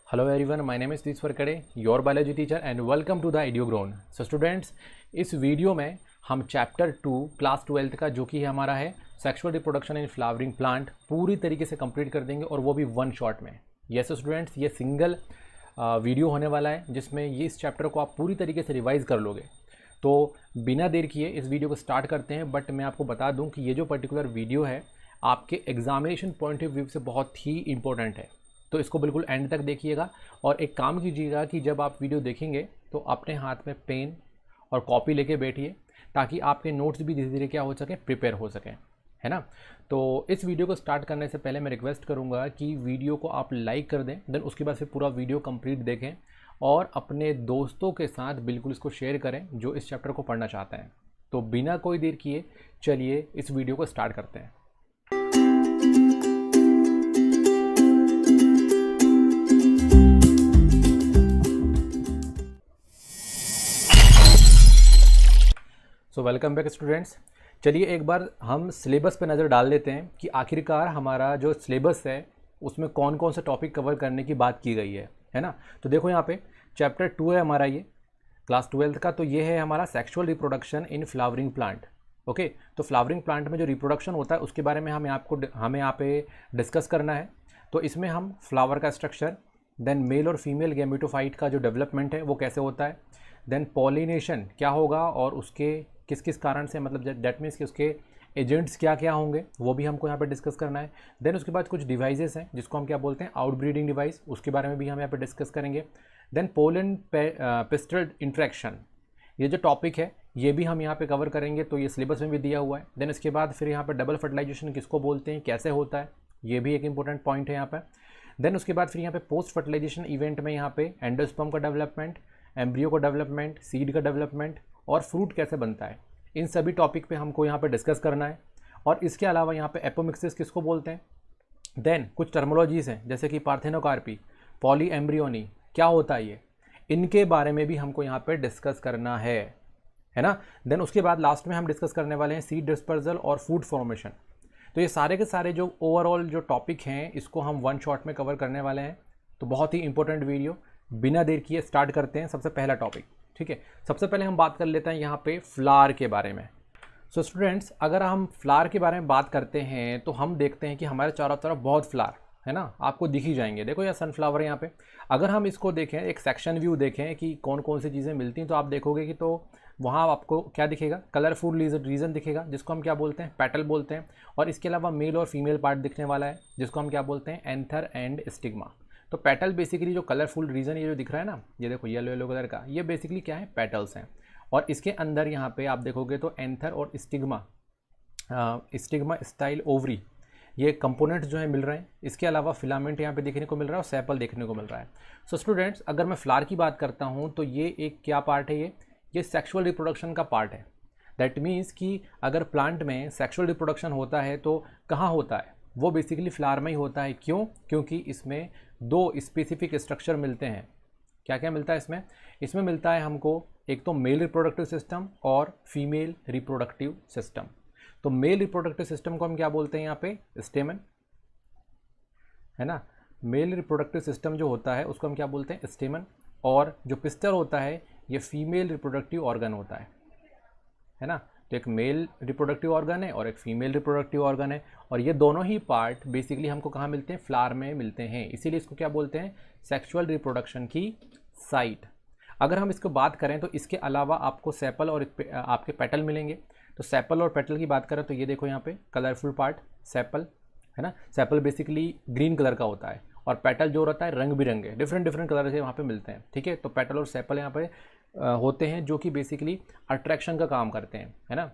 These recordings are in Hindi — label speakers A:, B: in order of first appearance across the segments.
A: Hello everyone, my name is Tees Farkade, your biology teacher and welcome to the EduGrown। So students, इस वीडियो में हम चैप्टर 2 क्लास 12 का जो कि हमारा है sexual reproduction in flowering plant पूरी तरीके से कंप्लीट कर देंगे और वो भी वन शॉट में। यस स्टूडेंट्स, ये सिंगल वीडियो होने वाला है जिसमें ये इस चैप्टर को आप पूरी तरीके से रिवाइज़ कर लोगे। तो बिना देर किए इस वीडियो को स्टार्ट करते हैं। बट मैं आपको बता दूं कि ये जो पर्टिकुलर वीडियो है आपके एग्जामिनेशन पॉइंट ऑफ व्यू से बहुत ही इंपॉर्टेंट है, तो इसको बिल्कुल एंड तक देखिएगा। और एक काम कीजिएगा कि जब आप वीडियो देखेंगे तो अपने हाथ में पेन और कॉपी लेके बैठिए ताकि आपके नोट्स भी धीरे धीरे क्या हो सके, प्रिपेयर हो सकें, है ना। तो इस वीडियो को स्टार्ट करने से पहले मैं रिक्वेस्ट करूंगा कि वीडियो को आप लाइक कर दें, देन उसके बाद फिर पूरा वीडियो कंप्लीट देखें और अपने दोस्तों के साथ बिल्कुल इसको शेयर करें जो इस चैप्टर को पढ़ना चाहते हैं। तो बिना कोई देर किए चलिए इस वीडियो को स्टार्ट करते हैं। So welcome back students. चलिए एक बार हम सिलेबस पे नज़र डाल लेते हैं कि आखिरकार हमारा जो सिलेबस है उसमें कौन कौन से टॉपिक कवर करने की बात की गई है ना। तो देखो यहाँ पे चैप्टर 2 है हमारा ये क्लास 12 का। तो ये है हमारा sexual reproduction in flowering plant. Okay, तो फ्लावरिंग प्लांट में जो रिप्रोडक्शन होता है उसके बारे में हमें यहाँ पे डिस्कस करना है। तो इसमें हम फ्लावर का स्ट्रक्चर, देन मेल और फीमेल गैमेटोफाइट का जो डेवलपमेंट है वो कैसे होता है, देन पॉलिनेशन क्या होगा और उसके किस किस कारण से, मतलब डेट मीन्स कि उसके एजेंट्स क्या क्या होंगे वो भी हमको यहाँ पे डिस्कस करना है। देन उसके बाद कुछ डिवाइसेस हैं जिसको हम क्या बोलते हैं, आउटब्रीडिंग डिवाइस, उसके बारे में भी हम यहाँ पे डिस्कस करेंगे। देन पोलन पिस्टल इंट्रैक्शन, ये जो टॉपिक है ये भी हम यहाँ पे कवर करेंगे, तो ये सिलेबस में भी दिया हुआ है। देन इसके बाद फिर यहाँ पे डबल फर्टिलाइजेशन किसको बोलते हैं, कैसे होता है, ये भी एक इंपॉर्टेंट पॉइंट है यहाँ पे। देन उसके बाद फिर यहाँ पे पोस्ट फर्टिलाइजेशन इवेंट में यहाँ पे एंडोस्पर्म का डेवलपमेंट, एम्ब्रियो का डेवलपमेंट, सीड का डेवलपमेंट और फ्रूट कैसे बनता है, इन सभी टॉपिक पे हमको यहाँ पे डिस्कस करना है। और इसके अलावा यहाँ पे एपोमिक्सिस किसको बोलते हैं, देन कुछ टर्मोलॉजीज़ हैं जैसे कि पार्थेनोकार्पी, पॉली एम्ब्रियोनी, क्या होता है ये, इनके बारे में भी हमको यहाँ पे डिस्कस करना है ना। देन उसके बाद लास्ट में हम डिस्कस करने वाले हैं सीड डिस्पर्जल और फूड फॉर्मेशन। तो ये सारे के सारे जो ओवरऑल जो टॉपिक हैं इसको हम वन शॉट में कवर करने वाले हैं। तो बहुत ही इंपॉर्टेंट वीडियो, बिना देर किए स्टार्ट करते हैं। सबसे पहला टॉपिक, ठीक है, सबसे पहले हम बात कर लेते हैं यहाँ पे फ्लावर के बारे में। सो स्टूडेंट्स, अगर हम फ्लावर के बारे में बात करते हैं तो हम देखते हैं कि हमारे चारों तरफ बहुत फ्लावर है ना, आपको दिख ही जाएंगे। देखो यह सनफ्लावर है यहाँ पे। अगर हम इसको देखें, एक सेक्शन व्यू देखें कि कौन कौन सी चीज़ें मिलती हैं, तो आप देखोगे कि तो वहाँ आपको क्या दिखेगा, कलरफुल रीजन दिखेगा जिसको हम क्या बोलते हैं, पेटल बोलते हैं। और इसके अलावा मेल और फीमेल पार्ट दिखने वाला है जिसको हम क्या बोलते हैं, एंथर एंड स्टिग्मा। तो पेटल बेसिकली जो कलरफुल रीजन ये जो दिख रहा है ना, ये देखो येलो येलो कलर का, ये बेसिकली क्या है, पेटल्स हैं। और इसके अंदर यहाँ पे आप देखोगे तो एंथर और स्टिग्मा स्टाइल ओवरी, ये कंपोनेंट्स जो है मिल रहे हैं। इसके अलावा फिलामेंट यहाँ पे देखने को मिल रहा है और सेपल देखने को मिल रहा है। सो स्टूडेंट्स, अगर मैं फ्लावर की बात करता हूँ तो ये एक क्या पार्ट है, ये सेक्सुअल रिप्रोडक्शन का पार्ट है। दैट मीन्स कि अगर प्लांट में सेक्सुअल रिप्रोडक्शन होता है तो कहाँ होता है, वो बेसिकली फ्लावर में ही होता है। क्यों? क्योंकि इसमें दो स्पेसिफिक स्ट्रक्चर मिलते हैं। क्या क्या मिलता है इसमें? इसमें मिलता है हमको एक तो मेल रिप्रोडक्टिव सिस्टम और फीमेल रिप्रोडक्टिव सिस्टम। तो मेल रिप्रोडक्टिव सिस्टम को हम क्या बोलते हैं यहाँ पे, स्टेमन, है ना। मेल रिप्रोडक्टिव सिस्टम जो होता है उसको हम क्या बोलते हैं, स्टेमन। और जो पिस्टल होता है ये फीमेल रिप्रोडक्टिव ऑर्गन होता है ना। तो एक मेल रिप्रोडक्टिव ऑर्गन है और एक फीमेल रिप्रोडक्टिव ऑर्गन है, और ये दोनों ही पार्ट बेसिकली हमको कहाँ मिलते हैं, फ्लावर में मिलते हैं। इसीलिए इसको क्या बोलते हैं, सेक्सुअल रिप्रोडक्शन की साइट। अगर हम इसको बात करें तो इसके अलावा आपको सेपल और आपके पेटल मिलेंगे। तो सेपल और पेटल की बात करें तो ये देखो यहाँ पे कलरफुल पार्ट सेपल, है ना। सेपल बेसिकली ग्रीन कलर का होता है और पेटल जो रहता है रंग बिरंगे डिफरेंट कलर से वहाँ पे मिलते हैं, ठीक है। तो पेटल और सेपल यहाँ पे होते हैं जो कि बेसिकली अट्रैक्शन का काम करते हैं, है ना।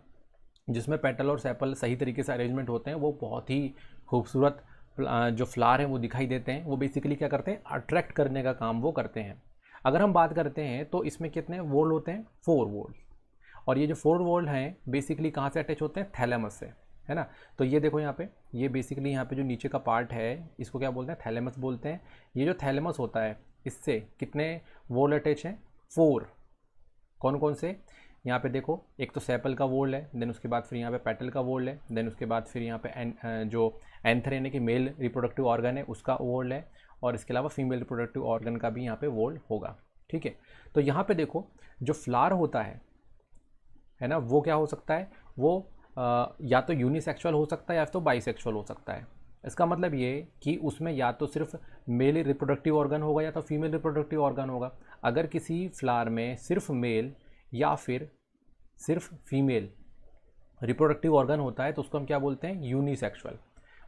A: जिसमें पेटल और सेपल सही तरीके से अरेंजमेंट होते हैं, वो बहुत ही खूबसूरत जो फ्लावर हैं वो दिखाई देते हैं। वो बेसिकली क्या करते हैं, अट्रैक्ट करने का काम वो करते हैं। अगर हम बात करते हैं तो इसमें कितने वोल होते हैं, 4 वोल। और ये जो 4 वोल हैं बेसिकली कहाँ से अटैच होते हैं, थैलेमस से, है ना। तो ये देखो यहाँ पे, ये बेसिकली यहाँ पे जो नीचे का पार्ट है इसको क्या बोलते हैं, थैलेमस बोलते हैं। ये जो थैलेमस होता है इससे कितने वोल अटैच हैं, 4। कौन कौन से, यहाँ पे देखो, एक तो सेपल का वोल है, देन उसके बाद फिर यहाँ पे पेटल का वोल है, देन उसके बाद फिर यहाँ पे जो एंथर यानी कि मेल रिप्रोडक्टिव ऑर्गन है उसका वोल है, और इसके अलावा फीमेल रिप्रोडक्टिव ऑर्गन का भी यहाँ पे वॉल होगा। ठीक है, तो यहाँ पे देखो जो फ्लावर होता है ना, वो क्या हो सकता है, वो या तो यूनिसेक्सुअल हो सकता है या तो बाइसेक्सुअल हो सकता है। इसका मतलब ये कि उसमें या तो सिर्फ मेल रिप्रोडक्टिव ऑर्गन होगा या तो फीमेल रिप्रोडक्टिव ऑर्गन होगा। अगर किसी फ्लावर में सिर्फ मेल या फिर सिर्फ फीमेल रिप्रोडक्टिव ऑर्गन होता है तो उसको हम क्या बोलते हैं, यूनिसेक्सुअल।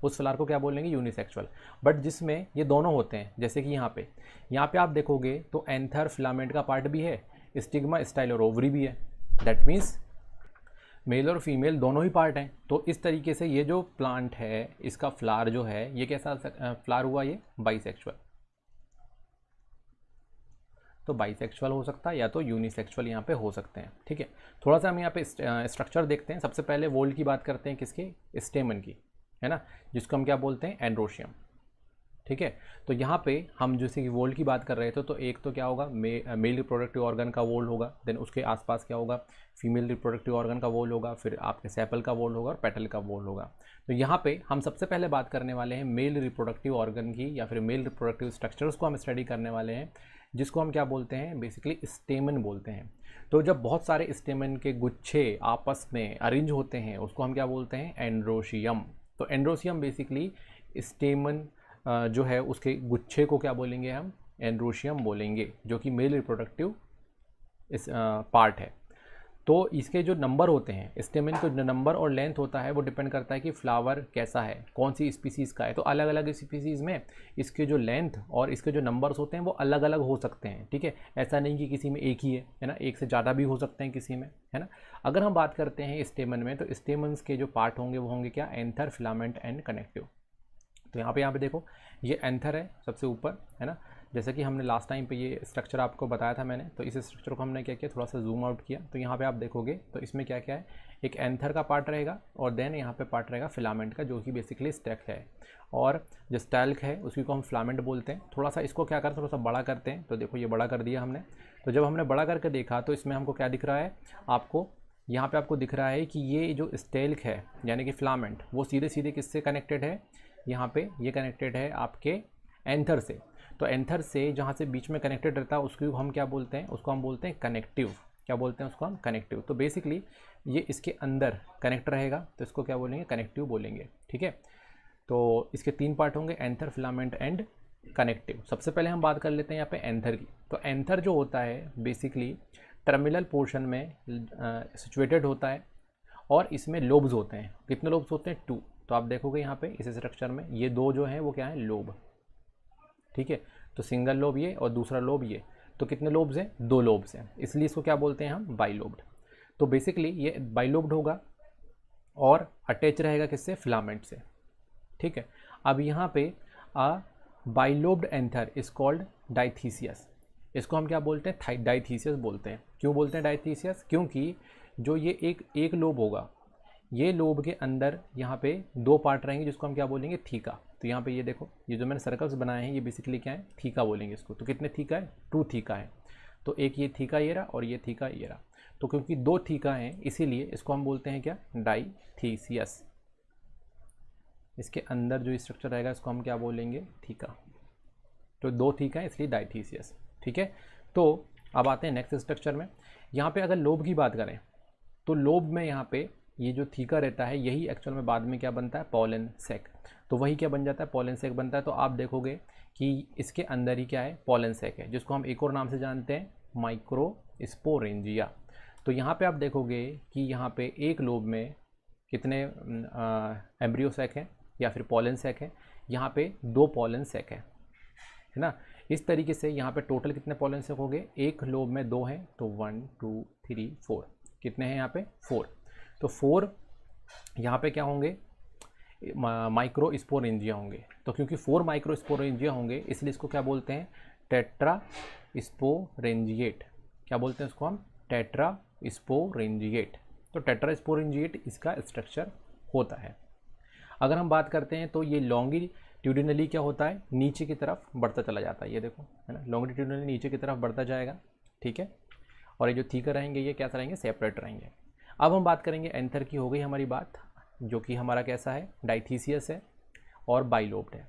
A: उस फ्लावर को क्या बोलेंगे, यूनिसेक्सुअल। बट जिसमें ये दोनों होते हैं, जैसे कि यहाँ पे आप देखोगे तो एंथर फिलामेंट का पार्ट भी है, स्टिग्मा, स्टाइल और ओवरी भी है। दैट मीन्स मेल और फीमेल दोनों ही पार्ट हैं। तो इस तरीके से ये जो प्लांट है, इसका फ्लावर जो है, ये कैसा फ्लावर हुआ, ये बाइसेक्सुअल। तो बाइसेक्सुअल हो सकता है या तो यूनिसेक्सुअल यहाँ पे हो सकते हैं। ठीक है, थोड़ा सा हम यहाँ पे स्ट्रक्चर देखते हैं। सबसे पहले वोल्ड की बात करते हैं, किसके, स्टेमन की, है ना, जिसको हम क्या बोलते हैं, एंड्रोशियम। ठीक है, तो यहाँ पे हम जैसे कि वोल्ड की बात कर रहे थे, तो एक तो क्या होगा, मेल रिप्रोडक्टिव ऑर्गन का वोल्ड होगा, देन उसके आसपास क्या होगा, फीमेल रिप्रोडक्टिव ऑर्गन का वोल्ड होगा, फिर आपके सेपल का वोल्ड होगा और पेटल का वोल्ड होगा। तो यहाँ पे हम सबसे पहले बात करने वाले हैं मेल रिप्रोडक्टिव ऑर्गन की, या फिर मेल रिप्रोडक्टिव स्ट्रक्चर्स को हम स्टडी करने वाले हैं, जिसको हम क्या बोलते हैं, बेसिकली स्टेमन बोलते हैं। तो जब बहुत सारे स्टेमन के गुच्छे आपस में अरेंज होते हैं, उसको हम क्या बोलते हैं, एंड्रोशियम। तो एंड्रोशियम बेसिकली स्टेमन जो है उसके गुच्छे को क्या बोलेंगे, हम एंड्रोशियम बोलेंगे, जो कि मेल रिप्रोडक्टिव इस पार्ट है। तो इसके जो नंबर होते हैं, स्टेमन का जो नंबर और लेंथ होता है वो डिपेंड करता है कि फ्लावर कैसा है, कौन सी स्पीसीज़ का है। तो अलग अलग स्पीसीज़ में इसके जो लेंथ और इसके जो नंबर्स होते हैं वो अलग अलग हो सकते हैं। ठीक है, ऐसा नहीं कि किसी में एक ही है ना, एक से ज़्यादा भी हो सकते हैं किसी में, है ना। अगर हम बात करते हैं स्टेमन में, तो स्टेमन्स के जो पार्ट होंगे वो होंगे क्या, एंथर, फिलामेंट एंड कनेक्टिव। तो यहाँ पे देखो ये एंथर है सबसे ऊपर, है ना। जैसे कि हमने लास्ट टाइम पे ये स्ट्रक्चर आपको बताया था मैंने, तो इस स्ट्रक्चर को हमने क्या किया, थोड़ा सा जूम आउट किया। तो यहाँ पे आप देखोगे तो इसमें क्या क्या है, एक एंथर का पार्ट रहेगा और देन यहाँ पे पार्ट रहेगा फिलामेंट का, जो कि बेसिकली स्टैक है, और जो स्टैल्क है उसी को हम फिलामेंट बोलते हैं। थोड़ा सा इसको क्या करते हैं, थोड़ा सा बड़ा करते हैं। तो देखो ये बड़ा कर दिया हमने। तो जब हमने बड़ा करके देखा तो इसमें हमको क्या दिख रहा है, आपको यहाँ पे आपको दिख रहा है कि ये जो स्टैल्क है यानी कि फिलामेंट, वो सीधे सीधे किससे कनेक्टेड है, यहाँ पे ये कनेक्टेड है आपके एंथर से। तो एंथर से जहाँ से बीच में कनेक्टेड रहता है उसको हम क्या बोलते हैं, उसको हम बोलते हैं कनेक्टिव। क्या बोलते हैं उसको हम, कनेक्टिव। तो बेसिकली ये इसके अंदर कनेक्ट रहेगा तो इसको क्या बोलेंगे, कनेक्टिव बोलेंगे। ठीक है, तो इसके 3 पार्ट होंगे, एंथर, फिलामेंट एंड कनेक्टिव। सबसे पहले हम बात कर लेते हैं यहाँ पे एंथर की। तो एंथर जो होता है बेसिकली टर्मिनल पोर्शन में सिचुएटेड होता है और इसमें लोब्स होते हैं। कितने लोब्स होते हैं, 2। तो आप देखोगे यहाँ पे इस स्ट्रक्चर में ये 2 जो हैं वो क्या है, लोब। ठीक है, तो सिंगल लोब ये और दूसरा लोब ये। तो कितने लोब्स हैं, 2 लोब्स हैं, इसलिए इसको क्या बोलते हैं हम, बाइलोब्ड। तो बेसिकली ये बाइलोब्ड होगा और अटैच रहेगा किससे, फिलामेंट से। ठीक है, अब यहाँ पे बाइलोब्ड एंथर इज कॉल्ड डाइथीसियस। इसको हम क्या बोलते हैं, डाइथीसियस बोलते हैं। क्यों बोलते हैं डाइथीसियस, क्योंकि जो ये एक लोब होगा, ये लोब के अंदर यहाँ पे 2 पार्ट रहेंगे जिसको हम क्या बोलेंगे, थीका। तो यहाँ पे ये देखो, ये जो मैंने सर्कल्स बनाए हैं ये बेसिकली क्या है, थीका बोलेंगे इसको। तो कितने थीका है, 2 थीका है। तो एक ये थीका ये रहा और ये थीका ये रहा। तो क्योंकि 2 थीका हैं इसीलिए इसको हम बोलते हैं क्या, डाइथीसियस। इसके अंदर जो स्ट्रक्चर रहेगा इसको हम क्या बोलेंगे, थीका। तो 2 थीका है इसलिए डाइथीसियस। ठीक है, तो अब आते हैं नेक्स्ट स्ट्रक्चर में। यहाँ पे अगर लोब की बात करें तो लोब में यहाँ पे ये जो थीका रहता है यही एक्चुअल में बाद में क्या बनता है, पॉलन सैक। तो वही क्या बन जाता है, पॉलन सैक बनता है। तो आप देखोगे कि इसके अंदर ही क्या है, पॉलन सैक है, जिसको हम एक और नाम से जानते हैं, माइक्रोस्पोरेंजिया। तो यहाँ पे आप देखोगे कि यहाँ पे एक लोब में कितने एम्ब्रियो सैक है या फिर पॉलन सैक है, यहाँ पे 2 पॉलन सैक है ना। इस तरीके से यहाँ पे टोटल कितने पॉलन सैक हो गए, एक लोब में 2 हैं तो 1 2 3 4, कितने हैं यहाँ पे, 4। तो 4 यहाँ पे क्या होंगे, माइक्रोस्पोरेंजिया होंगे। तो क्योंकि 4 माइक्रोस्पोरेंजिया होंगे इसलिए इसको क्या बोलते हैं, टेट्रास्पोरेंजिएट। क्या बोलते हैं इसको हम, टेट्रास्पोरेंजिएट। तो टेट्रास्पोरेंजिएट इसका स्ट्रक्चर होता है। अगर हम बात करते हैं तो ये लॉन्गिट्यूडिनली क्या होता है, नीचे की तरफ बढ़ता चला जाता है। ये देखो, है ना, लॉन्गिट्यूडिनली नीचे की तरफ बढ़ता जाएगा। ठीक है, और ये जो थीका रहेंगे ये कैसा रहेंगे, सेपरेट रहेंगे। अब हम बात करेंगे एंथर की, हो गई हमारी बात, जो कि हमारा कैसा है, डाइथीसियस है और बाइलोब्ड है।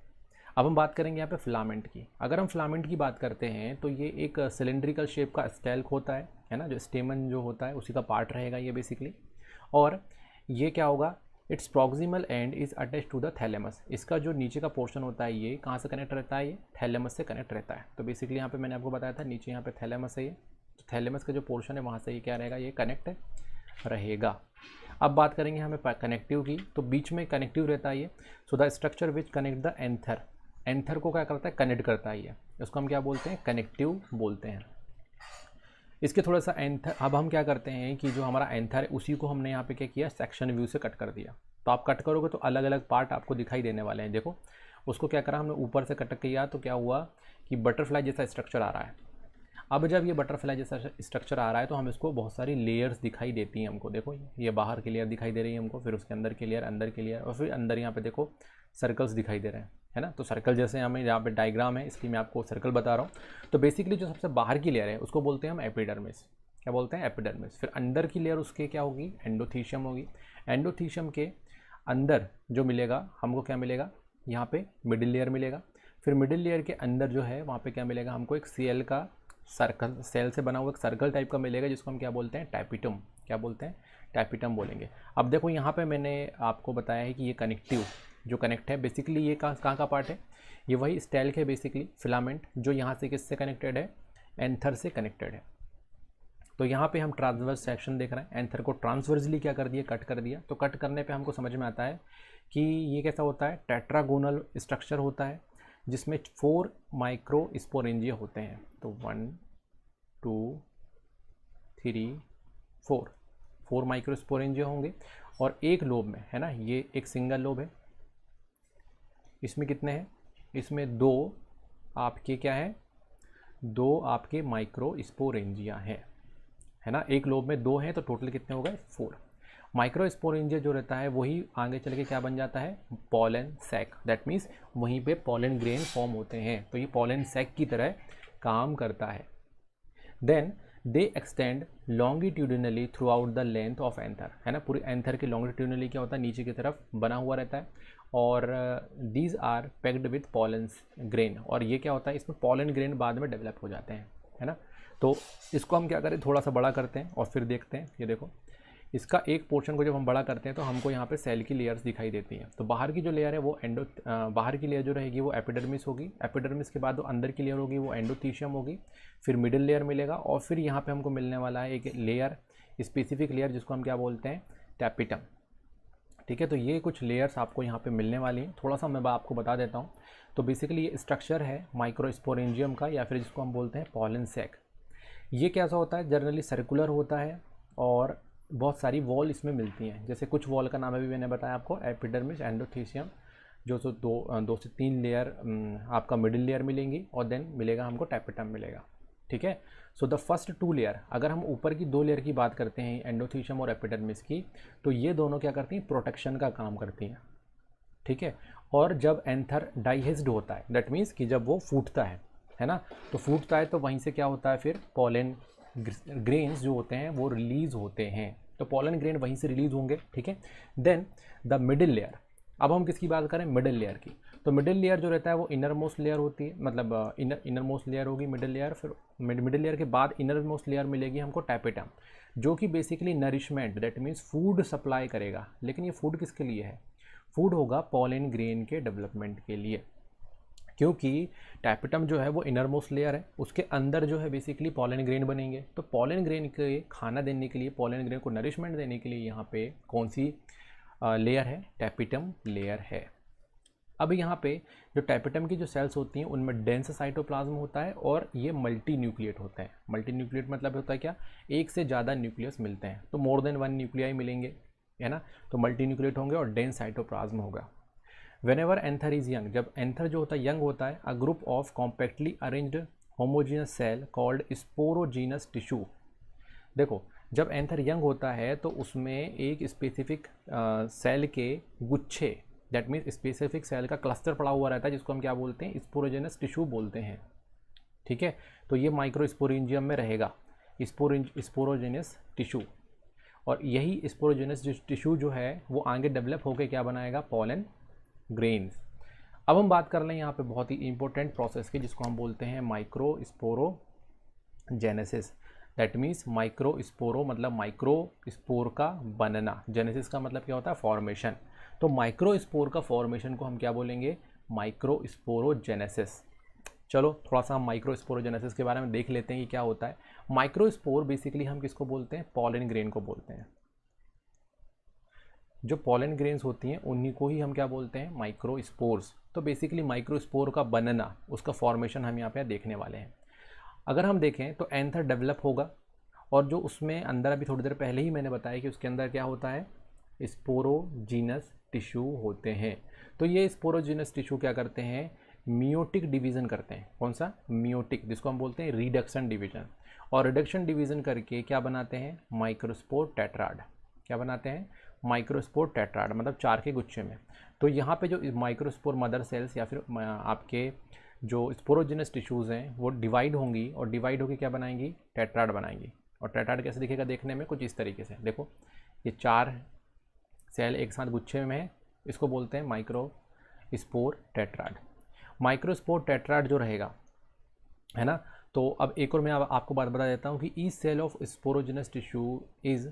A: अब हम बात करेंगे यहाँ पे फिलामेंट की। अगर हम फिलामेंट की बात करते हैं तो ये एक सिलेंड्रिकल शेप का स्टैल्क होता है ना, जो स्टेमन जो होता है उसी का पार्ट रहेगा ये बेसिकली। और ये क्या होगा, its proximal end is attach to the thalamus. इसका जो नीचे का पोर्शन होता है ये कहाँ से कनेक्ट रहता है, ये थैलेमस से कनेक्ट रहता है। तो बेसिकली यहाँ पे मैंने आपको बताया था नीचे यहाँ पे थैलेमस है, ये तो थैलेमस का जो पोर्शन है वहाँ से ये क्या रहेगा, ये कनेक्ट रहेगा। अब बात करेंगे हमें कनेक्टिव की, तो बीच में कनेक्टिव रहता है ये। So the structure which connect the anther, anther को क्या करता है, कनेक्ट करता है ये, इसको हम क्या बोलते हैं, कनेक्टिव बोलते हैं। इसके थोड़ा सा एंथर, अब हम क्या करते हैं कि जो हमारा एंथर है उसी को हमने यहाँ पे क्या किया, सेक्शन व्यू से कट कर दिया। तो आप कट करोगे तो अलग अलग पार्ट आपको दिखाई देने वाले हैं। देखो उसको क्या करा हमने, ऊपर से कट किया तो क्या हुआ कि बटरफ्लाई जैसा स्ट्रक्चर आ रहा है। अब जब ये बटरफ्लाई जैसा स्ट्रक्चर आ रहा है तो हम इसको बहुत सारी लेयर्स दिखाई देती हैं हमको। देखो ये बाहर की लेयर दिखाई दे रही है हमको, फिर उसके अंदर की लेयर, अंदर की लेयर, और फिर अंदर यहाँ पे देखो सर्कल्स दिखाई दे रहे हैं, है ना। तो सर्कल जैसे हमें यहाँ पे डायग्राम है इसलिए मैं आपको सर्कल बता रहा हूँ। तो बेसिकली जो सबसे बाहर की लेयर है उसको बोलते हैं हम एपिडर्मिस। क्या बोलते हैं, एपिडर्मिस। फिर अंदर की लेयर उसके क्या होगी, एंडोथीशियम होगी। एंडोथीशियम के अंदर जो मिलेगा हमको क्या मिलेगा, यहाँ पे मिडिल लेयर मिलेगा। फिर मिडिल लेयर के अंदर जो है वहाँ पे क्या मिलेगा हमको, एक सेल का सर्कल, सेल से बना हुआ एक सर्कल टाइप का मिलेगा जिसको हम क्या बोलते हैं, टैपिटम। क्या बोलते हैं, टैपिटम बोलेंगे। अब देखो यहाँ पे मैंने आपको बताया है कि ये कनेक्टिव जो कनेक्ट है बेसिकली ये कहाँ का पार्ट है, ये वही स्टैल्क है बेसिकली, फिलामेंट, जो यहाँ से किससे कनेक्टेड है, एंथर से कनेक्टेड है। तो यहाँ पे हम ट्रांसवर्स सेक्शन देख रहे हैं, एंथर को ट्रांसवर्सली क्या कर दिया, कट कर दिया। तो कट करने पे हमको समझ में आता है कि ये कैसा होता है, टेट्रागोनल स्ट्रक्चर होता है जिसमें 4 माइक्रो स्पोरेंजिया होते हैं। तो 1 2 3 4 माइक्रो स्पोरेंजिया होंगे और एक लोब में, है ना, ये एक सिंगल लोब है। इसमें कितने हैं, इसमें 2 आपके क्या है, 2 आपके माइक्रो स्पोरेंजिया हैं, है ना। एक लोब में 2 हैं तो टोटल कितने हो गए, 4। माइक्रो स्पोरेंजिया जो रहता है वही आगे चल के क्या बन जाता है, पॉलन सैक। दैट मीन्स वहीं पे पॉलन ग्रेन फॉर्म होते हैं, तो ये पॉलन सैक की तरह काम करता है। Then they extend longitudinally throughout the length of anther, है ना। पूरी एंथर की लॉन्गिट्यूडिनली क्या होता है, नीचे की तरफ बना हुआ रहता है। और these are packed with pollen grain, और ये क्या होता है, इसमें पॉलन ग्रेन बाद में डेवलप हो जाते हैं, है ना। तो इसको हम क्या करें, थोड़ा सा बड़ा करते हैं और फिर देखते हैं। ये देखो इसका एक पोर्शन को जब हम बड़ा करते हैं तो हमको यहाँ पे सेल की लेयर्स दिखाई देती हैं। तो बाहर की जो लेयर है वो बाहर की लेयर जो रहेगी वो एपिडर्मिस होगी। एपिडर्मिस के बाद जो अंदर की लेयर होगी वो एंडोथीशियम होगी। फिर मिडिल लेयर मिलेगा और फिर यहाँ पे हमको मिलने वाला है एक लेयर, स्पेसिफिक लेयर, जिसको हम क्या बोलते हैं, टैपिटम। ठीक है, तो ये कुछ लेयर्स आपको यहाँ पे मिलने वाली हैं। थोड़ा सा मैं आपको बता देता हूँ। तो बेसिकली ये स्ट्रक्चर है माइक्रोस्पोरेंजियम का, या फिर जिसको हम बोलते हैं पॉलन सैक। ये कैसा होता है, जनरली सर्कुलर होता है और बहुत सारी वॉल इसमें मिलती हैं। जैसे कुछ वॉल का नाम अभी मैंने बताया आपको, एपिडर्मिस, एंडोथीशियम, जो सो 2 से 3 लेयर आपका मिडिल लेयर मिलेंगी, और देन मिलेगा हमको टैपिटम मिलेगा। ठीक है, सो द फर्स्ट 2 लेयर, अगर हम ऊपर की 2 लेयर की बात करते हैं एंडोथीशियम और एपिडर्मिस की, तो ये दोनों क्या करती हैं, प्रोटेक्शन का काम करती हैं। ठीक है, और जब एंथर डाइहेस्ड होता है, दैट मीन्स कि जब वो फूटता है ना, तो फूटता है तो वहीं से क्या होता है, फिर पॉलन ग्रेन्स जो होते हैं वो रिलीज होते हैं। तो पॉलन ग्रेन वहीं से रिलीज होंगे। ठीक है, देन द मिडिल लेयर। अब हम किसकी बात करें, मिडिल लेयर की। तो मिडिल लेयर जो रहता है वो इनर मोस्ट लेयर होती है, मतलब इनर मोस्ट लेयर होगी मिडिल लेयर। फिर मिडिल लेयर के बाद इनर मोस्ट लेयर मिलेगी हमको टैपिटम, जो कि basically nourishment, that means food supply करेगा। लेकिन ये फूड किसके लिए है, फूड होगा पॉलन ग्रेन के डेवलपमेंट के लिए, क्योंकि टैपिटम जो है वो इनर मोस्ट लेयर है, उसके अंदर जो है बेसिकली पॉलन ग्रेन बनेंगे। तो पॉलन ग्रेन के खाना देने के लिए, पॉलन ग्रेन को नरिशमेंट देने के लिए यहाँ पे कौन सी लेयर है, टैपिटम लेयर है। अब यहाँ पे जो टैपिटम की जो सेल्स होती हैं उनमें डेंस साइटोप्लाज्म होता है और ये मल्टी न्यूक्लिएट होते हैं। मल्टी न्यूक्लिएट मतलब होता है क्या, एक से ज़्यादा न्यूक्लियस मिलते हैं, तो मोर देन 1 न्यूक्लियाई मिलेंगे, है ना। तो मल्टी न्यूक्लिएट होंगे और डेंस साइटोप्लाज्म होगा। वेनेवर एंथर इज यंग, जब एंथर जो होता है यंग होता है, a group of compactly arranged homogeneous cell called sporogenous tissue. देखो जब एंथर यंग होता है तो उसमें एक स्पेसिफिक सेल के गुच्छे, दैट मीन्स स्पेसिफिक सेल का क्लस्टर पड़ा हुआ रहता है, जिसको हम क्या बोलते हैं, स्पोरोजेनस टिश्यू बोलते हैं। ठीक है, तो ये माइक्रोस्पोरेंजियम में रहेगा स्पोरोजेनस टिश्यू, और यही स्पोरोजेनस टिश्यू जो है वो आगे डेवलप होकर क्या बनाएगा, पॉलन ग्रेन्स। अब हम बात कर लें यहाँ पे बहुत ही इंपॉर्टेंट प्रोसेस की, जिसको हम बोलते हैं माइक्रोस्पोरोजेनेसिस। दैट मीन्स माइक्रोस्पोरो मतलब माइक्रोस्पोर का बनना, जेनेसिस का मतलब क्या होता है, फॉर्मेशन। तो माइक्रोस्पोर का फॉर्मेशन को हम क्या बोलेंगे, माइक्रोस्पोरोजेनेसिस। चलो थोड़ा सा हम माइक्रोस्पोरोजेनेसिस के बारे में देख लेते हैं कि क्या होता है। माइक्रोस्पोर बेसिकली हम किसको बोलते हैं, पॉलन ग्रेन को बोलते हैं। जो पॉलन ग्रेन्स होती हैं उन्हीं को ही हम क्या बोलते हैं, माइक्रोस्पोर्स। तो बेसिकली माइक्रोस्पोर का बनना, उसका फॉर्मेशन हम यहाँ पे देखने वाले हैं। अगर हम देखें तो एंथर डेवलप होगा, और जो उसमें अंदर अभी थोड़ी देर पहले ही मैंने बताया कि उसके अंदर क्या होता है, स्पोरोजीनस टिश्यू होते हैं। तो ये स्पोरोजीनस टिश्यू क्या करते हैं, मियोटिक डिवीज़न करते हैं। कौन सा, मियोटिक, जिसको हम बोलते हैं रिडक्शन डिवीज़न। और रिडक्शन डिवीज़न करके क्या बनाते हैं, माइक्रोस्पोर टेट्राड। क्या बनाते हैं, माइक्रोस्पोर टेट्राड, मतलब 4 के गुच्छे में। तो यहाँ पे जो माइक्रोस्पोर मदर सेल्स या फिर आपके जो स्पोरोजिनस टिश्यूज़ हैं वो डिवाइड होंगी, और डिवाइड होकर क्या बनाएंगी, टेट्राड बनाएंगी। और टेट्राड कैसे दिखेगा देखने में, कुछ इस तरीके से। देखो ये 4 सेल एक साथ गुच्छे में है, इसको बोलते हैं माइक्रोस्पोर टेट्राड। माइक्रोस्पोर टेट्राड जो रहेगा, है ना। तो अब एक और मैं आपको बात बता देता हूँ कि each cell of sporogenous tissue is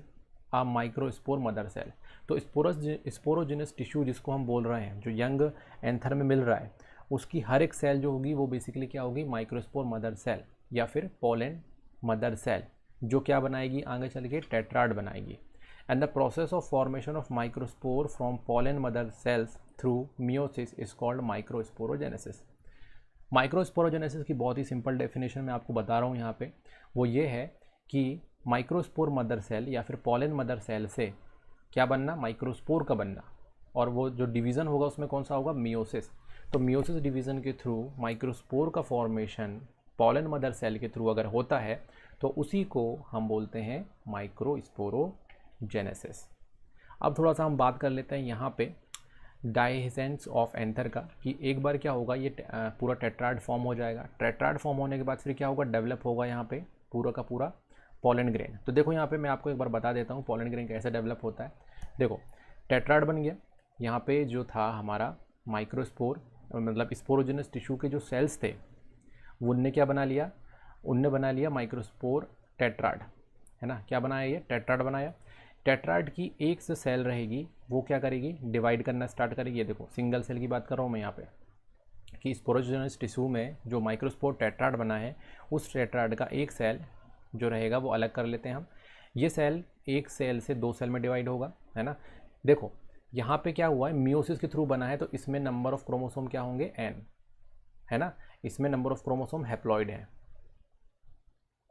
A: a microspore mother cell. तो स्पोरोजिनस टिश्यू जिसको हम बोल रहे हैं, जो यंग एंथर में मिल रहा है, उसकी हर एक सेल जो होगी वो बेसिकली क्या होगी, माइक्रोस्पोर मदर सेल या फिर पोलन मदर सेल, जो क्या बनाएगी, आगे चल के टेट्राड बनाएगी। And the process of formation of microspore from pollen mother cells through meiosis is called microsporogenesis. Microsporogenesis की बहुत ही सिंपल डेफिनेशन मैं आपको बता रहा हूँ यहाँ पे, वो ये है कि माइक्रोस्पोर मदर सेल या फिर पोलन मदर सेल से क्या बनना, माइक्रोस्पोर का बनना, और वो जो डिवीज़न होगा उसमें कौन सा होगा, मियोसिस। तो मियोसिस डिवीज़न के थ्रू माइक्रोस्पोर का फॉर्मेशन पोलन मदर सेल के थ्रू अगर होता है तो उसी को हम बोलते हैं माइक्रोस्पोरोजेनेसिस। अब थोड़ा सा हम बात कर लेते हैं यहाँ पे डायसेंस ऑफ एंथर का, कि एक बार क्या होगा, ये पूरा टेट्राड फॉर्म हो जाएगा। टेट्राड फॉर्म होने के बाद फिर क्या होगा, डेवलप होगा यहाँ पे पूरा का पूरा पोलन ग्रेन। तो देखो यहाँ पे मैं आपको एक बार बता देता हूँ पोलन ग्रेन कैसे डेवलप होता है। देखो टेट्राड बन गया, यहाँ पे जो था हमारा माइक्रोस्पोर मतलब स्पोरोजिनस टिश्यू के जो सेल्स थे वो उनने क्या बना लिया, उनने बना लिया माइक्रोस्पोर टेट्राड, है ना। क्या बनाया, ये टेट्राड बनाया। टेट्राड की एक से सेल रहेगी, वो क्या करेगी, डिवाइड करना स्टार्ट करेगी। ये देखो सिंगल सेल की बात कर रहा हूँ मैं यहाँ पे, कि स्पोरोजिनस टिश्यू में जो माइक्रोस्पोर टेट्राड बना है, उस टेट्राड का एक सेल जो रहेगा वो अलग कर लेते हैं हम। ये सेल एक सेल से 2 सेल में डिवाइड होगा, है ना। देखो यहाँ पे क्या हुआ है, मियोसिस के थ्रू बना है, तो इसमें नंबर ऑफ क्रोमोसोम क्या होंगे, n, है ना। इसमें नंबर ऑफ क्रोमोसोम हैप्लॉइड है।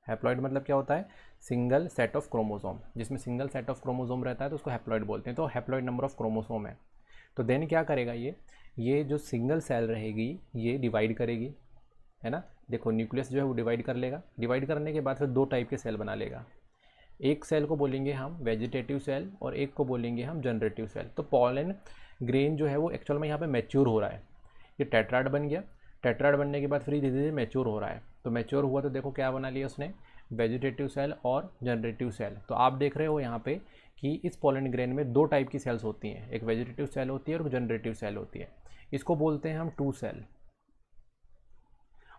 A: हैप्लॉइड मतलब क्या होता है, सिंगल सेट ऑफ क्रोमोसोम। जिसमें सिंगल सेट ऑफ क्रोमोसोम रहता है तो उसको हैप्लॉइड बोलते हैं। तो हैप्लॉइड नंबर ऑफ क्रोमोसोम है। तो देन क्या करेगा, ये जो सिंगल सेल रहेगी ये डिवाइड करेगी, है ना। देखो न्यूक्लियस जो है वो डिवाइड कर लेगा। डिवाइड करने के बाद फिर 2 टाइप के सेल बना लेगा। एक सेल को बोलेंगे हम वेजिटेटिव सेल और एक को बोलेंगे हम जनरेटिव सेल। तो पोलन ग्रेन जो है वो एक्चुअल में यहाँ पे मैच्योर हो रहा है। ये टेट्राड बन गया, टेट्राड बनने के बाद फिर धीरे धीरे मैच्योर हो रहा है। तो मैच्योर हुआ तो देखो क्या बना लिया उसने, वेजिटेटिव सेल और जनरेटिव सेल। तो आप देख रहे हो यहाँ पे कि इस पोलन ग्रेन में 2 टाइप की सेल्स होती हैं, एक वेजिटेटिव सेल होती है और जनरेटिव सेल होती है। इसको बोलते हैं हम 2 सेल।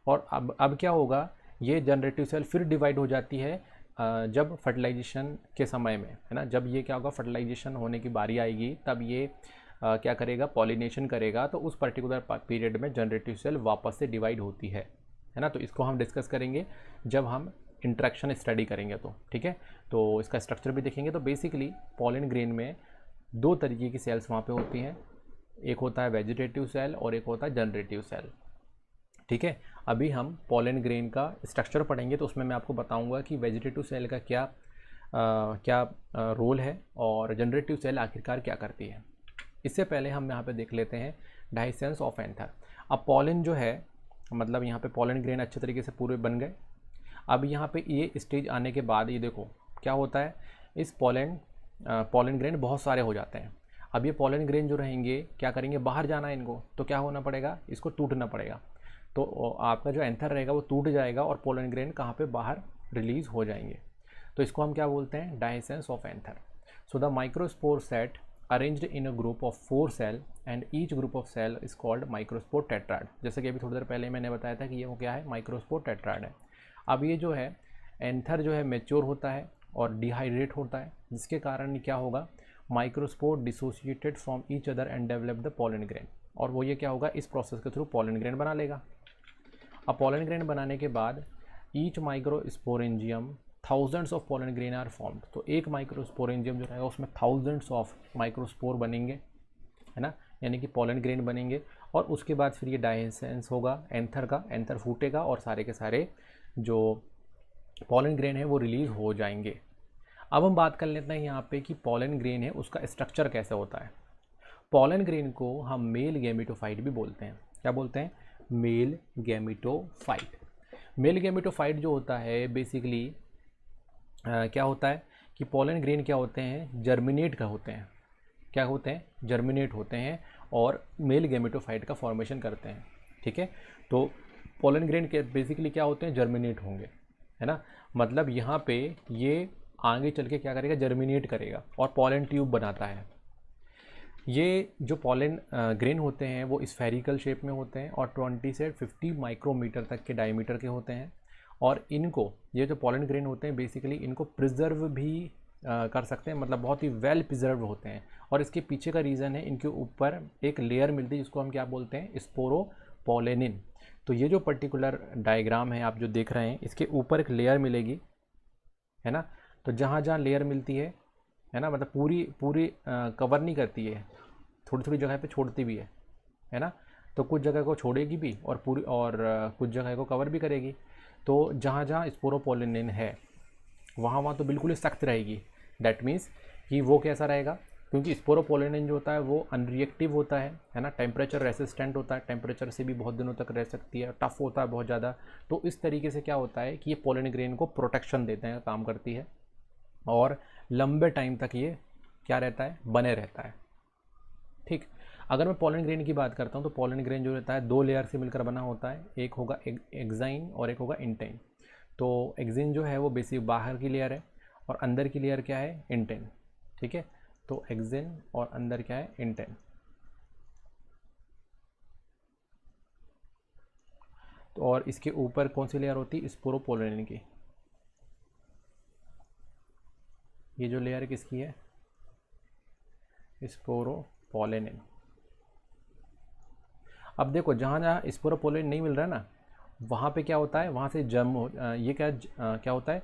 A: और अब क्या होगा, ये जनरेटिव सेल फिर डिवाइड हो जाती है जब फर्टिलाइजेशन के समय में, है ना। जब ये क्या होगा, फर्टिलाइजेशन होने की बारी आएगी तब ये क्या करेगा, पॉलिनेशन करेगा। तो उस पर्टिकुलर पीरियड में जनरेटिव सेल वापस से डिवाइड होती है ना। तो इसको हम डिस्कस करेंगे जब हम इंट्रैक्शन स्टडी करेंगे तो, ठीक है। तो इसका स्ट्रक्चर भी देखेंगे। तो बेसिकली पोलन ग्रेन में 2 तरीके की सेल्स वहाँ पे होती हैं, एक होता है वेजिटेटिव सेल और एक होता है जनरेटिव सेल, ठीक है। अभी हम पोलन ग्रेन का स्ट्रक्चर पढ़ेंगे तो उसमें मैं आपको बताऊंगा कि वेजिटेटिव सेल का क्या रोल है और जनरेटिव सेल आखिरकार क्या करती है। इससे पहले हम यहाँ पे देख लेते हैं डायसेंस ऑफ एंथर। अब पोलन जो है, मतलब यहाँ पे पोलन ग्रेन अच्छे तरीके से पूरे बन गए। अब यहाँ पे ये स्टेज आने के बाद ये देखो क्या होता है, इस पोलन ग्रेन बहुत सारे हो जाते हैं। अब ये पोलन ग्रेन जो रहेंगे क्या करेंगे, बाहर जाना है इनको, तो क्या होना पड़ेगा, इसको टूटना पड़ेगा। तो आपका जो एंथर रहेगा वो टूट जाएगा और पोलन ग्रेन कहाँ पे बाहर रिलीज हो जाएंगे। तो इसको हम क्या बोलते हैं, dehiscence of anther. So the microspore set arranged in a group of 4 cell and each group of cell is called microspore tetrad. जैसे कि अभी थोड़ी देर पहले मैंने बताया था कि ये वो क्या है, माइक्रोस्पोर टेट्राड है। अब ये जो है एंथर जो है मेच्योर होता है और डिहाइड्रेट होता है, जिसके कारण क्या होगा, microspore dissociated from each other and develop the pollen grain, और वो ये क्या होगा, इस प्रोसेस के थ्रू पॉलन ग्रेन बना लेगा। अब पॉलन ग्रेन बनाने के बाद each microsporangium thousands of pollen grain are formed, तो एक माइक्रोस्पोरेंजियम जो रहेगा उसमें थाउजेंड्स ऑफ माइक्रोस्पोर बनेंगे, है ना, यानी कि पॉलन ग्रेन बनेंगे। और उसके बाद फिर ये डाइसेंस होगा एंथर का, एंथर फूटेगा और सारे के सारे जो पॉलन ग्रेन है वो रिलीज हो जाएंगे। अब हम बात कर लेते हैं यहाँ पे कि पॉलन ग्रेन है उसका स्ट्रक्चर कैसे होता है। पॉलन ग्रेन को हम मेल गैमेटोफाइट भी बोलते हैं। क्या बोलते हैं? Male gametophyte. मेल गैमेटोफाइट जो होता है बेसिकली क्या होता है कि पॉलन ग्रेन क्या होते हैं, जर्मिनेट का होते हैं। क्या होते हैं? जर्मिनेट होते हैं और मेल गैमेटोफाइट का फॉर्मेशन करते हैं। ठीक है, तो पॉलन ग्रेन के बेसिकली क्या होते हैं, जर्मिनेट होंगे, है ना, मतलब यहाँ पे ये आगे चल के क्या करेगा, जर्मिनेट करेगा और पॉलन ट्यूब बनाता है। ये जो पॉलन ग्रेन होते हैं वो स्फेरिकल शेप में होते हैं और 20 से 50 माइक्रोमीटर तक के डायमीटर के होते हैं। और इनको, ये जो पॉलन ग्रेन होते हैं बेसिकली इनको प्रिजर्व भी कर सकते हैं, मतलब बहुत ही वेल प्रिजर्व होते हैं। और इसके पीछे का रीज़न है इनके ऊपर एक लेयर मिलती है जिसको हम क्या बोलते हैं, स्पोरोपोलेनिन। तो ये जो पर्टिकुलर डायग्राम है आप जो देख रहे हैं, इसके ऊपर एक लेयर मिलेगी, है ना। तो जहाँ जहाँ लेयर मिलती है ना, मतलब पूरी कवर नहीं करती है, थोड़ी थोड़ी जगह पे छोड़ती भी है ना। तो कुछ जगह को छोड़ेगी भी और पूरी, और कुछ जगह को कवर भी करेगी। तो जहाँ जहाँ स्पोरोपोलेनिन है वहाँ तो बिल्कुल ही सख्त रहेगी। दैट मीन्स कि वो कैसा रहेगा, क्योंकि स्पोरोपोलेनिन जो होता है वो अनरिएक्टिव होता है ना, टेम्परेचर रेसिस्टेंट होता है, टेम्परेचर से भी बहुत दिनों तक रह सकती है, टफ होता है बहुत ज़्यादा। तो इस तरीके से क्या होता है कि ये पॉलन ग्रेन को प्रोटेक्शन देते हैं, काम करती है और लंबे टाइम तक ये क्या रहता है, बने रहता है। ठीक, अगर मैं पॉलन ग्रेन की बात करता हूँ तो पॉलन ग्रेन जो रहता है 2 लेयर से मिलकर बना होता है, एक होगा एक्साइन और एक होगा इंटेन। तो एक्सिन जो है वो बेसिक बाहर की लेयर है और अंदर की लेयर क्या है, इंटेन। ठीक है, तो एक्सिन और अंदर क्या है, इंटेन। तो और इसके ऊपर कौन सी लेयर होती है, स्पोरोपोलेनिन की। ये जो लेयर किसकी है, स्पोरोपोलेनिन। अब देखो जहाँ जहाँ स्पोरोपोलेनिन नहीं मिल रहा है ना, वहाँ पे क्या होता है, वहाँ से ये क्या होता है,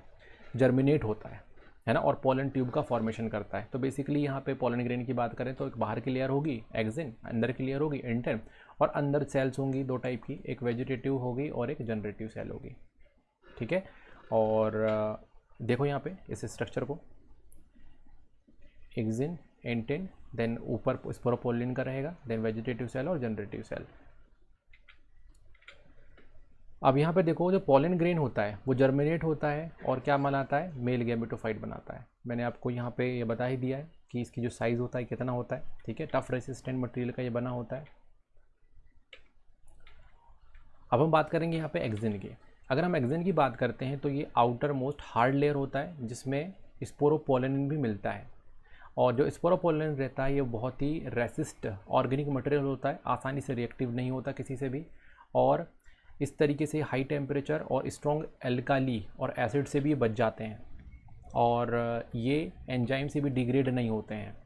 A: जर्मिनेट होता है ना, और पॉलन ट्यूब का फॉर्मेशन करता है। तो बेसिकली यहाँ पे पॉलन ग्रेन की बात करें तो एक बाहर की लेयर होगी एक्सिन, अंदर की लेयर होगी इंटेन, और अंदर सेल्स होंगी 2 टाइप की, एक वेजिटेटिव होगी और एक जनरेटिव सेल होगी। ठीक है, और देखो यहाँ पे इस स्ट्रक्चर को, एक्सिन, इंटेन, देन ऊपर स्पोरोपोलिन का रहेगा, देन वेजिटेटिव सेल और जनरेटिव सेल। अब यहाँ पे देखो जो पॉलन ग्रेन होता है वो जर्मिनेट होता है और क्या बनाता है, मेल गैमेटोफाइट बनाता है। मैंने आपको यहाँ पे ये बता ही दिया है कि इसकी जो साइज़ होता है कितना होता है। ठीक है, टफ रेसिस्टेंट मटेरियल का ये बना होता है। अब हम बात करेंगे यहाँ पे एक्सिन की। अगर हम एक्सिन की बात करते हैं तो ये आउटर मोस्ट हार्ड लेयर होता है जिसमें स्पोरोपोलेनिन भी मिलता है। और जो स्पोरोपोलेनिन रहता है ये बहुत ही रेसिस्ट ऑर्गेनिक मटेरियल होता है, आसानी से रिएक्टिव नहीं होता किसी से भी, और इस तरीके से हाई टेम्परेचर और स्ट्रॉन्ग एल्काली और एसिड से भी बच जाते हैं, और ये एंजाइम से भी डिग्रेड नहीं होते हैं।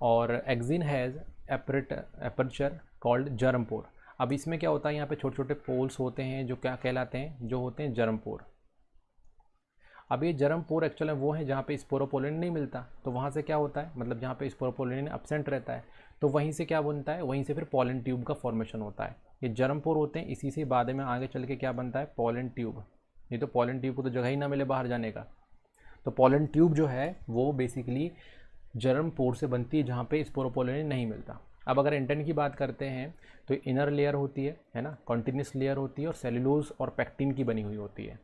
A: और एक्सिन हैज़ एपर्चर कॉल्ड जर्म पोर। अब इसमें क्या होता है, यहाँ पे छोटे छोटे पोल्स होते हैं जो क्या कहलाते हैं, जो होते हैं जर्म पोर। अब ये जर्म पोर एक्चुअल में वो है जहाँ पे स्पोरोपोलेनिन नहीं मिलता, तो वहाँ से क्या होता है, मतलब जहाँ पे स्पोरोपोलेनिन एब्सेंट रहता है तो वहीं से क्या बनता है, वहीं से फिर पॉलन ट्यूब का फॉर्मेशन होता है। ये जर्म पोर होते हैं, इसी से बाद में आगे चल के क्या बनता है, पॉलन ट्यूब। नहीं तो पॉलन ट्यूब को तो जगह ही ना मिले बाहर जाने का, तो पॉलन ट्यूब जो है वो बेसिकली जर्म पोर से बनती है जहाँ पे स्पोरोपोलेनिन नहीं मिलता। अब अगर इंटेन की बात करते हैं तो इनर लेयर होती है ना, कॉन्टिन्यूस लेयर होती है और सेलुलोज और पैक्टिन की बनी हुई होती है।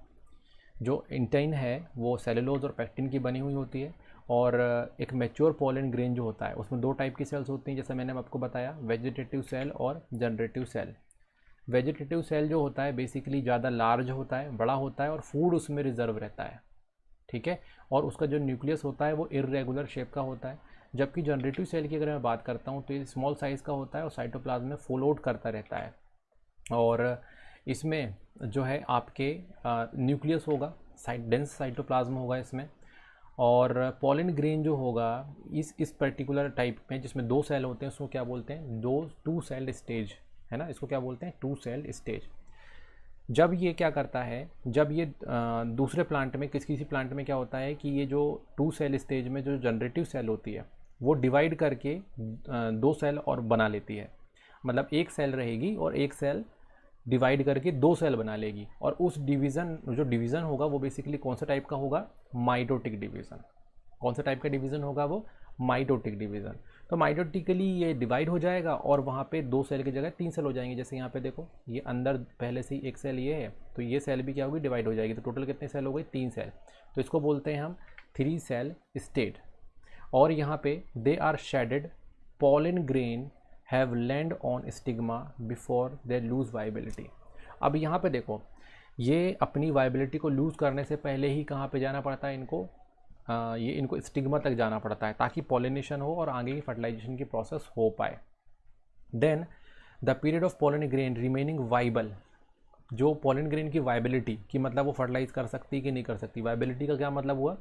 A: जो इंटेन है वो सेलुलोज और पैक्टिन की बनी हुई होती है। और एक मैच्योर पॉलन ग्रेन जो होता है उसमें 2 टाइप की सेल्स होती हैं, जैसे मैंने आपको बताया, वेजिटेटिव सेल और जनरेटिव सेल। वेजिटेटिव सेल जो होता है बेसिकली ज़्यादा लार्ज होता है, बड़ा होता है और फूड उसमें रिजर्व रहता है। ठीक है, और उसका जो न्यूक्लियस होता है वो इर्रेगुलर शेप का होता है, जबकि जनरेटिव सेल की अगर मैं बात करता हूँ तो ये स्मॉल साइज़ का होता है और साइटोप्लाज्म में फोल्ड करता रहता है। और इसमें जो है आपके न्यूक्लियस होगा, डेंस साइटोप्लाज्म होगा इसमें। और पॉलन ग्रेन जो होगा इस पर्टिकुलर टाइप में जिसमें 2 सेल होते हैं उसको क्या बोलते हैं, टू सेल्ड स्टेज, है ना, इसको क्या बोलते हैं, 2 सेल्ड स्टेज। जब ये क्या करता है, जब ये दूसरे प्लांट में किसी प्लांट में क्या होता है कि ये जो 2 सेल स्टेज में जो जनरेटिव सेल होती है वो डिवाइड करके 2 सेल और बना लेती है। मतलब एक सेल रहेगी और एक सेल डिवाइड करके 2 सेल बना लेगी। और उस जो डिवीज़न होगा वो बेसिकली कौन सा टाइप का होगा, माइटोटिक डिवीज़न। कौन सा टाइप का डिवीज़न होगा वो, माइटोटिक डिवीज़न। तो माइटोटिकली ये डिवाइड हो जाएगा और वहाँ पे 2 सेल की जगह 3 सेल हो जाएंगे। जैसे यहाँ पे देखो ये अंदर पहले से ही एक सेल ये है, तो ये सेल भी क्या होगी, डिवाइड हो जाएगी। तो टोटल कितने सेल हो गए, 3 सेल। तो इसको बोलते हैं हम 3 सेल स्टेट। और यहाँ पे they are shedded pollen grain have land on stigma before they lose viability. अब यहाँ पे देखो ये अपनी वाइबिलिटी को लूज़ करने से पहले ही कहाँ पे जाना पड़ता है इनको, ये इनको स्टिग्मा तक जाना पड़ता है ताकि पॉलिनेशन हो और आगे की फर्टिलाइजेशन की प्रोसेस हो पाए। Then the period of pollen grain remaining viable, जो पॉलन ग्रेन की वाइबिलिटी की मतलब वो फर्टिलाइज कर सकती है कि नहीं कर सकती। वाइबिलिटी का क्या मतलब हुआ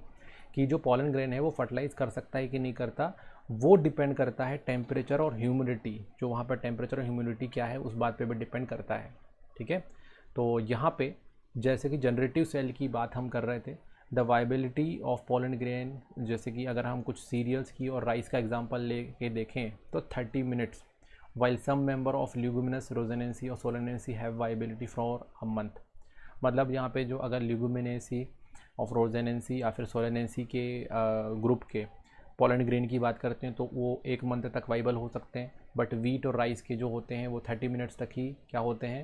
A: कि जो पॉलन ग्रेन है वो फर्टिलाइज कर सकता है कि नहीं करता, वो डिपेंड करता है टेम्परेचर और ह्यूमिडिटी। जो वहाँ पर टेम्परेचर और ह्यूमिडिटी क्या है उस बात पे भी डिपेंड करता है। ठीक है, तो यहाँ पे जैसे कि जनरेटिव सेल की बात हम कर रहे थे, the viability of pollen grain, जैसे कि अगर हम कुछ सीरियल्स की और राइस का एग्जांपल लेके देखें तो 30 minutes, while some member of leguminous, rosaceae और solanaceae have viability for a month. मतलब यहाँ पे जो अगर ल्यूगुमिनेसी ऑफ रोजेनेंसी या फिर सोलेनेंसी के ग्रुप के पॉलन ग्रेन की बात करते हैं तो वो 1 मंथ तक वाइबल हो सकते हैं। बट वीट और राइस के जो होते हैं वो 30 मिनट्स तक ही क्या होते हैं,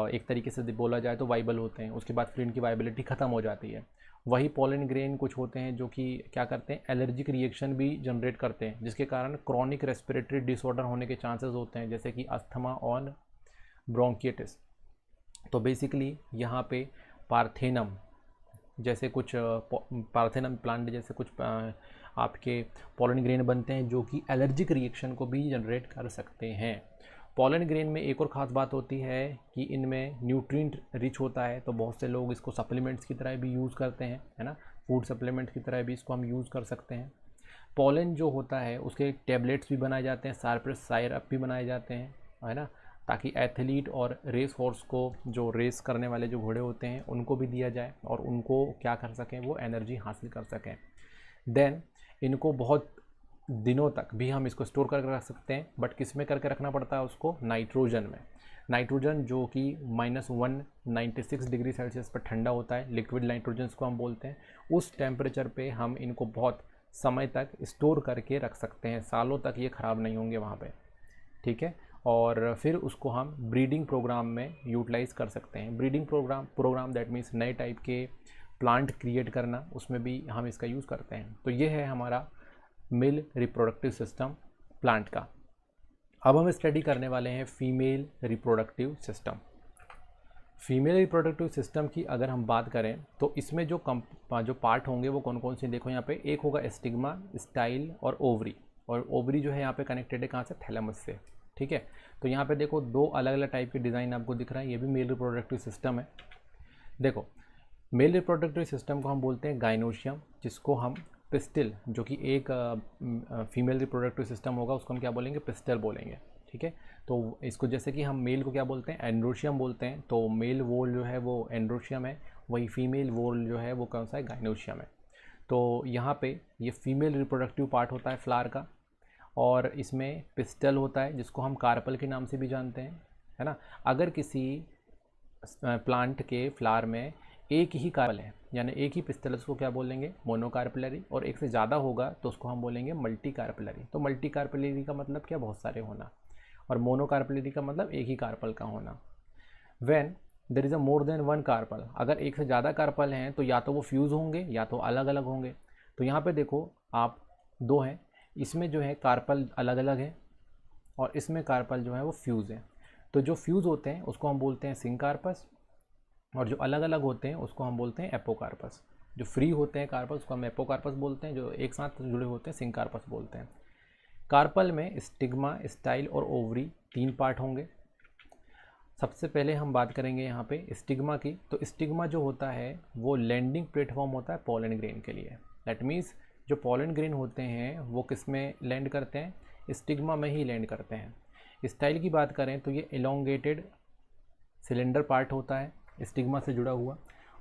A: एक तरीके से बोला जाए तो वाइबल होते हैं। उसके बाद फिर इनकी वाइबिलिटी ख़त्म हो जाती है। वही पॉलन ग्रेन कुछ होते हैं जो कि क्या करते हैं, एलर्जिक रिएक्शन भी जनरेट करते हैं, जिसके कारण क्रॉनिक रेस्पिरेटरी डिसऑर्डर होने के चांसेस होते हैं, जैसे कि अस्थमा और ब्रोंकिटिस। तो बेसिकली यहाँ पे पार्थेनम जैसे कुछ पार्थेनम प्लांट जैसे कुछ आपके पॉलन ग्रेन बनते हैं जो कि एलर्जिक रिएक्शन को भी जनरेट कर सकते हैं। पॉलन ग्रेन में एक और ख़ास बात होती है कि इनमें न्यूट्रिएंट रिच होता है, तो बहुत से लोग इसको सप्लीमेंट्स की तरह भी यूज़ करते हैं, है ना, फूड सप्लीमेंट्स की तरह भी इसको हम यूज़ कर सकते हैं। पॉलन जो होता है उसके टैबलेट्स भी बनाए जाते हैं, सायरप भी बनाए जाते हैं, है ना, ताकि एथलीट और रेस हॉर्स को, जो रेस करने वाले जो घोड़े होते हैं उनको भी दिया जाए और उनको क्या कर सकें, वो एनर्जी हासिल कर सकें। देन इनको बहुत दिनों तक भी हम इसको स्टोर करके रख सकते हैं, बट किस में करके रखना पड़ता है उसको, नाइट्रोजन में। नाइट्रोजन जो कि -196 डिग्री सेल्सियस पर ठंडा होता है, लिक्विड नाइट्रोजन को हम बोलते हैं। उस टेम्परेचर पे हम इनको बहुत समय तक स्टोर करके रख सकते हैं, सालों तक ये ख़राब नहीं होंगे वहाँ पे। ठीक है, और फिर उसको हम ब्रीडिंग प्रोग्राम में यूटिलाइज़ कर सकते हैं। ब्रीडिंग प्रोग्राम दैट मीन्स नए टाइप के प्लांट क्रिएट करना, उसमें भी हम इसका यूज़ करते हैं। तो ये है हमारा मेल रिप्रोडक्टिव सिस्टम प्लांट का। अब हम स्टडी करने वाले हैं female reproductive system. Female reproductive system की अगर हम बात करें तो इसमें जो पार्ट होंगे वो कौन कौन से, देखो यहाँ पे एक होगा स्टिग्मा, स्टाइल और ओवरी। और ओवरी जो है यहाँ पे कनेक्टेड है कहाँ से, थैलेमस से। ठीक है, तो यहाँ पे देखो 2 अलग अलग टाइप के डिज़ाइन आपको दिख रहा है, ये भी मेल रिप्रोडक्टिव सिस्टम है। देखो मेल रिप्रोडक्टिव सिस्टम को हम बोलते हैं गाइनोशियम, जिसको हम पिस्टिल, जो कि एक फीमेल रिप्रोडक्टिव सिस्टम होगा उसको हम क्या बोलेंगे, पिस्टल बोलेंगे। ठीक है, तो इसको जैसे कि हम मेल को क्या बोलते हैं, एंड्रोशियम बोलते हैं, तो मेल वोल जो है वो एंड्रोशियम है, वही फीमेल वोल जो है वो कौन सा है, गाइनोशियम है। तो यहाँ पे ये फीमेल रिप्रोडक्टिव पार्ट होता है फ्लावर का, और इसमें पिस्टल होता है जिसको हम कार्पल के नाम से भी जानते हैं, है ना। अगर किसी प्लांट के फ्लावर में एक ही कार्पल है, यानी एक ही पिस्टल, उसको क्या बोलेंगे, मोनोकार्पलरी। और एक से ज़्यादा होगा तो उसको हम बोलेंगे मल्टी कार्पलरी। तो मल्टी कार्पलरी का मतलब क्या, बहुत सारे होना, और मोनोकार्पलरी का मतलब एक ही कार्पल का होना। When there is a more than 1 carpel, अगर एक से ज़्यादा कार्पल हैं तो या तो वो फ्यूज़ होंगे या तो अलग अलग होंगे। तो यहाँ पे देखो आप 2 हैं, इसमें जो है कार्पल अलग अलग है और इसमें कार्पल जो है वो फ्यूज़ है। तो जो फ्यूज़ होते हैं उसको हम बोलते हैं सिंकार्पस, और जो अलग अलग होते हैं उसको हम बोलते हैं एपोकार्पस। जो फ्री होते हैं कार्पल उसको हम एपोकार्पस बोलते हैं, जो एक साथ जुड़े होते हैं सिंकार्पस बोलते हैं। कार्पल में स्टिग्मा, स्टाइल और ओवरी 3 पार्ट होंगे। सबसे पहले हम बात करेंगे यहाँ पे स्टिग्मा की। तो स्टिग्मा जो होता है वो लैंडिंग प्लेटफॉर्म होता है पॉलन ग्रेन के लिए। दैट मीन्स जो पॉलन ग्रेन होते हैं वो किस में लैंड करते हैं, स्टिग्मा में ही लैंड करते हैं। स्टाइल की बात करें तो ये एलोंगेटेड सिलेंडर पार्ट होता है स्टिग्मा से जुड़ा हुआ,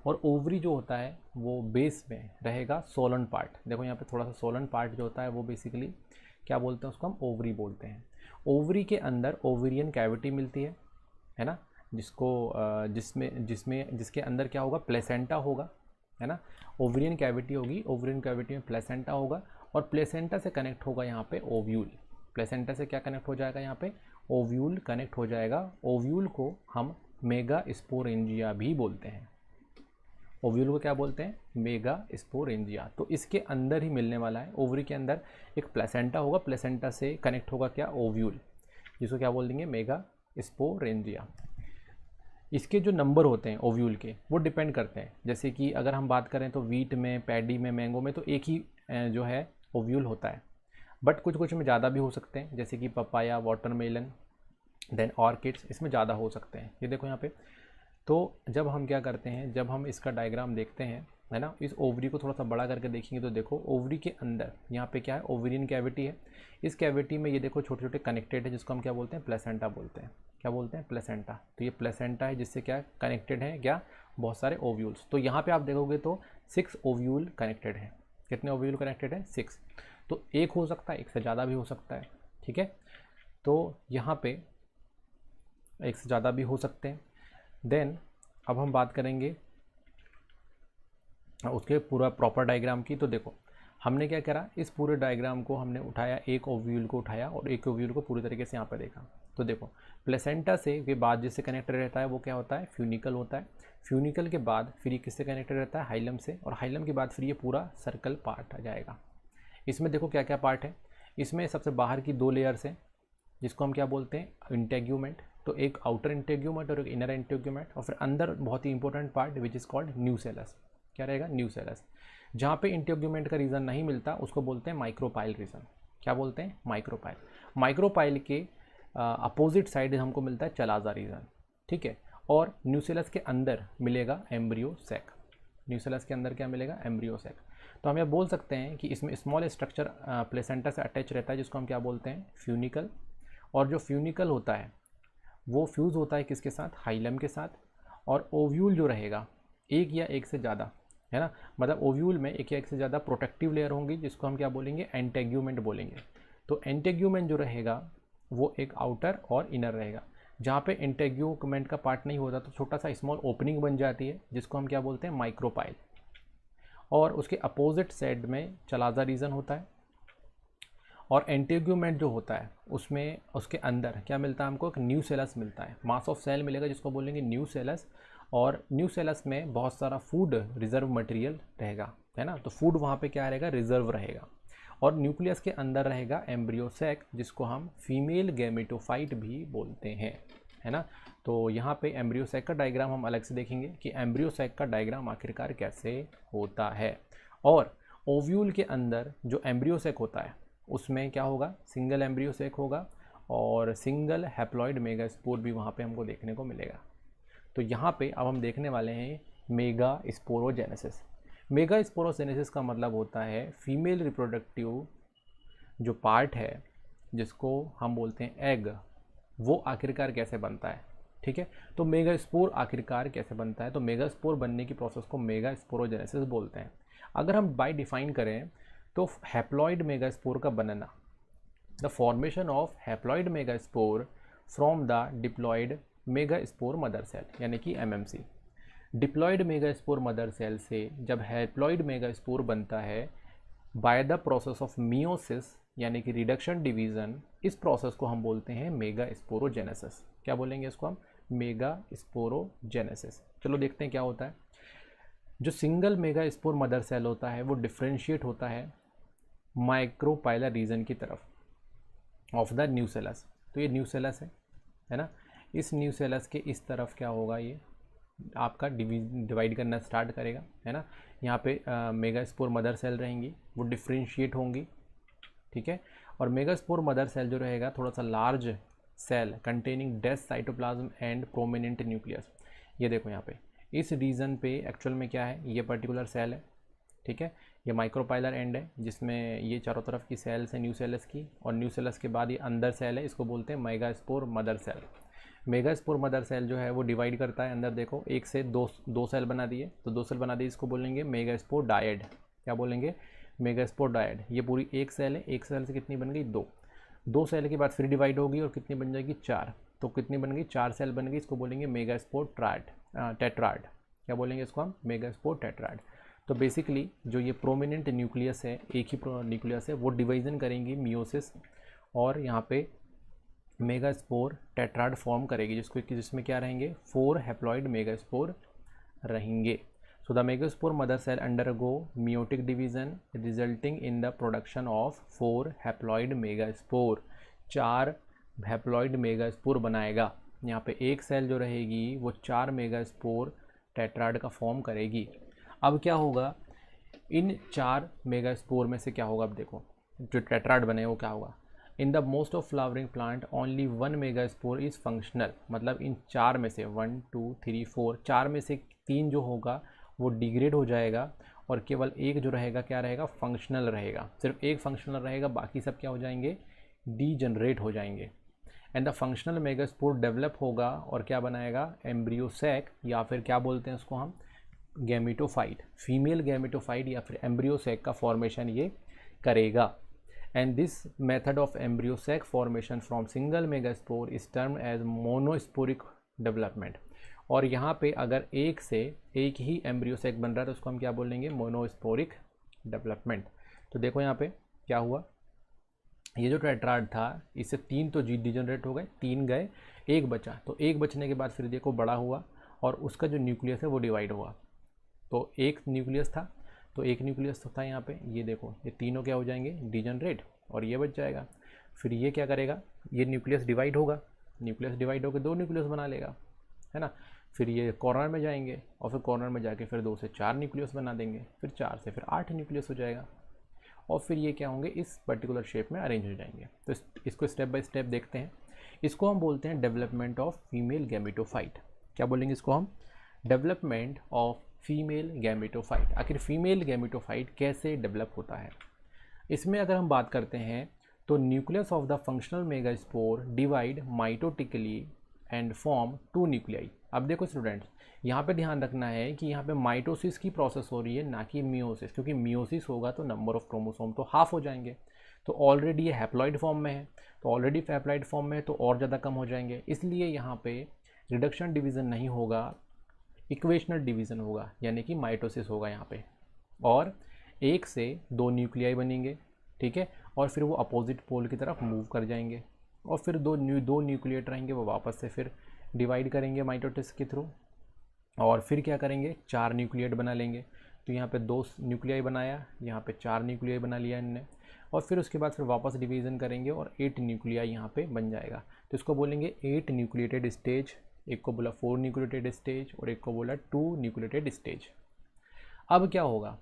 A: और ओवरी जो होता है वो बेस में रहेगा सोलन पार्ट। देखो यहाँ पे थोड़ा सा सोलन पार्ट जो होता है वो बेसिकली क्या बोलते हैं, उसको हम ओवरी बोलते हैं। ओवरी के अंदर ओवेरियन कैविटी मिलती है ना, जिसके अंदर क्या होगा, प्लेसेंटा होगा, है ना। ओवेरियन कैविटी होगी, ओवेरियन कैविटी में प्लेसेंटा होगा, और प्लेसेंटा से कनेक्ट होगा यहाँ पे ओव्यूल। प्लेसेंटा से क्या कनेक्ट हो जाएगा, यहाँ पे ओव्यूल कनेक्ट हो जाएगा। ओव्यूल को हम मेगा स्पोरेंजिया भी बोलते हैं। ओव्यूल को क्या बोलते हैं, मेगा स्पोरेंजिया। तो इसके अंदर ही मिलने वाला है, ओवरी के अंदर एक प्लेसेंटा होगा, प्लेसेंटा से कनेक्ट होगा क्या, ओव्यूल, जिसको क्या बोल देंगे, मेगा स्पोरेंजिया। इसके जो नंबर होते हैं ओव्यूल के वो डिपेंड करते हैं। जैसे कि अगर हम बात करें तो वीट में, पैडी में, मैंगो में तो एक ही जो है ओव्यूल होता है, बट कुछ कुछ में ज़्यादा भी हो सकते हैं, जैसे कि पपाया, वाटरमेलन, देन ऑर्किड्स, इसमें ज़्यादा हो सकते हैं। ये देखो यहाँ पे। तो जब हम क्या करते हैं, जब हम इसका डायग्राम देखते हैं, है ना, इस ओवरी को थोड़ा सा बड़ा करके देखेंगे तो देखो ओवरी के अंदर यहाँ पे क्या है, ओवेरियन कैविटी है। इस कैविटी में ये देखो छोटे छोटे कनेक्टेड है, जिसको हम क्या बोलते हैं, प्लेसेंटा बोलते हैं। क्या बोलते हैं, प्लेसेंटा। तो ये प्लेसेंटा है जिससे क्या कनेक्टेड है, क्या, बहुत सारे ओव्यूल्स। तो यहाँ पे आप देखोगे तो 6 ओव्यूल कनेक्टेड है। कितने ओव्यूल कनेक्टेड है, 6। तो एक हो सकता है, एक से ज़्यादा भी हो सकता है, ठीक है। तो यहाँ पे एक से ज़्यादा भी हो सकते हैं। देन अब हम बात करेंगे उसके पूरा प्रॉपर डायग्राम की। तो देखो हमने क्या करा, इस पूरे डायग्राम को हमने उठाया, एक ओव्यूल को उठाया और एक ओव्यूल को पूरी तरीके से यहाँ पर देखा। तो देखो प्लेसेंटा से के बाद जिससे कनेक्टेड रहता है वो क्या होता है, फ्यूनिकल होता है। फ्यूनिकल के बाद फिर ये किससे कनेक्टेड रहता है, हाइलम से, और हाइलम के बाद फिर ये पूरा सर्कल पार्ट आ जाएगा। इसमें देखो क्या क्या पार्ट है। इसमें सबसे बाहर की 2 लेयर्स हैं जिसको हम क्या बोलते हैं, इंटेग्यूमेंट। तो एक आउटर इंटेग्यूमेंट और एक इनर इंटेग्यूमेंट, और फिर अंदर बहुत ही important part which is called nucellus. क्या रहेगा, न्यूसेलस। जहाँ पे इंटेग्यूमेंट का रीजन नहीं मिलता उसको बोलते हैं माइक्रोपाइल रीजन। क्या बोलते हैं, माइक्रोपाइल। माइक्रोपाइल के अपोजिट साइड हमको मिलता है चलाजा रीजन, ठीक है। और न्यूसेलस के अंदर मिलेगा एम्ब्रियो सैक। न्यूसेलस के अंदर क्या मिलेगा, एम्ब्रियो सैक। तो हम यह बोल सकते हैं कि इसमें स्मॉल स्ट्रक्चर प्लेसेंटा से अटैच रहता है जिसको हम क्या बोलते हैं, फ्यूनिकल। और जो फ्यूनिकल होता है वो फ्यूज़ होता है किसके साथ, हाइलम के साथ। और ओव्यूल जो रहेगा एक या एक से ज़्यादा, है ना, मतलब ओव्यूल में एक या एक से ज़्यादा प्रोटेक्टिव लेयर होंगी जिसको हम क्या बोलेंगे, एंटेग्यूमेंट बोलेंगे। तो एंटेग्यूमेंट जो रहेगा वो एक आउटर और इनर रहेगा। जहाँ पे एंटेग्यूमेंट का पार्ट नहीं होता तो छोटा सा स्मॉल ओपनिंग बन जाती है जिसको हम क्या बोलते हैं, माइक्रोपाइल। और उसके अपोजिट साइड में चलाजा रीजन होता है। और एंटेग्यूमेंट जो होता है उसमें उसके अंदर क्या मिलता है हमको, एक न्यूसेलस मिलता है, मास ऑफ सेल मिलेगा जिसको बोलेंगे न्यूसेलस। और न्यूसेलस में बहुत सारा फूड रिजर्व मटेरियल रहेगा, है ना। तो फूड वहाँ पे क्या रहेगा, रिजर्व रहेगा। और न्यूक्लियस के अंदर रहेगा एम्ब्रियो सैक जिसको हम फीमेल गैमेटोफाइट भी बोलते हैं, है ना। तो यहाँ पे एम्ब्रियो सैक का डायग्राम हम अलग से देखेंगे कि एम्ब्रियो सैक का डायग्राम आखिरकार कैसे होता है। और ओव्यूल के अंदर जो एम्ब्रियो सैक होता है उसमें क्या होगा, सिंगल एम्ब्रियो सैक होगा और सिंगल हैप्लॉइड मेगास्पोर भी वहाँ पे हमको देखने को मिलेगा। तो यहाँ पे अब हम देखने वाले हैं मेगा स्पोरोजेनेसिस। मेगा स्पोरोजेनेसिस का मतलब होता है फीमेल रिप्रोडक्टिव जो पार्ट है जिसको हम बोलते हैं एग, वो आखिरकार कैसे बनता है, ठीक है। तो मेगा स्पोर आखिरकार कैसे बनता है, तो मेगा स्पोर बनने की प्रोसेस को मेगा स्पोरोजेनेसिस बोलते हैं। अगर हम बाय डिफाइन करें तो हैप्लॉइड मेगास्पोर का बनना, the formation of haploid megaspore from the diploid megaspore mother cell, यानी कि MMC. Diploid megaspore mother cell से जब हैप्लॉइड मेगास्पोर बनता है by the process of meiosis यानी कि रिडक्शन डिवीजन, इस प्रोसेस को हम बोलते हैं मेगा स्पोरोजेनेसिस। क्या बोलेंगे इसको हम, मेगा स्पोरोजेनेसिस। चलो देखते हैं क्या होता है। जो single megaspore mother cell होता है वो डिफ्रेंशिएट होता है माइक्रोपाइलर रीजन की तरफ ऑफ द न्यूसेलस। तो ये न्यूसेलस है ना। इस न्यूसेलस के इस तरफ क्या होगा, ये आपका डिवाइड करना स्टार्ट करेगा, है ना। यहाँ पे मेगास्पोर मदर सेल रहेंगी, वो डिफ्रेंशिएट होंगी, ठीक है। और मेगास्पोर मदर सेल जो रहेगा थोड़ा सा large cell containing dense cytoplasm and prominent nucleus. ये देखो यहाँ पे इस रीजन पे एक्चुअल में क्या है, ये पर्टिकुलर सेल है, ठीक है। ये माइक्रोपाइलर एंड है जिसमें ये चारों तरफ की सेल्स है न्यूसेलस की, और न्यूसेलस के बाद ये अंदर सेल है, इसको बोलते हैं megaspore mother cell. Megaspore mother cell जो है वो डिवाइड करता है अंदर, देखो एक से दो सेल बना दिए, तो दो सेल बना दिए, इसको बोलेंगे मेगास्पोर डायड। क्या बोलेंगे, मेगास्पोर डायड। ये पूरी एक सेल है, एक सेल से कितनी बन गई, दो सेल के बाद फिर डिवाइड होगी और कितनी बन जाएगी, 4। तो कितनी बन गई, 4 सेल बन गई, इसको बोलेंगे मेगास्पोर टेट्राड। क्या बोलेंगे इसको हम, मेगास्पोर टेट्राड। तो बेसिकली जो ये प्रोमिनेंट न्यूक्लियस है, एक ही न्यूक्लियस है, वो डिवीजन करेंगी मियोसिस, और यहाँ पे मेगास्पोर टेट्राड फॉर्म करेगी, जिसमें क्या रहेंगे, 4 हैप्लॉइड मेगास्पोर रहेंगे। So the megaspore mother cell undergo meiotic division resulting in the production of 4 haploid megaspore. 4 haploid megaspore बनाएगा। यहाँ पे एक सेल जो रहेगी वो 4 मेगास्पोर टेट्राड का फॉर्म करेगी। अब क्या होगा, इन 4 मेगास्पोर में से क्या होगा, अब देखो जो टेट्राड बने वो क्या होगा, in the most of flowering plant only 1 megaspore is functional. मतलब इन 4 में से 1 2 3 4 4 में से 3 जो होगा वो डिग्रेड हो जाएगा, और केवल एक जो रहेगा क्या रहेगा, फंक्शनल रहेगा। सिर्फ एक फंक्शनल रहेगा, बाकी सब क्या हो जाएंगे, डीजनरेट हो जाएंगे। And the functional megaspore develop होगा और क्या बनाएगा, एम्ब्रियोसैक, या फिर क्या बोलते हैं उसको हम, गैमेटोफाइट, फीमेल गैमेटोफाइट या फिर एम्ब्रियोसैक का फॉर्मेशन ये करेगा। And this method of embryo sac formation from single megaspore is termed as monosporic development. और यहाँ पे अगर एक से एक ही एम्ब्रियोसैक बन रहा है तो उसको हम क्या बोलेंगे, मोनोस्पोरिक डेवलपमेंट। तो देखो यहाँ पे क्या हुआ, ये जो टेट्राड था इससे 3 तो डिजनरेट हो गए, 3 गए, एक बचा, तो एक बचने के बाद फिर देखो बड़ा हुआ और उसका जो न्यूक्लियस है वो डिवाइड हुआ। तो एक न्यूक्लियस था, तो एक न्यूक्लियस था यहाँ पे, ये देखो ये तीनों क्या हो जाएंगे, डिजनरेट, और ये बच जाएगा। फिर ये क्या करेगा, ये न्यूक्लियस डिवाइड होगा, न्यूक्लियस डिवाइड होकर 2 न्यूक्लियस बना लेगा, है ना। फिर ये कॉर्नर में जाएंगे और फिर कॉर्नर में जाके फिर 2 से 4 न्यूक्लियस बना देंगे, फिर 4 से फिर 8 न्यूक्लियस हो जाएगा, और फिर ये क्या होंगे, इस पर्टिकुलर शेप में अरेंज हो जाएंगे। तो इसको स्टेप बाय स्टेप देखते हैं। इसको हम बोलते हैं डेवलपमेंट ऑफ फीमेल गैमेटोफाइट। क्या बोलेंगे इसको हम, डेवलपमेंट ऑफ फीमेल गैमेटोफाइट। आखिर फीमेल गैमेटोफाइट कैसे डेवलप होता है, इसमें अगर हम बात करते हैं तो nucleus of the functional megaspore divide mitotically and form 2 nuclei. अब देखो स्टूडेंट्स, यहाँ पे ध्यान रखना है कि यहाँ पे माइटोसिस की प्रोसेस हो रही है, ना कि मियोसिस, क्योंकि मियोसिस होगा तो नंबर ऑफ क्रोमोसोम तो हाफ हो जाएंगे। तो ऑलरेडी ये हैप्लॉइड फॉर्म में है, तो ऑलरेडी हैप्लॉइड फॉर्म में है तो और ज़्यादा कम हो जाएंगे, इसलिए यहाँ पे रिडक्शन डिवीज़न नहीं होगा, इक्वेशनल डिवीज़न होगा, यानी कि माइटोसिस होगा यहाँ पे, और 1 से 2 न्यूक्लियाई बनेंगे, ठीक है, और फिर वो अपोजिट पोल की तरफ मूव कर जाएंगे, और फिर दो न्यूक्लिएट रहेंगे, वो वापस से फिर डिवाइड करेंगे माइटोसिस के थ्रू, और फिर क्या करेंगे, 4 न्यूक्लिएट बना लेंगे। तो यहाँ पे 2 न्यूक्लियाई बनाया, यहाँ पे 4 न्यूक्लियाई बना लिया इनने, और फिर उसके बाद फिर वापस डिवीज़न करेंगे और 8 न्यूक्लियाई यहाँ पे बन जाएगा। तो इसको बोलेंगे 8 न्यूक्लिएटेड स्टेज, एक को बोला 4 न्यूक्लिएटेड स्टेज और एक को बोला 2 न्यूक्लिएटेड स्टेज। अब क्या होगा,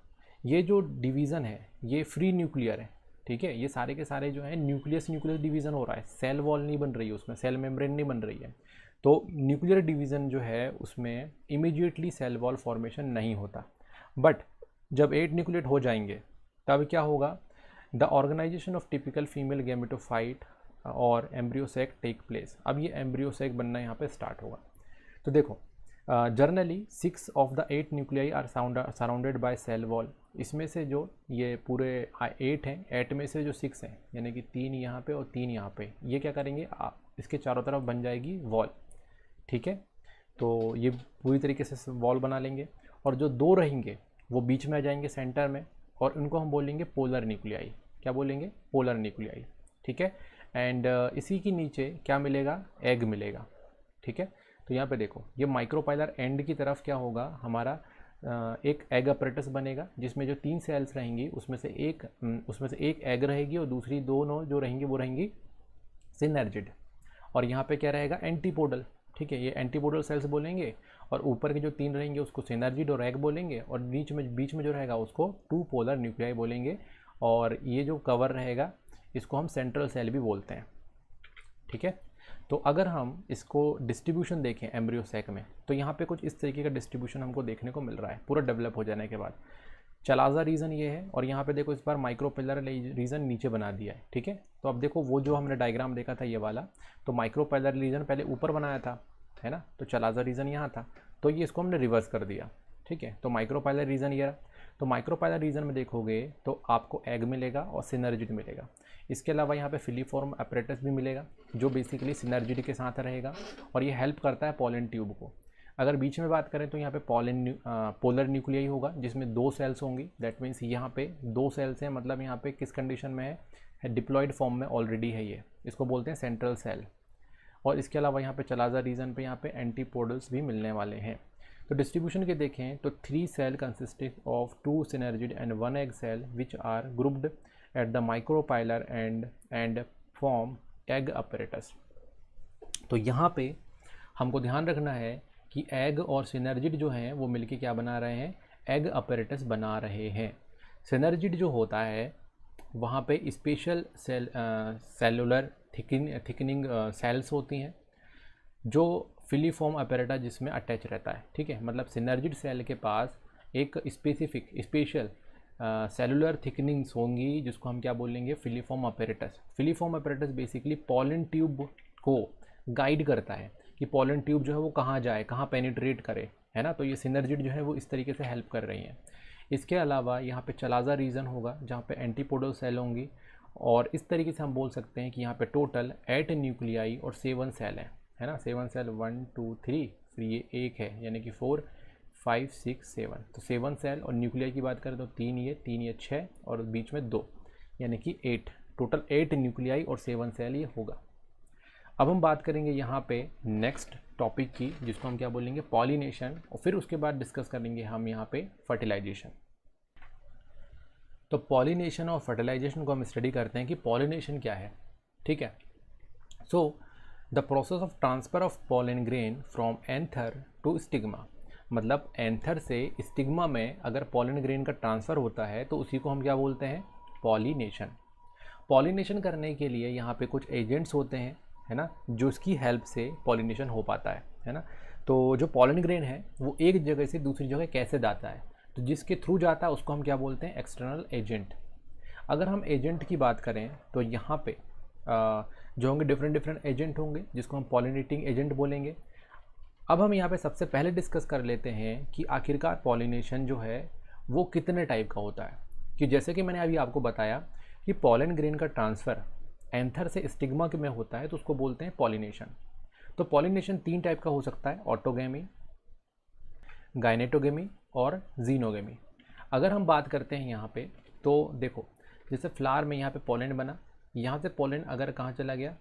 A: ये जो डिवीज़न है ये फ्री न्यूक्लियर है, ठीक है, ये सारे के सारे जो है न्यूक्लियस डिवीज़न हो रहा है, सेल वॉल नहीं बन रही है उसमें, सेल मेम्ब्रेन नहीं बन रही है। तो न्यूक्लियर डिवीज़न जो है उसमें इमीडिएटली सेल वॉल फॉर्मेशन नहीं होता, बट जब 8 न्यूक्लिएट हो जाएंगे तब क्या होगा, the organisation of typical female gametophyte or embryo sac take place. अब ये एम्ब्रियोसैक बनना यहाँ पे स्टार्ट होगा। तो देखो generally 6 of the 8 nuclei are surrounded by cell wall. इसमें से जो ये पूरे 8 हैं, 8 में से जो 6 हैं, यानी कि 3 यहाँ पे और 3 यहाँ पे, ये क्या करेंगे, इसके चारों तरफ बन जाएगी वॉल, ठीक है। तो ये पूरी तरीके से वॉल बना लेंगे, और जो 2 रहेंगे वो बीच में आ जाएंगे सेंटर में, और उनको हम बोलेंगे पोलर न्यूक्लियाई। क्या बोलेंगे, पोलर न्यूक्लियाई, ठीक है। एंड इसी के नीचे क्या मिलेगा, एग मिलेगा, ठीक है। तो यहाँ पे देखो ये माइक्रोपाइलर एंड की तरफ क्या होगा, हमारा एक एग अपरेटस बनेगा, जिसमें जो 3 सेल्स रहेंगी उसमें से एक एग रहेगी और दूसरी 2 जो रहेंगी वो रहेंगी सिनर्जिड। और यहाँ पे क्या रहेगा, एंटीपोडल, ठीक है, ये एंटीपोडल सेल्स बोलेंगे। और ऊपर के जो 3 रहेंगे उसको सिनर्जिड और एग बोलेंगे, और बीच में जो रहेगा उसको 2 पोलर न्यूक्लियाई बोलेंगे, और ये जो कवर रहेगा इसको हम सेंट्रल सेल भी बोलते हैं। ठीक है, तो अगर हम इसको डिस्ट्रीब्यूशन देखें एम्ब्रियो सैक में, तो यहाँ पे कुछ इस तरीके का डिस्ट्रीब्यूशन हमको देखने को मिल रहा है पूरा डेवलप हो जाने के बाद। चलाजा रीजन ये है, और यहाँ पे देखो इस बार माइक्रोपेलर रीजन नीचे बना दिया है। ठीक है, तो अब देखो वो जो हमने डायग्राम देखा था ये वाला, तो माइक्रोपेलर रीजन पहले ऊपर बनाया था, है ना, तो चलाजा रीजन यहाँ था, तो ये इसको हमने रिवर्स कर दिया। ठीक है, तो माइक्रोपाइलर रीजन ये रहा। तो माइक्रोपाइलर रीजन में देखोगे तो आपको एग मिलेगा और सिनर्जिड मिलेगा। इसके अलावा यहाँ पे फिलीफॉर्म अपरेटस भी मिलेगा जो बेसिकली सिनर्जिड के साथ रहेगा, और ये हेल्प करता है पॉलन ट्यूब को। अगर बीच में बात करें तो यहाँ पे पोलर न्यूक्लियाई होगा जिसमें 2 सेल्स होंगी। दैट मीन्स यहाँ पे 2 सेल्स हैं, मतलब यहाँ पे किस कंडीशन में है, डिप्लॉयड फॉर्म में ऑलरेडी है ये, इसको बोलते हैं सेंट्रल सेल। और इसके अलावा यहाँ पे चलाजा रीजन पे यहाँ पे एंटीपोडल्स भी मिलने वाले हैं। तो डिस्ट्रीब्यूशन के देखें तो 3 cell consisting of 2 synergid and 1 egg cell which are grouped at the micropylar end form egg apparatus. तो यहाँ पे हमको ध्यान रखना है कि एग और सिनर्जिड जो हैं वो मिलके क्या बना रहे हैं, एग अपरेटस बना रहे हैं। सिनर्जिड जो होता है वहाँ पे स्पेशल सेलुलर थिकनिंग सेल्स होती हैं जो फिलीफॉर्म अपरेटा जिसमें अटैच रहता है। ठीक है, मतलब सिनर्जिड सेल के पास एक स्पेशल सेलुलर थिकनिंग्स होंगी जिसको हम क्या बोलेंगे, filiform apparatus. Filiform apparatus basically pollen tube को गाइड करता है कि पॉलन ट्यूब जो है वो कहाँ जाए, कहाँ पेनिट्रेट करे, है ना। तो ये सिनर्जिड जो है वो इस तरीके से हेल्प कर रही हैं। इसके अलावा यहाँ पे चलाजा रीजन होगा जहाँ पे एंटीपोडल सेल होंगी, और इस तरीके से हम बोल सकते हैं कि यहाँ पे टोटल 8 न्यूक्लियाई और 7 सेल हैं, है ना। 7 सेल 1 2 3, फिर ये 1 है यानी कि 4 5 6 7, तो 7 सेल। और न्यूक्लियाई की बात करें तो 3 ये 6 और बीच में 2 यानी कि 8, टोटल 8 न्यूक्लियाई और 7 सेल ये होगा। अब हम बात करेंगे यहाँ पे नेक्स्ट टॉपिक की जिसको हम क्या बोलेंगे, पॉलिनेशन, और फिर उसके बाद डिस्कस करेंगे हम यहाँ पे फर्टिलाइजेशन। तो पॉलिनेशन और फर्टिलाइजेशन को हम स्टडी करते हैं कि पॉलिनेशन क्या है। ठीक है, so the process of transfer of pollen grain from anther to stigma, मतलब एंथर से स्टिग्मा में अगर पॉलन ग्रेन का ट्रांसफ़र होता है तो उसी को हम क्या बोलते हैं, पॉलिनेशन। पॉलिनेशन करने के लिए यहाँ पे कुछ एजेंट्स होते हैं, है ना, जो इसकी हेल्प से पॉलिनेशन हो पाता है ना। तो जो पॉलन ग्रेन है वो एक जगह से दूसरी जगह कैसे जाता है, तो जिसके थ्रू जाता है उसको हम क्या बोलते हैं, एक्सटर्नल एजेंट। अगर हम एजेंट की बात करें तो यहाँ पे जो होंगे डिफरेंट एजेंट होंगे जिसको हम पॉलिनेटिंग एजेंट बोलेंगे। अब हम यहाँ पे सबसे पहले डिस्कस कर लेते हैं कि आखिरकार पॉलिनेशन जो है वो कितने टाइप का होता है। कि जैसे कि मैंने अभी आपको बताया कि पॉलन ग्रेन का ट्रांसफ़र एंथर से स्टिग्मा में होता है तो उसको बोलते हैं पॉलिनेशन। तो पॉलिनेशन 3 टाइप का हो सकता है, ऑटोगेमी, गायनेटोगेमी और जीनोगेमी। अगर हम बात करते हैं यहाँ पे तो देखो जैसे फ्लावर में यहाँ पे पोलन बना, यहाँ से पोलन अगर कहाँ चला गया,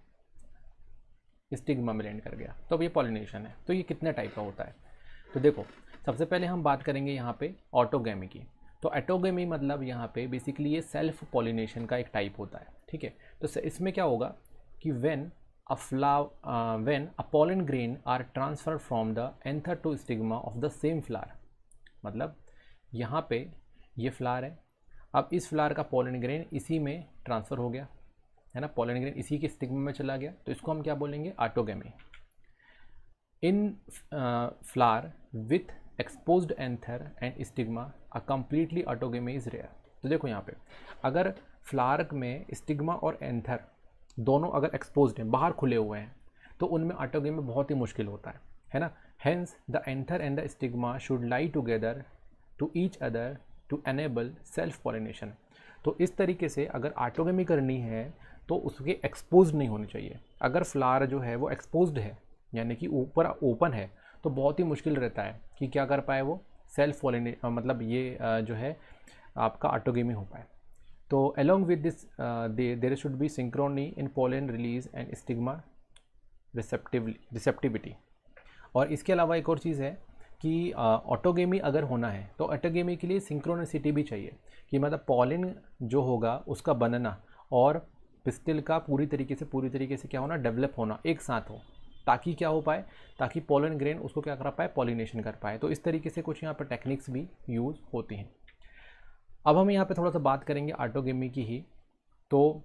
A: स्टिग्मा में लैंड कर गया, तो अब ये पॉलिनेशन है। तो ये कितने टाइप का होता है, तो देखो सबसे पहले हम बात करेंगे यहाँ पे ऑटोगेमी की। तो ऑटोगेमी मतलब यहाँ पे बेसिकली ये सेल्फ पॉलिनेशन का एक टाइप होता है। ठीक है, तो इसमें क्या होगा कि when a pollen grain are transfer from the anther to stigma of the same flower, मतलब यहाँ पे ये फ्लावर है, अब इस फ्लावर का पोलन ग्रेन इसी में ट्रांसफ़र हो गया, है ना, पोलन ग्रेन इसी के स्टिग्मा में चला गया, तो इसको हम क्या बोलेंगे, autogamy. In flower with exposed anther and stigma a completely autogamy is rare. तो देखो यहाँ पे अगर फ्लावर में स्टिग्मा और एंथर दोनों अगर एक्सपोज्ड हैं, बाहर खुले हुए हैं, तो उनमें ऑटोगेमी बहुत ही मुश्किल होता है ना। Hence the anther and the stigma should lie together to each other to enable self pollination. तो इस तरीके से अगर ऑटोगेमी करनी है तो उसके एक्सपोज नहीं होनी चाहिए। अगर फ्लावर जो है वो एक्सपोज्ड है यानी कि ऊपर ओपन है तो बहुत ही मुश्किल रहता है कि क्या कर पाए वो सेल्फ पॉलिनेशन, मतलब ये जो है आपका ऑटोगेमी हो पाए। तो along with this there should be synchrony in pollen release and stigma receptivity। और इसके अलावा एक और चीज़ है कि ऑटोगेमी अगर होना है तो ऑटोगेमी के लिए सिंक्रोनिसिटी भी चाहिए, कि मतलब पॉलन जो होगा उसका बनना और पिस्टिल का पूरी तरीके से क्या होना, डेवलप होना एक साथ हो। ताकि क्या हो पाए, ताकि पोलन ग्रेन उसको क्या कर पाए, पॉलिनेशन कर पाए। तो इस तरीके से कुछ यहाँ पर टेक्निक्स भी यूज़ होती हैं। अब हम यहाँ पे थोड़ा सा बात करेंगे ऑटोगेमी की ही। तो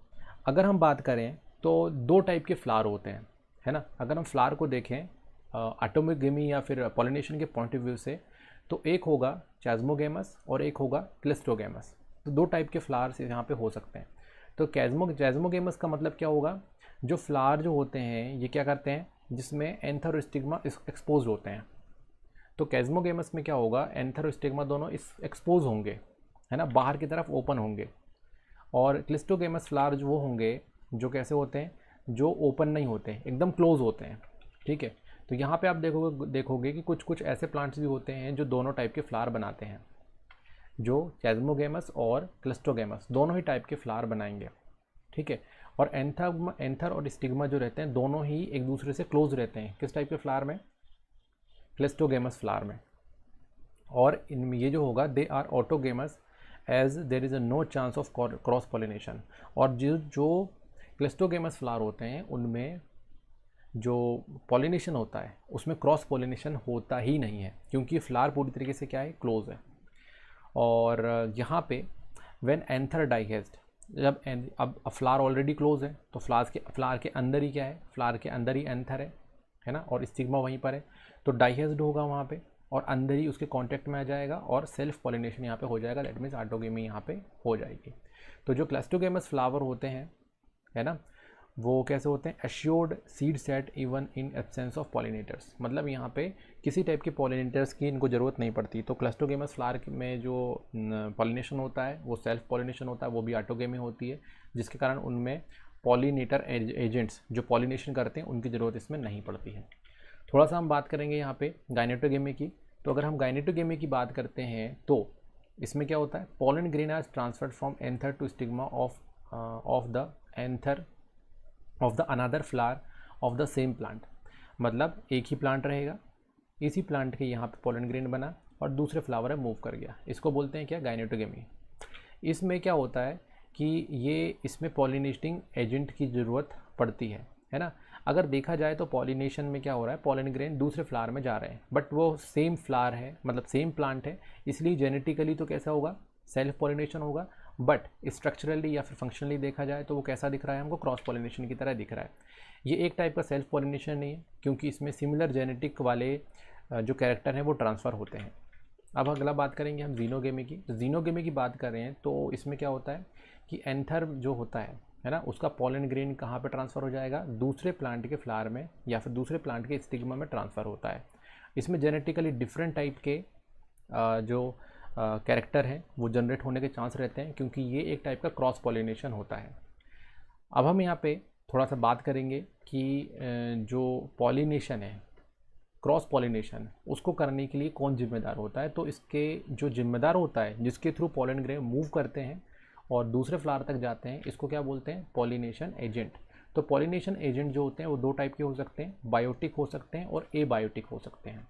A: अगर हम बात करें तो दो टाइप के फ्लावर होते हैं, है ना। अगर हम फ्लावर को देखें ऑटोगेमी या फिर पॉलिनेशन के पॉइंट ऑफ व्यू से, तो एक होगा चैज़मोगेमस और एक होगा क्लिस्टोगेमस। तो दो टाइप के फ्लावर्स यहाँ पे हो सकते हैं। तो चैज़मोगेमस का मतलब क्या होगा, जो फ्लावर जो होते हैं ये क्या करते हैं, जिसमें एंथर और स्टिग्मा एक्सपोज होते हैं। तो चैज़मोगेमस में क्या होगा, एंथर और स्टिग्मा दोनों एक्सपोज होंगे, है ना, बाहर की तरफ ओपन होंगे। और क्लिस्टोगेमस फ्लावर जो वो होंगे जो कैसे होते हैं, जो ओपन नहीं होते, एकदम क्लोज होते हैं, ठीक है। तो यहाँ पे आप देखोगे कि कुछ कुछ ऐसे प्लांट्स भी होते हैं जो दोनों टाइप के फ्लावर बनाते हैं, जो चैज़मोगेमस और क्लिस्टोगेमस दोनों ही टाइप के फ्लावर बनाएंगे, ठीक है। और एंथर और स्टिग्मा जो रहते हैं दोनों ही एक दूसरे से क्लोज रहते हैं, किस टाइप के फ्लावर में, क्लिस्टोगेमस फ्लावर में। और इनमें ये जो होगा, they are autogamous as there is a no chance of cross pollination. और जो क्लिस्टोगेमस फ्लावर होते हैं उनमें जो पॉलिनेशन होता है उसमें क्रॉस पॉलिनेशन होता ही नहीं है, क्योंकि फ्लावर पूरी तरीके से क्या है, क्लोज है। और यहाँ पे व्हेन एंथर डाइहेस्ड, जब अब फ्लावर ऑलरेडी क्लोज है तो फ्लावर के अंदर ही क्या है, फ्लावर के अंदर ही एंथर है ना, और स्टिग्मा वहीं पर है, तो डाइहेस्ड होगा वहाँ पे और अंदर ही उसके कांटेक्ट में आ जाएगा और सेल्फ पॉलिनेशन यहाँ पे हो जाएगा। दैट मीन्स ऑटोगेमी यहाँ पे हो जाएगी। तो जो क्लिस्टोगेमस फ्लावर होते हैं, है ना, वो कैसे होते हैं, assured seed set even in absence of pollinators. मतलब यहाँ पे किसी टाइप के पॉलिनेटर्स की इनको ज़रूरत नहीं पड़ती। तो क्लिस्टोगेमस फ्लावर में जो पॉलिनेशन होता है वो सेल्फ पॉलिनेशन होता है, वो भी ऑटोगेमी होती है, जिसके कारण उनमें पॉलिनेटर एजेंट्स जो पॉलिनेशन करते हैं उनकी ज़रूरत इसमें नहीं पड़ती है। थोड़ा सा हम बात करेंगे यहाँ पे गायनेटोगेमी की। तो अगर हम गायनेटोगेमी की बात करते हैं तो इसमें क्या होता है, pollen grain are transferred from anther to stigma of the anther of the another flower of the same plant. मतलब एक ही प्लांट रहेगा, इसी प्लांट के यहाँ पे पोलन ग्रेन बना और दूसरे फ्लावर है मूव कर गया, इसको बोलते हैं क्या, गायनेटोगेमी। इसमें क्या होता है कि ये इसमें पॉलिनेटिंग एजेंट की ज़रूरत पड़ती है ना। अगर देखा जाए तो पॉलिनेशन में क्या हो रहा है, पोलन ग्रेन दूसरे फ्लावर में जा रहे हैं, बट वो सेम फ्लावर है, मतलब सेम प्लांट है, इसलिए जेनेटिकली तो कैसा होगा, सेल्फ पॉलिनेशन होगा। बट स्ट्रक्चरली या फिर फंक्शनली देखा जाए तो वो कैसा दिख रहा है हमको, क्रॉस पॉलिनेशन की तरह दिख रहा है। ये एक टाइप का सेल्फ पॉलिनेशन नहीं है, क्योंकि इसमें सिमिलर जेनेटिक वाले जो कैरेक्टर हैं वो ट्रांसफ़र होते हैं। अब अगला बात करेंगे हम जीनोगेमी की। तो जीनोगेमी की बात कर रहे हैं तो इसमें क्या होता है कि एंथर जो होता है ना, उसका पोलन ग्रेन कहाँ पे ट्रांसफ़र हो जाएगा, दूसरे प्लांट के फ्लावर में या फिर दूसरे प्लांट के स्टिग्मा में ट्रांसफ़र होता है। इसमें जेनेटिकली डिफरेंट टाइप के जो कैरेक्टर हैं वो जनरेट होने के चांस रहते हैं, क्योंकि ये एक टाइप का क्रॉस पॉलिनेशन होता है। अब हम यहाँ पे थोड़ा सा बात करेंगे कि जो पॉलिनेशन है, क्रॉस पॉलिनेशन, उसको करने के लिए कौन जिम्मेदार होता है। तो इसके जो जिम्मेदार होता है, जिसके थ्रू पोलन ग्रेन मूव करते हैं और दूसरे फ्लावर तक जाते हैं, इसको क्या बोलते हैं, पॉलिनेशन एजेंट। तो पॉलिनेशन एजेंट जो होते हैं वो दो टाइप के हो सकते हैं, बायोटिक हो सकते हैं और एबायोटिक हो सकते हैं।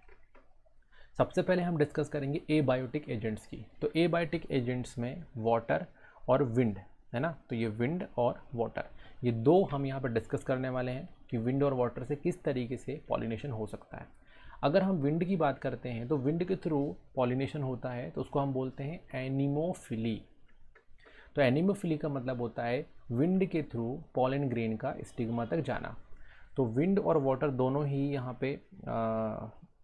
A: सबसे पहले हम डिस्कस करेंगे एबायोटिक एजेंट्स की। तो एबायोटिक एजेंट्स में वाटर और विंड, है ना, तो ये विंड और वाटर, ये दो हम यहाँ पर डिस्कस करने वाले हैं कि विंड और वाटर से किस तरीके से पॉलिनेशन हो सकता है। अगर हम विंड की बात करते हैं तो विंड के थ्रू पॉलिनेशन होता है, तो उसको हम बोलते हैं एनिमोफिली। तो एनिमोफिली का मतलब होता है विंड के थ्रू पोलन ग्रेन का स्टिग्मा तक जाना। तो विंड और वाटर दोनों ही यहाँ पे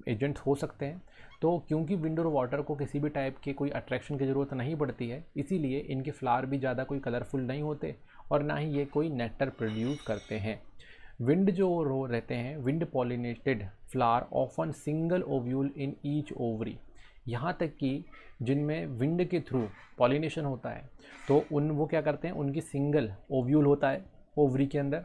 A: एजेंट्स हो सकते हैं। तो क्योंकि विंड और वाटर को किसी भी टाइप के कोई अट्रैक्शन की ज़रूरत नहीं पड़ती है, इसीलिए इनके फ्लावर भी ज़्यादा कोई कलरफुल नहीं होते और ना ही ये कोई नेक्टर प्रोड्यूस करते हैं। विंड जो रो रहते हैं, wind pollinated flower often single ovule in each ovary. यहाँ तक कि जिनमें विंड के थ्रू पॉलिनेशन होता है तो वो क्या करते हैं, उनकी सिंगल ओव्यूल होता है ओवरी के अंदर,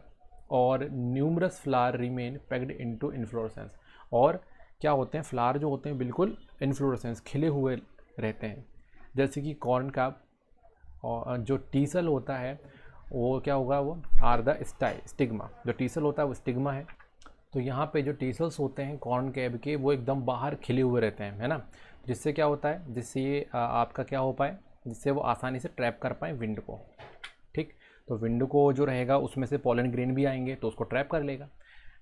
A: और numerous flower remain packed into inflorescence. और क्या होते हैं, फ्लावर जो होते हैं बिल्कुल इन्फ्लोरेसेंस, खिले हुए रहते हैं। जैसे कि कॉर्न का और जो टीसल होता है वो क्या होगा, वो आर द स्टिग्मा। जो टीसल होता है वो स्टिग्मा है। तो यहाँ पे जो टीसल्स होते हैं कॉर्न कैब के, वो एकदम बाहर खिले हुए रहते हैं, है ना। जिससे क्या होता है, जिससे ये आपका क्या हो पाए, जिससे वो आसानी से ट्रैप कर पाए विंड को, ठीक। तो विंड को जो रहेगा उसमें से पोलन ग्रेन भी आएंगे तो उसको ट्रैप कर लेगा।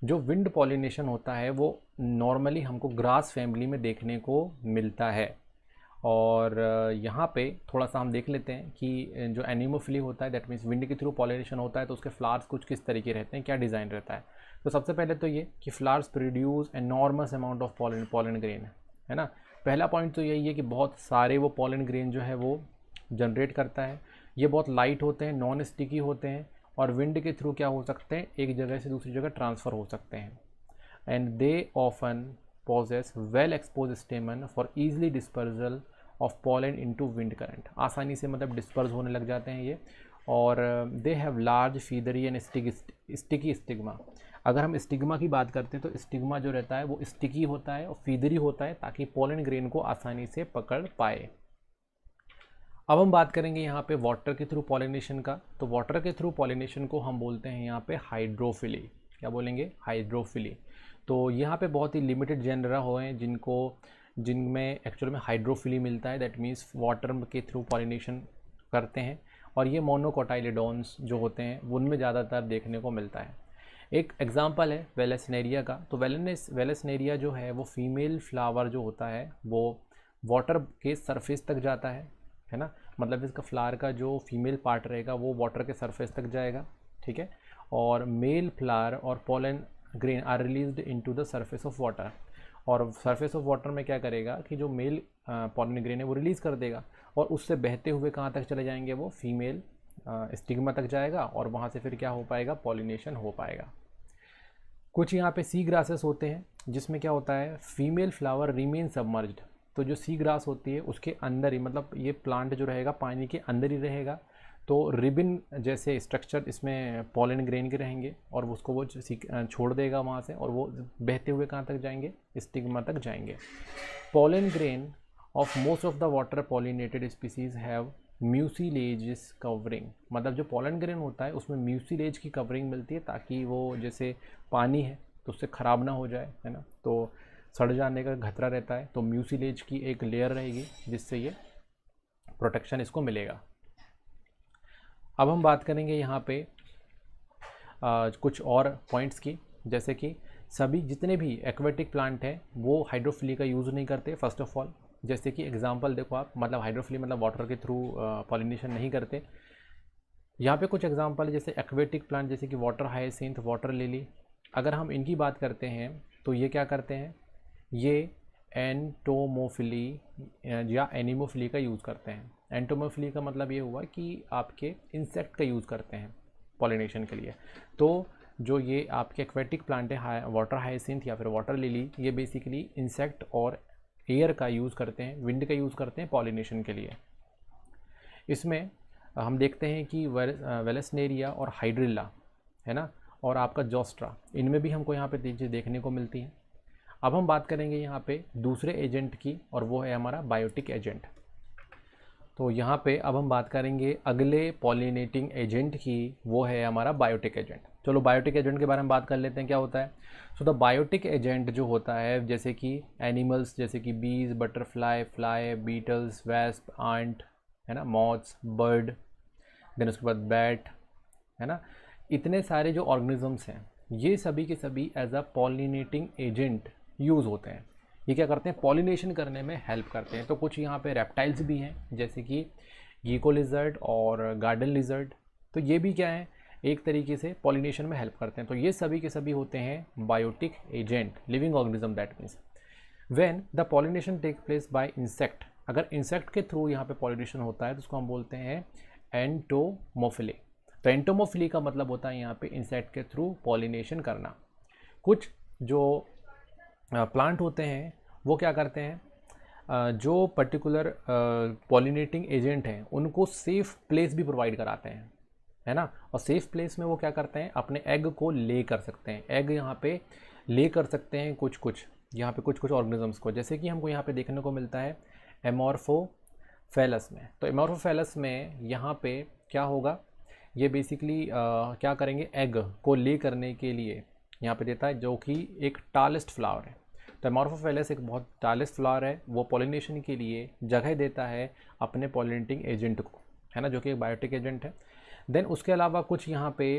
A: जो विंड पॉलिनेशन होता है वो नॉर्मली हमको ग्रास फैमिली में देखने को मिलता है। और यहाँ पे थोड़ा सा हम देख लेते हैं कि जो एनिमोफिली होता है, दैट मीन्स विंड के थ्रू पॉलिनेशन होता है, तो उसके फ्लावर्स कुछ किस तरीके रहते हैं, क्या डिज़ाइन रहता है। तो सबसे पहले तो ये कि flowers produce enormous amount of pollen grain, है ना। पहला पॉइंट तो यही है कि बहुत सारे वो पॉलन ग्रेन जो है वो जनरेट करता है। ये बहुत लाइट होते हैं, नॉन स्टिकी होते हैं, और विंड के थ्रू क्या हो सकते हैं, एक जगह से दूसरी जगह ट्रांसफ़र हो सकते हैं। And they often possess well exposed stamen for easily dispersal of pollen into wind current। आसानी से मतलब डिस्पर्स होने लग जाते हैं ये। और they have large feathery and sticky stigma. अगर हम स्टिग्मा की बात करते हैं तो स्टिग्मा जो रहता है वो स्टिकी होता है और फीदरी होता है, ताकि पोलन ग्रेन को आसानी से पकड़ पाए। अब हम बात करेंगे यहाँ पे वाटर के थ्रू पॉलिनेशन का। तो वाटर के थ्रू पॉलिनेशन को हम बोलते हैं यहाँ पे हाइड्रोफिली। क्या बोलेंगे, हाइड्रोफिली। तो यहाँ पे बहुत ही लिमिटेड जेनरा हुए हैं जिनमें एक्चुअल में हाइड्रोफिली मिलता है, दैट मीन्स वाटर के थ्रू पॉलिनेशन करते हैं। और ये मोनोकोटाइलिडोन्स जो होते हैं उनमें ज़्यादातर देखने को मिलता है। एक एग्जांपल है वेलेसनेरिया का। तो वेलेसनेरिया जो है वो फीमेल फ्लावर जो होता है वो वाटर के सरफेस तक जाता है ना। मतलब इसका फ्लावर का जो फीमेल पार्ट रहेगा वो वाटर के सरफेस तक जाएगा, ठीक है। और मेल फ्लावर और pollen grain are released into the surface of water. और सरफेस ऑफ वाटर में क्या करेगा कि जो मेल पोलन ग्रेन है वो रिलीज़ कर देगा, और उससे बहते हुए कहाँ तक चले जाएंगे, वो फीमेल स्टिग्मा तक जाएगा, और वहाँ से फिर क्या हो पाएगा, पॉलिनेशन हो पाएगा। कुछ यहाँ पे सी ग्रासेस होते हैं जिसमें क्या होता है, फीमेल फ्लावर रिमेन सबमर्ज्ड। तो जो सी ग्रास होती है उसके अंदर ही, मतलब ये प्लांट जो रहेगा पानी के अंदर ही रहेगा, तो रिबिन जैसे स्ट्रक्चर इसमें पोलन ग्रेन के रहेंगे, और उसको वो छोड़ देगा वहाँ से, और वो बहते हुए कहाँ तक जाएंगे, स्टिग्मा तक जाएंगे। Pollen grain of most of the water pollinated species have mucilage covering. मतलब जो पोलन ग्रेन होता है उसमें म्यूसिलेज की कवरिंग मिलती है, ताकि वो जैसे पानी है तो उससे ख़राब ना हो जाए, है ना, तो सड़ जाने का खतरा रहता है। तो म्यूसिलेज की एक लेयर रहेगी जिससे ये प्रोटेक्शन इसको मिलेगा। अब हम बात करेंगे यहाँ पे कुछ और पॉइंट्स की, जैसे कि सभी जितने भी एक्वेटिक प्लांट हैं वो हाइड्रोफिली का यूज़ नहीं करते फर्स्ट ऑफ ऑल। जैसे कि एग्जांपल देखो आप, मतलब हाइड्रोफिली मतलब वाटर के थ्रू पॉलिनेशन नहीं करते। यहाँ पे कुछ एग्जांपल है, जैसे एक्वेटिक प्लांट जैसे कि वाटर हाइसिंथ, वाटर लिली। अगर हम इनकी बात करते हैं तो ये क्या करते हैं, ये एंटोमोफिली या एनिमोफिली का यूज़ करते हैं। एंटोमोफिली का मतलब ये हुआ कि आपके इंसेक्ट का यूज़ करते हैं पॉलिनेशन के लिए। तो जो ये आपके एक्वेटिक प्लांट है, वाटर हाइसिंथ या फिर वाटर लिली, ये बेसिकली इंसेक्ट और एयर का यूज़ करते हैं, विंड का यूज़ करते हैं पॉलिनेशन के लिए। इसमें हम देखते हैं कि वेलेसनेरिया और हाइड्रिल्ला, है ना, और आपका जोस्ट्रा, इनमें भी हमको यहाँ पे चीज़ें देखने को मिलती हैं। अब हम बात करेंगे यहाँ पे दूसरे एजेंट की, और वो है हमारा बायोटिक एजेंट। तो यहाँ पे अब हम बात करेंगे अगले पॉलिनेटिंग एजेंट की, वो है हमारा बायोटिक एजेंट। चलो बायोटिक एजेंट के बारे में बात कर लेते हैं, क्या होता है। सो द बायोटिक एजेंट जो होता है, जैसे कि एनिमल्स जैसे कि bees, butterfly, fly, beetles, wasp, ant, है ना, मॉथ्स, बर्ड, देन उसके बाद बैट, है ना, इतने सारे जो ऑर्गेनिजम्स हैं ये सभी के सभी as a pollinating agent use होते हैं। ये क्या करते हैं, पॉलिनेशन करने में हेल्प करते हैं। तो कुछ यहाँ पे रेप्टाइल्स भी हैं जैसे कि गीको लिजर्ड और गार्डन लिजर्ड। तो ये भी क्या है, एक तरीके से पॉलिनेशन में हेल्प करते हैं। तो ये सभी के सभी होते हैं biotic agent, living organism. That means when the pollination take place by insect, अगर इंसेक्ट के थ्रू यहाँ पे पॉलिनेशन होता है तो उसको हम बोलते हैं एंटोमोफिली। तो एंटोमोफिली का मतलब होता है यहाँ पे इंसेक्ट के थ्रू पॉलिनेशन करना। कुछ जो प्लांट होते हैं वो क्या करते हैं, जो पर्टिकुलर पॉलिनेटिंग एजेंट हैं उनको सेफ़ प्लेस भी प्रोवाइड कराते हैं, है ना। और सेफ़ प्लेस में वो क्या करते हैं, अपने एग को ले कर सकते हैं। एग यहाँ पे ले कर सकते हैं कुछ यहाँ पे कुछ ऑर्गेनिजम्स को, जैसे कि हमको यहाँ पे देखने को मिलता है एमॉर्फोफेलस में। तो एमॉर्फोफेलस में यहाँ पे क्या होगा, ये बेसिकली क्या करेंगे, एग को ले करने के लिए यहाँ पे देता है, जो कि एक टालेस्ट फ्लावर है। तो एमॉर्फोफेलस एक बहुत टालेस्ट फ्लावर है, वो पॉलिनेशन के लिए जगह देता है अपने पॉलिनेटिंग एजेंट को, है ना, जो कि एक बायोटिक एजेंट है। देन उसके अलावा कुछ यहाँ पे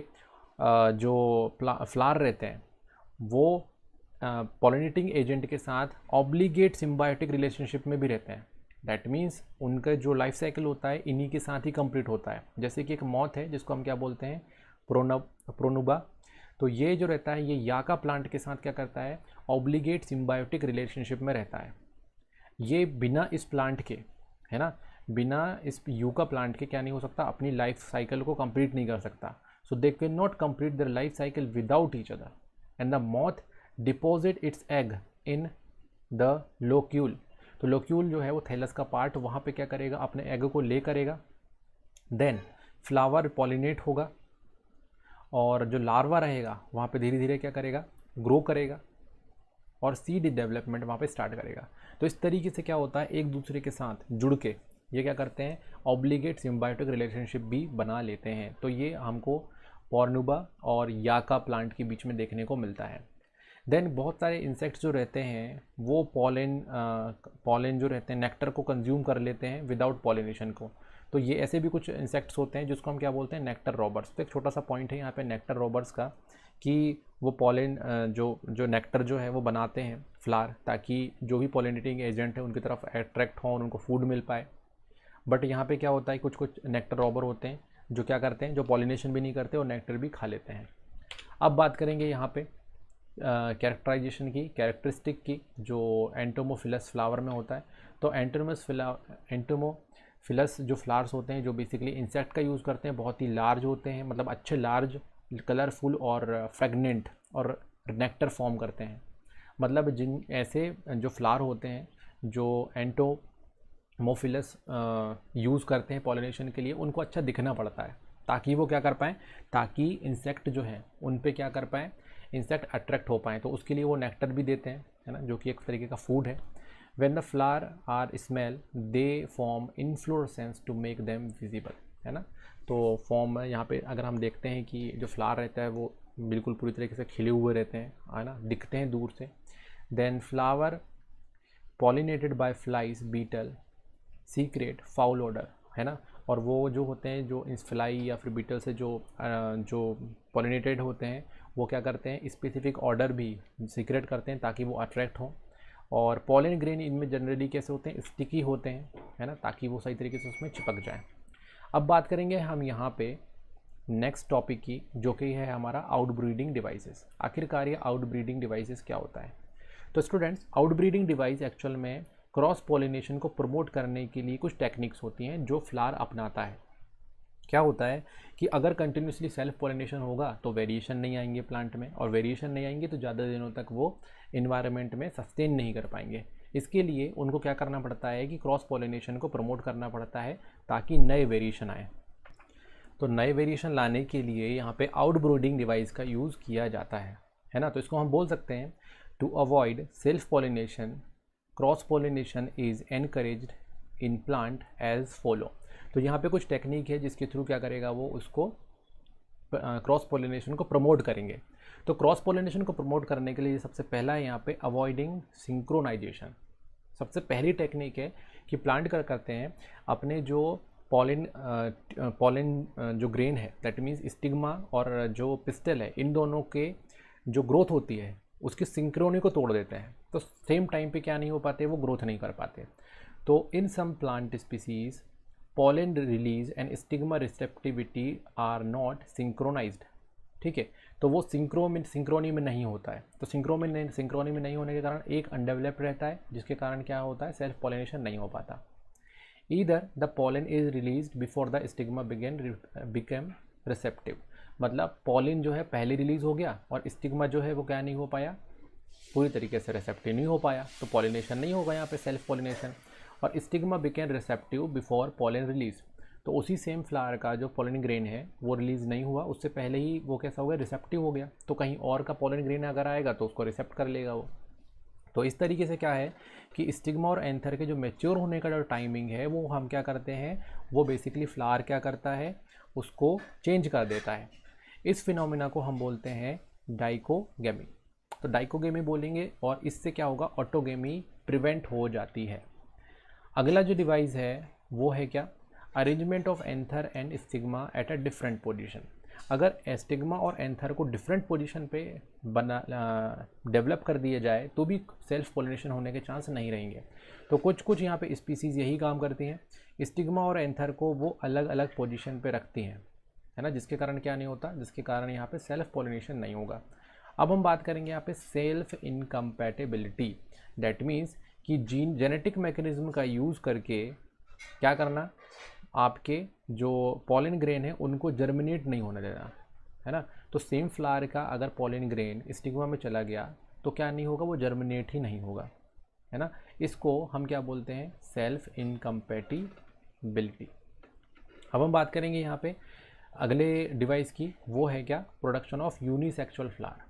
A: जो फ्लावर रहते हैं वो पॉलिनेटिंग एजेंट के साथ ऑब्लिगेट सिम्बायोटिक रिलेशनशिप में भी रहते हैं। दैट मीन्स उनका जो लाइफ साइकिल होता है इन्हीं के साथ ही कंप्लीट होता है। जैसे कि एक मॉथ है जिसको हम क्या बोलते हैं, प्रोनुबा। तो ये जो रहता है ये याका प्लांट के साथ क्या करता है, ऑब्लिगेट सिम्बायोटिक रिलेशनशिप में रहता है। ये बिना इस प्लांट के, है ना, बिना इस यूका प्लांट के क्या नहीं हो सकता, अपनी लाइफ साइकिल को कंप्लीट नहीं कर सकता। So they can not complete their life cycle without each other and the moth deposit its egg in the locule. तो लोक्यूल जो है वो थैलस का पार्ट, वहाँ पे क्या करेगा, अपने एग को ले करेगा। देन फ्लावर पॉलिनेट होगा और जो लार्वा रहेगा वहाँ पे धीरे धीरे क्या करेगा, ग्रो करेगा और सीड डेवलपमेंट वहाँ पे स्टार्ट करेगा। तो इस तरीके से क्या होता है, एक दूसरे के साथ जुड़ के ये क्या करते हैं, ऑब्लिगेट सिम्बायोटिक रिलेशनशिप भी बना लेते हैं। तो ये हमको पोर्नुबा और याका प्लांट के बीच में देखने को मिलता है। देन बहुत सारे इंसेक्ट्स जो रहते हैं वो पॉलन जो रहते हैं नेक्टर को कंज्यूम कर लेते हैं विदाउट पॉलिनेशन को। तो ये ऐसे भी कुछ इंसेक्ट्स होते हैं जिसको हम क्या बोलते हैं, नेक्टर रॉबर्स। तो एक छोटा सा पॉइंट है यहाँ पे नेक्टर रॉबर्स का कि वो पॉलन जो नेक्टर जो है वो बनाते हैं फ्लावर, ताकि जो भी पॉलिनेटिंग एजेंट है उनकी तरफ अट्रैक्ट हो और उनको फूड मिल पाए। बट यहाँ पे क्या होता है, कुछ कुछ नेक्टर रॉबर होते हैं जो क्या करते हैं, जो पॉलिनेशन भी नहीं करते और नेक्टर भी खा लेते हैं। अब बात करेंगे यहाँ पे कैरेक्टराइजेशन की, कैरेक्टरिस्टिक की, जो एंटोमोफिलस फ्लावर में होता है। तो एंटोमोफिलस जो फ्लावर्स होते हैं जो बेसिकली इंसेक्ट का यूज़ करते हैं, बहुत ही लार्ज होते हैं, मतलब अच्छे लार्ज, कलरफुल और फ्रेगनेंट और नेक्टर फॉर्म करते हैं। मतलब जिन ऐसे जो फ्लावर होते हैं जो एंटोमोफिलस यूज़ करते हैं पॉलिनेशन के लिए, उनको अच्छा दिखना पड़ता है ताकि वो क्या कर पाएँ, ताकि इंसेक्ट जो है उन पे क्या कर पाएँ, इंसेक्ट अट्रैक्ट हो पाएँ। तो उसके लिए वो नेक्टर भी देते हैं, है ना, जो कि एक तरीके का फूड है। When the flower are smell they form inflorescence to make them visible, है ना। तो फॉर्म यहाँ पे अगर हम देखते हैं कि जो फ्लावर रहता है वो बिल्कुल पूरी तरीके से खिले हुए रहते हैं, है ना, दिखते हैं दूर से। Then flower pollinated by flies beetle secrete foul odour, है ना। और वो जो होते हैं जो इस फ्लाई या फिर बीटल से जो पॉलिनेटेड होते हैं वो क्या करते हैं, स्पेसिफिक ऑर्डर भी सीक्रेट करते हैं ताकि वो अट्रैक्ट हों। और पॉलन ग्रेन इनमें जनरली कैसे होते हैं, स्टिकी होते हैं, है ना, ताकि वो सही तरीके से उसमें चिपक जाए। अब बात करेंगे हम यहाँ पे नेक्स्ट टॉपिक की, जो कि है हमारा आउटब्रीडिंग डिवाइसेस। आखिरकार ये आउटब्रीडिंग डिवाइसेस क्या होता है। तो स्टूडेंट्स, आउटब्रीडिंग डिवाइस एक्चुअल में क्रॉस पॉलिनेशन को प्रमोट करने के लिए कुछ टेक्निक्स होती हैं जो फ्लावर अपनाता है। क्या होता है कि अगर कंटिन्यूसली सेल्फ पॉलिनेशन होगा तो वेरिएशन नहीं आएंगे प्लांट में, और वेरिएशन नहीं आएंगे तो ज़्यादा दिनों तक वो इन्वायरमेंट में सस्टेन नहीं कर पाएंगे। इसके लिए उनको क्या करना पड़ता है कि क्रॉस पॉलिनेशन को प्रमोट करना पड़ता है ताकि नए वेरिएशन आए। तो नए वेरिएशन लाने के लिए यहाँ पे आउटब्रीडिंग डिवाइस का यूज़ किया जाता है ना। तो इसको हम बोल सकते हैं, to avoid self pollination cross pollination is encouraged in plant as follow. तो यहाँ पे कुछ टेक्निक है जिसके थ्रू क्या करेगा, वो उसको क्रॉस पॉलिनेशन को प्रमोट करेंगे। तो क्रॉस पॉलिनेशन को प्रमोट करने के लिए सबसे पहला है यहाँ पे अवॉइडिंग सिंक्रोनाइजेशन। सबसे पहली टेक्निक है कि प्लांट क्या करते हैं, अपने जो पॉलिन जो ग्रेन है, दैट मीन्स स्टिग्मा और जो पिस्टल है, इन दोनों के जो ग्रोथ होती है उसकी सिंक्रोनी को तोड़ देते हैं। तो सेम टाइम पे क्या नहीं हो पाते, वो ग्रोथ नहीं कर पाते। तो in some plant species pollen release and stigma receptivity are not synchronized। ठीक है, तो वो सिंक्रोनी में नहीं होता है। तो सिंक्रोनी में नहीं होने के कारण एक अनडेवलप्ड रहता है, जिसके कारण क्या होता है, सेल्फ पॉलिनेशन नहीं हो पाता। Either the pollen is release before the stigma became receptive. मतलब पॉलिन जो है पहले रिलीज हो गया और स्टिग्मा जो है वो क्या नहीं हो पाया, पूरी तरीके से रिसेप्टिव नहीं हो पाया। तो पॉलिनेशन नहीं होगा यहाँ पे, सेल्फ पॉलिनेशन। और stigma became receptive before pollen release. तो उसी सेम फ्लावर का जो पॉलन ग्रेन है वो रिलीज़ नहीं हुआ, उससे पहले ही वो कैसा हो गया, रिसेप्टिव हो गया। तो कहीं और का पॉलन ग्रेन अगर आएगा तो उसको रिसेप्ट कर लेगा वो। तो इस तरीके से क्या है कि स्टिग्मा और एंथर के जो मैच्योर होने का जो टाइमिंग है वो हम क्या करते हैं, वो बेसिकली फ्लावर क्या करता है, उसको चेंज कर देता है। इस फिनोमिना को हम बोलते हैं डाइकोगेमी। तो डाइकोगेमी बोलेंगे और इससे क्या होगा, ऑटोगेमी प्रिवेंट हो जाती है। अगला जो डिवाइस है वो है क्या, arrangement of anther and stigma at a different position. अगर एस्टिग्मा और एंथर को डिफरेंट पोजीशन पे बना डेवलप कर दिया जाए तो भी सेल्फ पोलिनेशन होने के चांस नहीं रहेंगे। तो कुछ कुछ यहाँ पे स्पीसीज़ यही काम करती हैं, स्टिग्मा और एंथर को वो अलग अलग पोजीशन पे रखती हैं, है ना, जिसके कारण क्या नहीं होता, जिसके कारण यहाँ पे सेल्फ पोलिनेशन नहीं होगा। अब हम बात करेंगे यहाँ पे सेल्फ इनकम्पैटिबिलिटी। दैट मीन्स कि जेनेटिक मैकेनिज्म का यूज़ करके क्या करना, आपके जो पॉलन ग्रेन है उनको जर्मिनेट नहीं होने देना, है ना। तो सेम फ्लावर का अगर पॉलन ग्रेन स्टिग्मा में चला गया तो क्या नहीं होगा, वो जर्मिनेट ही नहीं होगा, है ना। इसको हम क्या बोलते हैं, सेल्फ इनकम्पैटिबिलिटी। अब हम बात करेंगे यहाँ पे अगले डिवाइस की, वो है क्या, production of unisexual flower.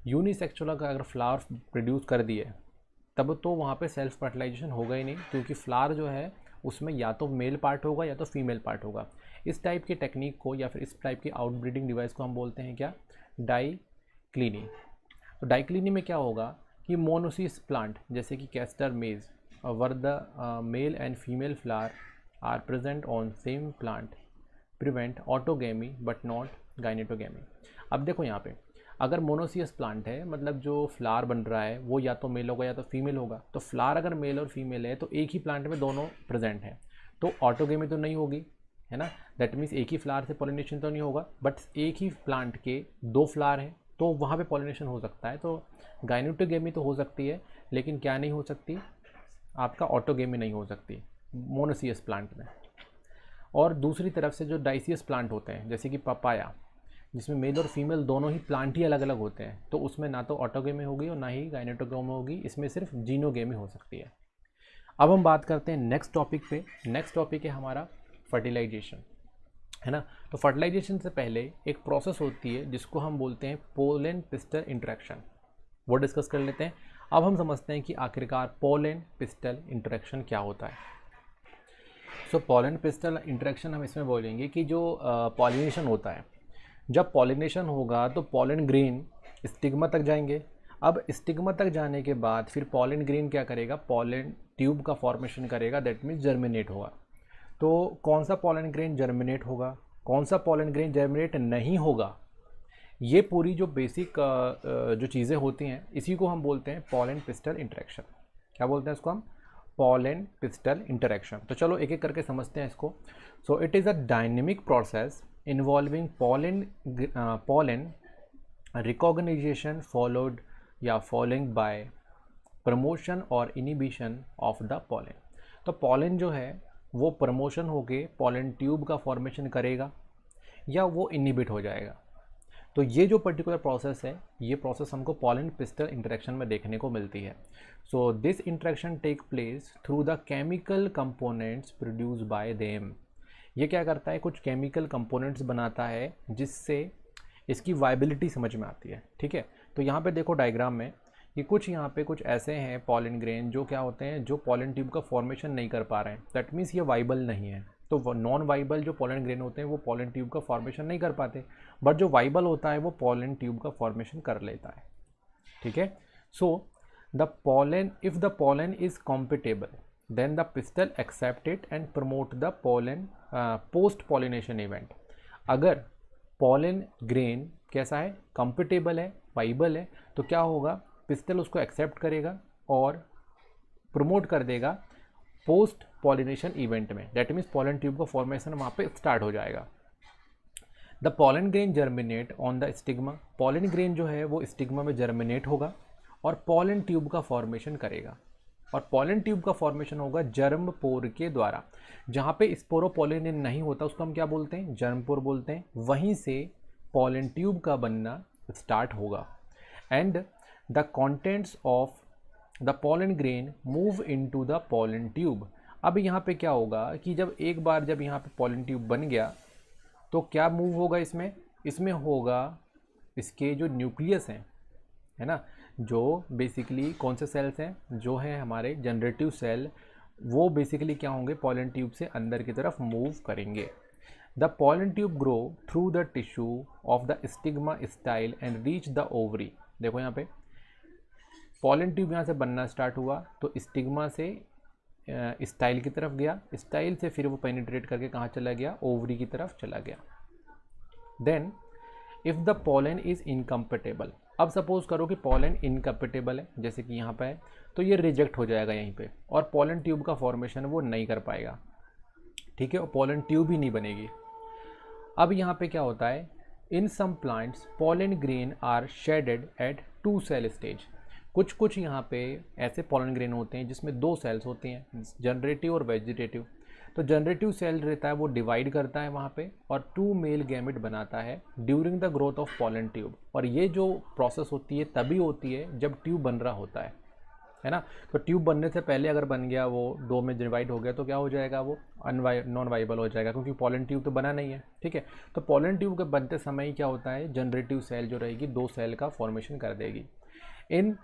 A: Unisexual का अगर फ्लावर प्रोड्यूस कर दिए तब तो वहाँ पे सेल्फ फर्टिलाइजेशन होगा ही नहीं, क्योंकि फ्लावर जो है उसमें या तो मेल पार्ट होगा या तो फीमेल पार्ट होगा। इस टाइप की टेक्निक को या फिर इस टाइप की आउटब्रीडिंग डिवाइस को हम बोलते हैं क्या, डाइक्लिनी। तो डाइक्लिनी में क्या होगा कि मोनोसिस प्लांट जैसे कि castor maize where the male and female flower are present on same plant prevent autogamy but not गाइनेटोगेमी। अब देखो यहाँ पे अगर मोनोसियस प्लांट है, मतलब जो फ्लावर बन रहा है वो या तो मेल होगा या तो फीमेल होगा। तो फ्लावर अगर मेल और फीमेल है तो एक ही प्लांट में दोनों प्रेजेंट हैं, तो ऑटोगेमी तो नहीं होगी, है ना। दैट मीन्स एक ही फ्लावर से पॉलिनेशन तो नहीं होगा, बट एक ही प्लांट के दो फ्लावर हैं तो वहाँ पे पॉलिनेशन हो सकता है। तो गाइनेटोगेमी तो हो सकती है, लेकिन क्या नहीं हो सकती, आपका ऑटोगेमी नहीं हो सकती मोनोसियस प्लांट में। और दूसरी तरफ से जो डाइसियस प्लांट होते हैं जैसे कि पपाया, जिसमें मेल और फीमेल दोनों ही प्लांट ही अलग अलग होते हैं, तो उसमें ना तो ऑटोगेमी होगी और ना ही गाइनेटोगेमी होगी, इसमें सिर्फ जीनोगेमी हो सकती है। अब हम बात करते हैं नेक्स्ट टॉपिक पे। नेक्स्ट टॉपिक है हमारा फर्टिलाइजेशन, है ना। तो फर्टिलाइजेशन से पहले एक प्रोसेस होती है जिसको हम बोलते हैं पोलन पिस्टल इंटरेक्शन, वो डिस्कस कर लेते हैं। अब हम समझते हैं कि आखिरकार पोलन पिस्टल इंटरेक्शन क्या होता है। सो पोलन पिस्टल इंटरेक्शन हम इसमें बोलेंगे कि जो पॉलिनेशन होता है, जब पॉलिनेशन होगा तो पॉलन ग्रेन स्टिग्मा तक जाएंगे। अब स्टिग्मा तक जाने के बाद फिर पॉलन ग्रेन क्या करेगा, पॉलन ट्यूब का फॉर्मेशन करेगा, दैट मीन्स जर्मिनेट होगा। तो कौन सा पॉलन ग्रेन जर्मिनेट होगा, कौन सा पॉलन ग्रेन जर्मिनेट नहीं होगा, ये पूरी जो बेसिक जो चीज़ें होती हैं इसी को हम बोलते हैं पॉलन पिस्टल इंटरेक्शन। क्या बोलते हैं इसको हम, पॉलन पिस्टल इंटरेक्शन। तो चलो एक एक करके समझते हैं इसको। सो it is a dynamic process involving pollen recognition followed या following by promotion और inhibition of the pollen। तो pollen जो है वो प्रमोशन होके pollen ट्यूब का फॉर्मेशन करेगा या वो इनहिबिट हो जाएगा। तो ये जो पर्टिकुलर प्रोसेस है, ये प्रोसेस हमको पॉलन पिस्टल इंटरेक्शन में देखने को मिलती है। So this interaction take place through the chemical components produce by them. ये क्या करता है, कुछ केमिकल कंपोनेंट्स बनाता है जिससे इसकी वाइबिलिटी समझ में आती है, ठीक है। तो यहाँ पे देखो डायग्राम में कि कुछ यहाँ पे कुछ ऐसे हैं पॉलन ग्रेन जो क्या होते हैं, जो पॉलन ट्यूब का फॉर्मेशन नहीं कर पा रहे हैं, दैट मीन्स ये वाइबल नहीं है। तो नॉन वाइबल जो पॉलन ग्रेन होते हैं वो पॉलन ट्यूब का फॉर्मेशन नहीं कर पाते, बट जो वाइबल होता है वो पॉलन ट्यूब का फॉर्मेशन कर लेता है, ठीक है। So the pollen, if the pollen is compatible then the pistil accept it and promote the pollen post pollination event। अगर pollen grain कैसा है, compatible है, viable है, तो क्या होगा, पिस्टल उसको एक्सेप्ट करेगा और प्रमोट कर देगा पोस्ट पॉलिनेशन इवेंट में। दैट मीन्स पॉलन ट्यूब का फॉर्मेशन वहाँ पे स्टार्ट हो जाएगा। The pollen grain germinate on the stigma. Pollen grain जो है वो स्टिग्मा में जर्मिनेट होगा और पॉलन ट्यूब का फॉर्मेशन करेगा। और पॉलन ट्यूब का फॉर्मेशन होगा जर्म पोर के द्वारा। जहाँ पे स्पोरोपोलिनेशन नहीं होता उसको हम क्या बोलते हैं, जर्म पोर बोलते हैं। वहीं से पॉलन ट्यूब का बनना स्टार्ट होगा and the contents of the pollen grain move into the pollen tube. अब यहाँ पे क्या होगा कि जब एक बार जब यहाँ पे पॉलन ट्यूब बन गया तो क्या मूव होगा इसमें, इसमें होगा इसके जो न्यूक्लियस हैं, है ना, जो बेसिकली कौन से सेल्स हैं, जो है हमारे जनरेटिव सेल, वो बेसिकली क्या होंगे, पॉलन ट्यूब से अंदर की तरफ मूव करेंगे। The pollen tube grow through the tissue of the stigma style and reach the ovary. देखो यहाँ पे पॉलन ट्यूब यहाँ से बनना स्टार्ट हुआ तो स्टिग्मा से स्टाइल की तरफ गया, स्टाइल से फिर वो पेनिट्रेट करके कहाँ चला गया, ओवरी की तरफ चला गया। Then if the pollen is incompatible. अब सपोज करो कि पॉलन इनकम्पेटेबल है, जैसे कि यहाँ पे है, तो ये रिजेक्ट हो जाएगा यहीं पे और पॉलन ट्यूब का फॉर्मेशन वो नहीं कर पाएगा, ठीक है, और पॉलन ट्यूब ही नहीं बनेगी। अब यहाँ पे क्या होता है, in some plants pollen grain are shedded at 2 cell stage. कुछ यहाँ पे ऐसे पॉलन ग्रेन होते हैं जिसमें 2 सेल्स होती हैं, जनरेटिव और वेजिटेटिव। तो जनरेटिव सेल रहता है वो डिवाइड करता है वहाँ पे और 2 मेल गैमेट बनाता है during the growth of pollen tube. और ये जो प्रोसेस होती है तभी होती है जब ट्यूब बन रहा होता है ना। तो ट्यूब बनने से पहले अगर बन गया वो 2 में डिवाइड हो गया तो क्या हो जाएगा, वो नॉन वाइबल हो जाएगा, क्योंकि पॉलन ट्यूब तो बना नहीं है, ठीक है। तो पॉलन ट्यूब के बनते समय क्या होता है, जनरेटिव सेल जो रहेगी 2 सेल का फॉर्मेशन कर देगी। इन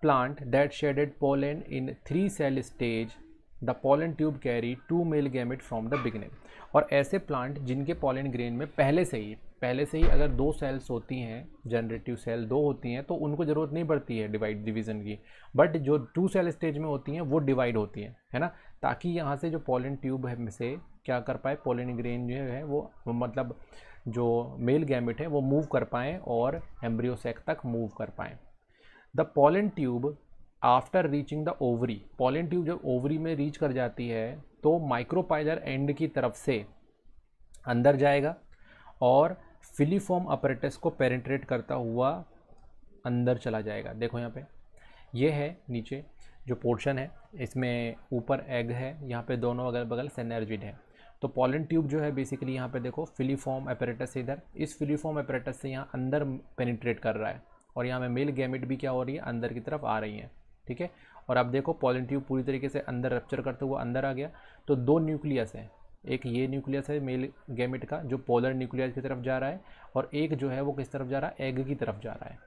A: plant that shedded pollen in 3 cell stage, the pollen tube carry 2 male gamete from the beginning। और ऐसे प्लांट जिनके पॉलन ग्रेन में पहले से ही अगर 2 सेल्स होती हैं, जनरेटिव सेल 2 होती हैं, तो उनको ज़रूरत नहीं पड़ती है डिवीज़न की, बट जो 2 सेल स्टेज में होती हैं वो डिवाइड होती हैं, है ना, ताकि यहाँ से जो पॉलन ट्यूब है में से क्या कर पाए, पॉलन ग्रेन जो है वो मतलब जो मेल गैमेट है वो मूव कर पाएँ और एम्ब्रियो सैक तक मूव कर पाएँ। The pollen tube after reaching the ovary, pollen tube जब ओवरी में रीच कर जाती है तो माइक्रोपाइलर एंड की तरफ से अंदर जाएगा और फिलीफॉर्म अपरेटस को पेनिट्रेट करता हुआ अंदर चला जाएगा। देखो यहाँ पे ये है नीचे जो पोर्शन है, इसमें ऊपर एग है, यहाँ पे दोनों अगल बगल सेनेर्जिड है। तो पॉलन ट्यूब जो है बेसिकली यहाँ पे देखो फिलीफॉर्म अपरेटस से इधर, इस फिलीफॉर्म अपरेटस से यहाँ अंदर पेनिट्रेट कर रहा है और यहाँ में मेल गैमेट भी क्या हो रही है, अंदर की तरफ आ रही हैं, ठीक है। और अब देखो पॉलन ट्यूब पूरी तरीके से अंदर रप्चर करते हुए अंदर आ गया, तो 2 न्यूक्लियस हैं, एक ये न्यूक्लियस है मेल गैमेट का जो पोलर न्यूक्लियस की तरफ जा रहा है और एक जो है वो किस तरफ जा रहा है, एग की तरफ जा रहा है,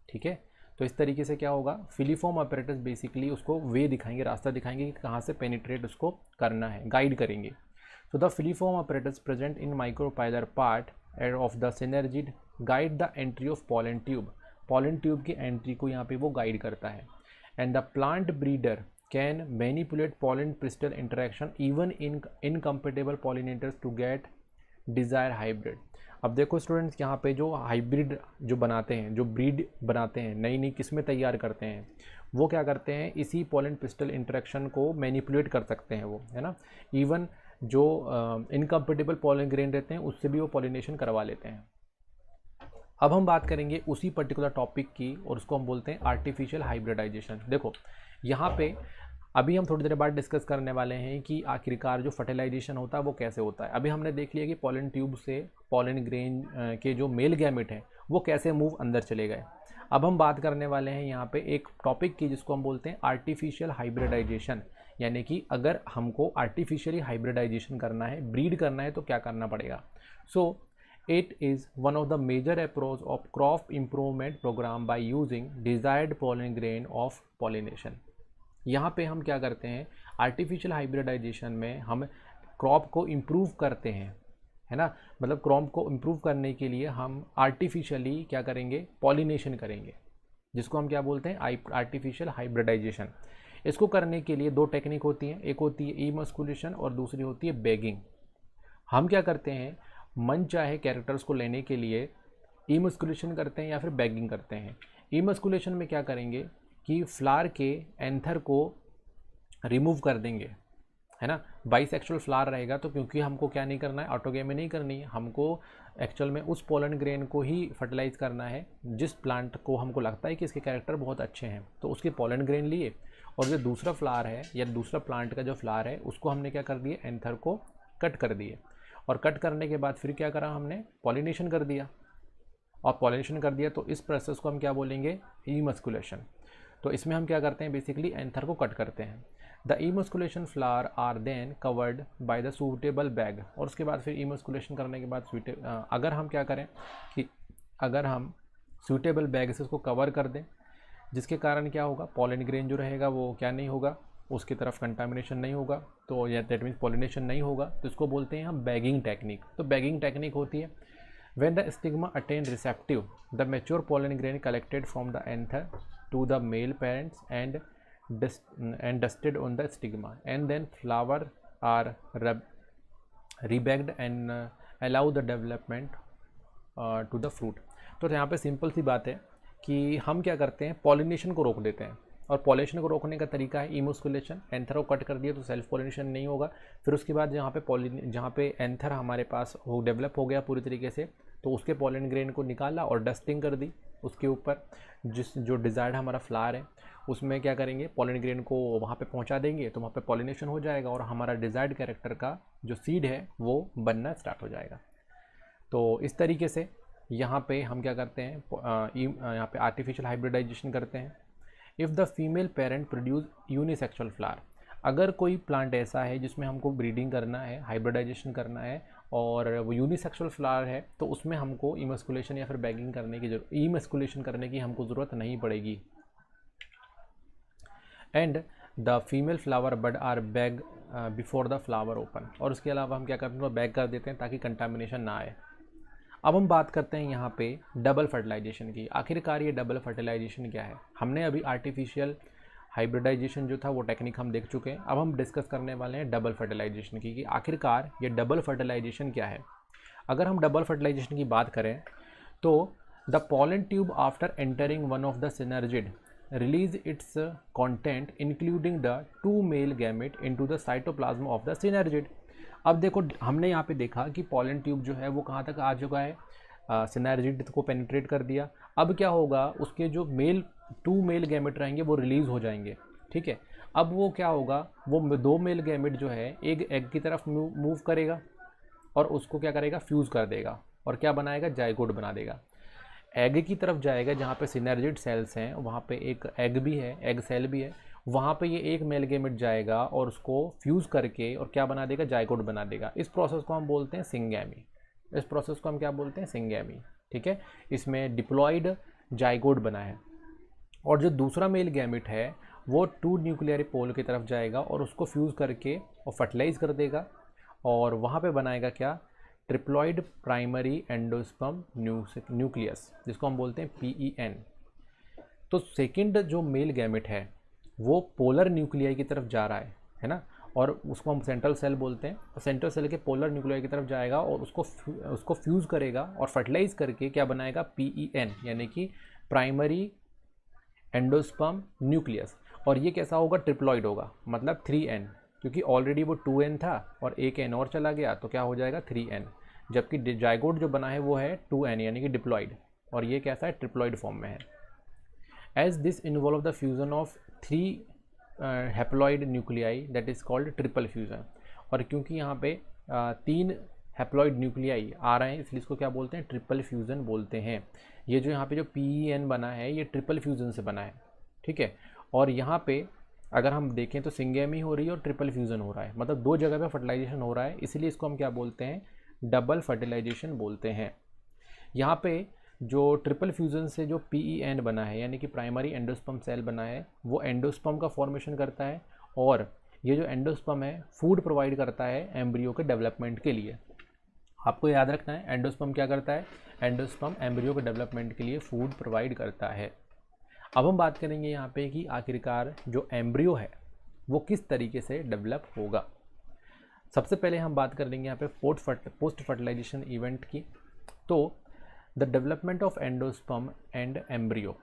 A: ठीक है। तो इस तरीके से क्या होगा, फिलीफॉर्म अपरेटस बेसिकली उसको वे दिखाएंगे, रास्ता दिखाएंगे कि कहाँ से पेनिट्रेट उसको करना है, गाइड करेंगे। So the filiform apparatus present in micropylar part of the synergid guide the entry of pollen tube। pollen tube की entry को यहाँ पे वो guide करता है। And the plant breeder can manipulate pollen crystal interaction even in incompatible pollinators to get desired hybrid। अब देखो स्टूडेंट्स, यहाँ पे जो हाइब्रिड जो बनाते हैं, जो ब्रीड बनाते हैं, नई नई किस्में तैयार करते हैं, वो क्या करते हैं, इसी पॉलन पिस्टल इंटरेक्शन को मैनिपुलेट कर सकते हैं वो, है ना। इवन जो इनकम्पेटिबल पॉलन ग्रेन रहते हैं उससे भी वो पॉलिनेशन करवा लेते हैं। अब हम बात करेंगे उसी पर्टिकुलर टॉपिक की और उसको हम बोलते हैं आर्टिफिशियल हाइब्रिडाइजेशन। देखो यहाँ पे अभी हम थोड़ी देर बाद डिस्कस करने वाले हैं कि आखिरकार जो फर्टिलाइजेशन होता है वो कैसे होता है। अभी हमने देख लिया कि पॉलन ट्यूब से पॉलन ग्रेन के जो मेल गैमेट हैं वो कैसे मूव अंदर चले गए। अब हम बात करने वाले हैं यहाँ पे एक टॉपिक की जिसको हम बोलते हैं आर्टिफिशियल हाइब्रिडाइजेशन, यानी कि अगर हमको आर्टिफिशियली हाइब्रिडाइजेशन करना है, ब्रीड करना है, तो क्या करना पड़ेगा। So it is one of the major approach of crop improvement program by using desired pollen grain of pollination. यहाँ पे हम क्या करते हैं, आर्टिफिशियल हाइब्रिडाइजेशन में हम क्रॉप को इम्प्रूव करते हैं, है ना, मतलब क्रॉप को इम्प्रूव करने के लिए हम आर्टिफिशियली क्या करेंगे, पॉलिनेशन करेंगे, जिसको हम क्या बोलते हैं, आर्टिफिशियल हाइब्रिडाइजेशन। इसको करने के लिए 2 टेक्निक होती हैं, एक होती है इमस्कुलेशन और दूसरी होती है बैगिंग। हम क्या करते हैं, मन चाहे कैरेक्टर्स को लेने के लिए इमस्कुलेशन करते हैं या फिर बैगिंग करते हैं। इमस्कुलेशन में क्या करेंगे कि फ्लावर के एंथर को रिमूव कर देंगे, है ना, बाइसेक्सुअल फ्लावर रहेगा, तो क्योंकि हमको क्या नहीं करना है, ऑटोगेमी नहीं करनी है, हमको एक्चुअल में उस पोलन ग्रेन को ही फर्टिलाइज करना है जिस प्लांट को हमको लगता है कि इसके कैरेक्टर बहुत अच्छे हैं, तो उसके पोलन ग्रेन लिए और जो दूसरा फ्लावर है या दूसरा प्लांट का जो फ्लावर है उसको हमने क्या कर दिया, एंथर को कट कर दिए और कट करने के बाद फिर क्या करा, हमने पॉलिनेशन कर दिया और पॉलिनेशन कर दिया, तो इस प्रोसेस को हम क्या बोलेंगे, इमस्कुलेशन। तो इसमें हम क्या करते हैं, बेसिकली एंथर को कट करते हैं। The emasculation flower are then covered by the suitable bag. और उसके बाद फिर इमस्कुलेशन करने के बाद अगर हम क्या करें कि अगर हम सूटेबल बैग से उसको कवर कर दें, जिसके कारण क्या होगा, पॉलन ग्रेन जो रहेगा वो क्या नहीं होगा, उसकी तरफ कंटामिनेशन नहीं होगा, तो या दैट मीन्स पॉलिनेशन नहीं होगा, तो इसको बोलते हैं हम बैगिंग टेक्निक। तो बैगिंग टेक्निक होती है when the stigma attain receptive, the mature pollen grain collected from the anther to the male parents and dusted on the stigma, and then flower are rebagged and allow the development to the fruit। तो यहाँ पे सिंपल सी बात है कि हम क्या करते हैं, पॉलिनेशन को रोक देते हैं। और पॉलिनेशन को रोकने का तरीका है इमोस्कुलेशन। एंथर को कट कर दिया तो सेल्फ पॉलिनेशन नहीं होगा। फिर उसके बाद जहाँ पे एंथर हमारे पास वो डेवलप हो गया पूरी तरीके से, तो उसके पॉलन ग्रेन को निकाला और डस्टिंग कर दी उसके ऊपर। जो डिज़ायर्ड हमारा फ्लावर है उसमें क्या करेंगे, पॉलन ग्रेन को वहाँ पे पहुँचा देंगे, तो वहाँ पे पॉलिनेशन हो जाएगा और हमारा डिज़ायर्ड कैरेक्टर का जो सीड है वो बनना स्टार्ट हो जाएगा। तो इस तरीके से यहाँ पे हम क्या करते हैं, यहाँ पे आर्टिफिशियल हाइब्रिडाइजेशन करते हैं। If the female parent produce unisexual flower, अगर कोई प्लांट ऐसा है जिसमें हमको ब्रीडिंग करना है, हाइब्रिडाइजेशन करना है और वो यूनिसेक्सुअल फ्लावर है, तो उसमें हमको इमस्कुलेशन या फिर बैगिंग करने की इमस्कुलेशन करने की हमको ज़रूरत नहीं पड़ेगी। And the female flower bud are bag before the flower open, और उसके अलावा हम क्या करते हैं, बैग कर देते हैं ताकि कंटामिनेशन ना आए। अब हम बात करते हैं यहाँ पे डबल फर्टिलाइजेशन की। आखिरकार ये डबल फर्टिलाइजेशन क्या है। हमने अभी आर्टिफिशियल हाइब्रिडाइजेशन जो था वो टेक्निक हम देख चुके हैं। अब हम डिस्कस करने वाले हैं डबल फर्टिलाइजेशन की, कि आखिरकार ये डबल फर्टिलाइजेशन क्या है। अगर हम डबल फर्टिलाइजेशन की बात करें तो the pollen tube after entering one of the synergid release it's content including the 2 male gamete into the cytoplasm of the synergid. अब देखो, हमने यहाँ पे देखा कि पॉलन ट्यूब जो है वो कहाँ तक आ चुका है, सिनर्जिड को पेनिट्रेट कर दिया। अब क्या होगा, उसके जो 2 मेल गैमेट रहेंगे वो रिलीज़ हो जाएंगे, ठीक है। अब वो क्या होगा, वो 2 मेल गैमेट जो है एक एग की तरफ मूव करेगा और उसको क्या करेगा, फ्यूज़ कर देगा और क्या बनाएगा, जाइगोट बना देगा। एग की तरफ जाएगा जहाँ पे सिनर्जिड सेल्स हैं, वहाँ पे एक एग भी है, एग सेल भी है, वहाँ पे ये एक मेल गैमेट जाएगा और उसको फ्यूज़ करके और क्या बना देगा, जाइगोट बना देगा। इस प्रोसेस को हम बोलते हैं सिंगैमी। इस प्रोसेस को हम क्या बोलते हैं, सिंगैमी, ठीक है। इसमें डिप्लॉयड जाइगोट बना है। और जो दूसरा मेल गैमेट है वो 2 न्यूक्लियर पोल की तरफ जाएगा और उसको फ्यूज़ करके और फर्टिलाइज कर देगा और वहाँ पे बनाएगा क्या, ट्रिप्लॉइड प्राइमरी एंडोस्पर्म न्यूक्लियस, जिसको हम बोलते हैं PEN। तो सेकंड जो मेल गैमेट है वो पोलर न्यूक्लियाई की तरफ जा रहा है ना, और उसको हम सेंट्रल सेल बोलते हैं। तो सेंट्रल सेल के पोलर न्यूक्लियाई की तरफ जाएगा और उसको फ्यूज़ करेगा और फर्टिलाइज करके क्या बनाएगा, PEN, यानी कि प्राइमरी एंडोस्पर्म न्यूक्लियस। और ये कैसा होगा, ट्रिप्लॉइड होगा, मतलब 3N, क्योंकि ऑलरेडी वो 2N था और एक N और चला गया तो क्या हो जाएगा, 3N। जबकि जाइगोट जो बना है वो है 2N, यानी कि डिप्लॉइड, और ये कैसा है, ट्रिप्लॉइड फॉर्म में है। As this involve the fusion of 3 haploid nuclei that is called triple fusion. और क्योंकि यहाँ पे 3 हैप्लॉइड न्यूक्लियाई आ रहे हैं इसलिए इसको क्या बोलते हैं, ट्रिपल फ्यूज़न बोलते हैं। ये जो यहाँ पे जो PEN बना है ये ट्रिपल फ्यूज़न से बना है, ठीक है। और यहाँ पे अगर हम देखें तो सिंगेमी हो रही है और ट्रिपल फ्यूज़न हो रहा है, मतलब 2 जगह पे फर्टिलाइजेशन हो रहा है, इसलिए इसको हम क्या बोलते हैं, डबल फर्टिलाइजेशन बोलते हैं। यहाँ पे जो ट्रिपल फ्यूज़न से जो PEN बना है, यानी कि प्राइमरी एंडोस्पर्म सेल बना है, वो एंडोस्पर्म का फॉर्मेशन करता है और ये जो एंडोस्पर्म है फूड प्रोवाइड करता है एम्ब्रियो के डेवलपमेंट के लिए। आपको याद रखना है, एंडोस्पर्म क्या करता है, एंडोस्पर्म एम्ब्रियो के डेवलपमेंट के लिए फूड प्रोवाइड करता है। अब हम बात करेंगे यहाँ पे कि आखिरकार जो एम्ब्रियो है वो किस तरीके से डेवलप होगा। सबसे पहले हम बात कर लेंगे यहाँ पे पोस्ट फर्टिलाइजेशन इवेंट की। तो the development of endosperm and embryo,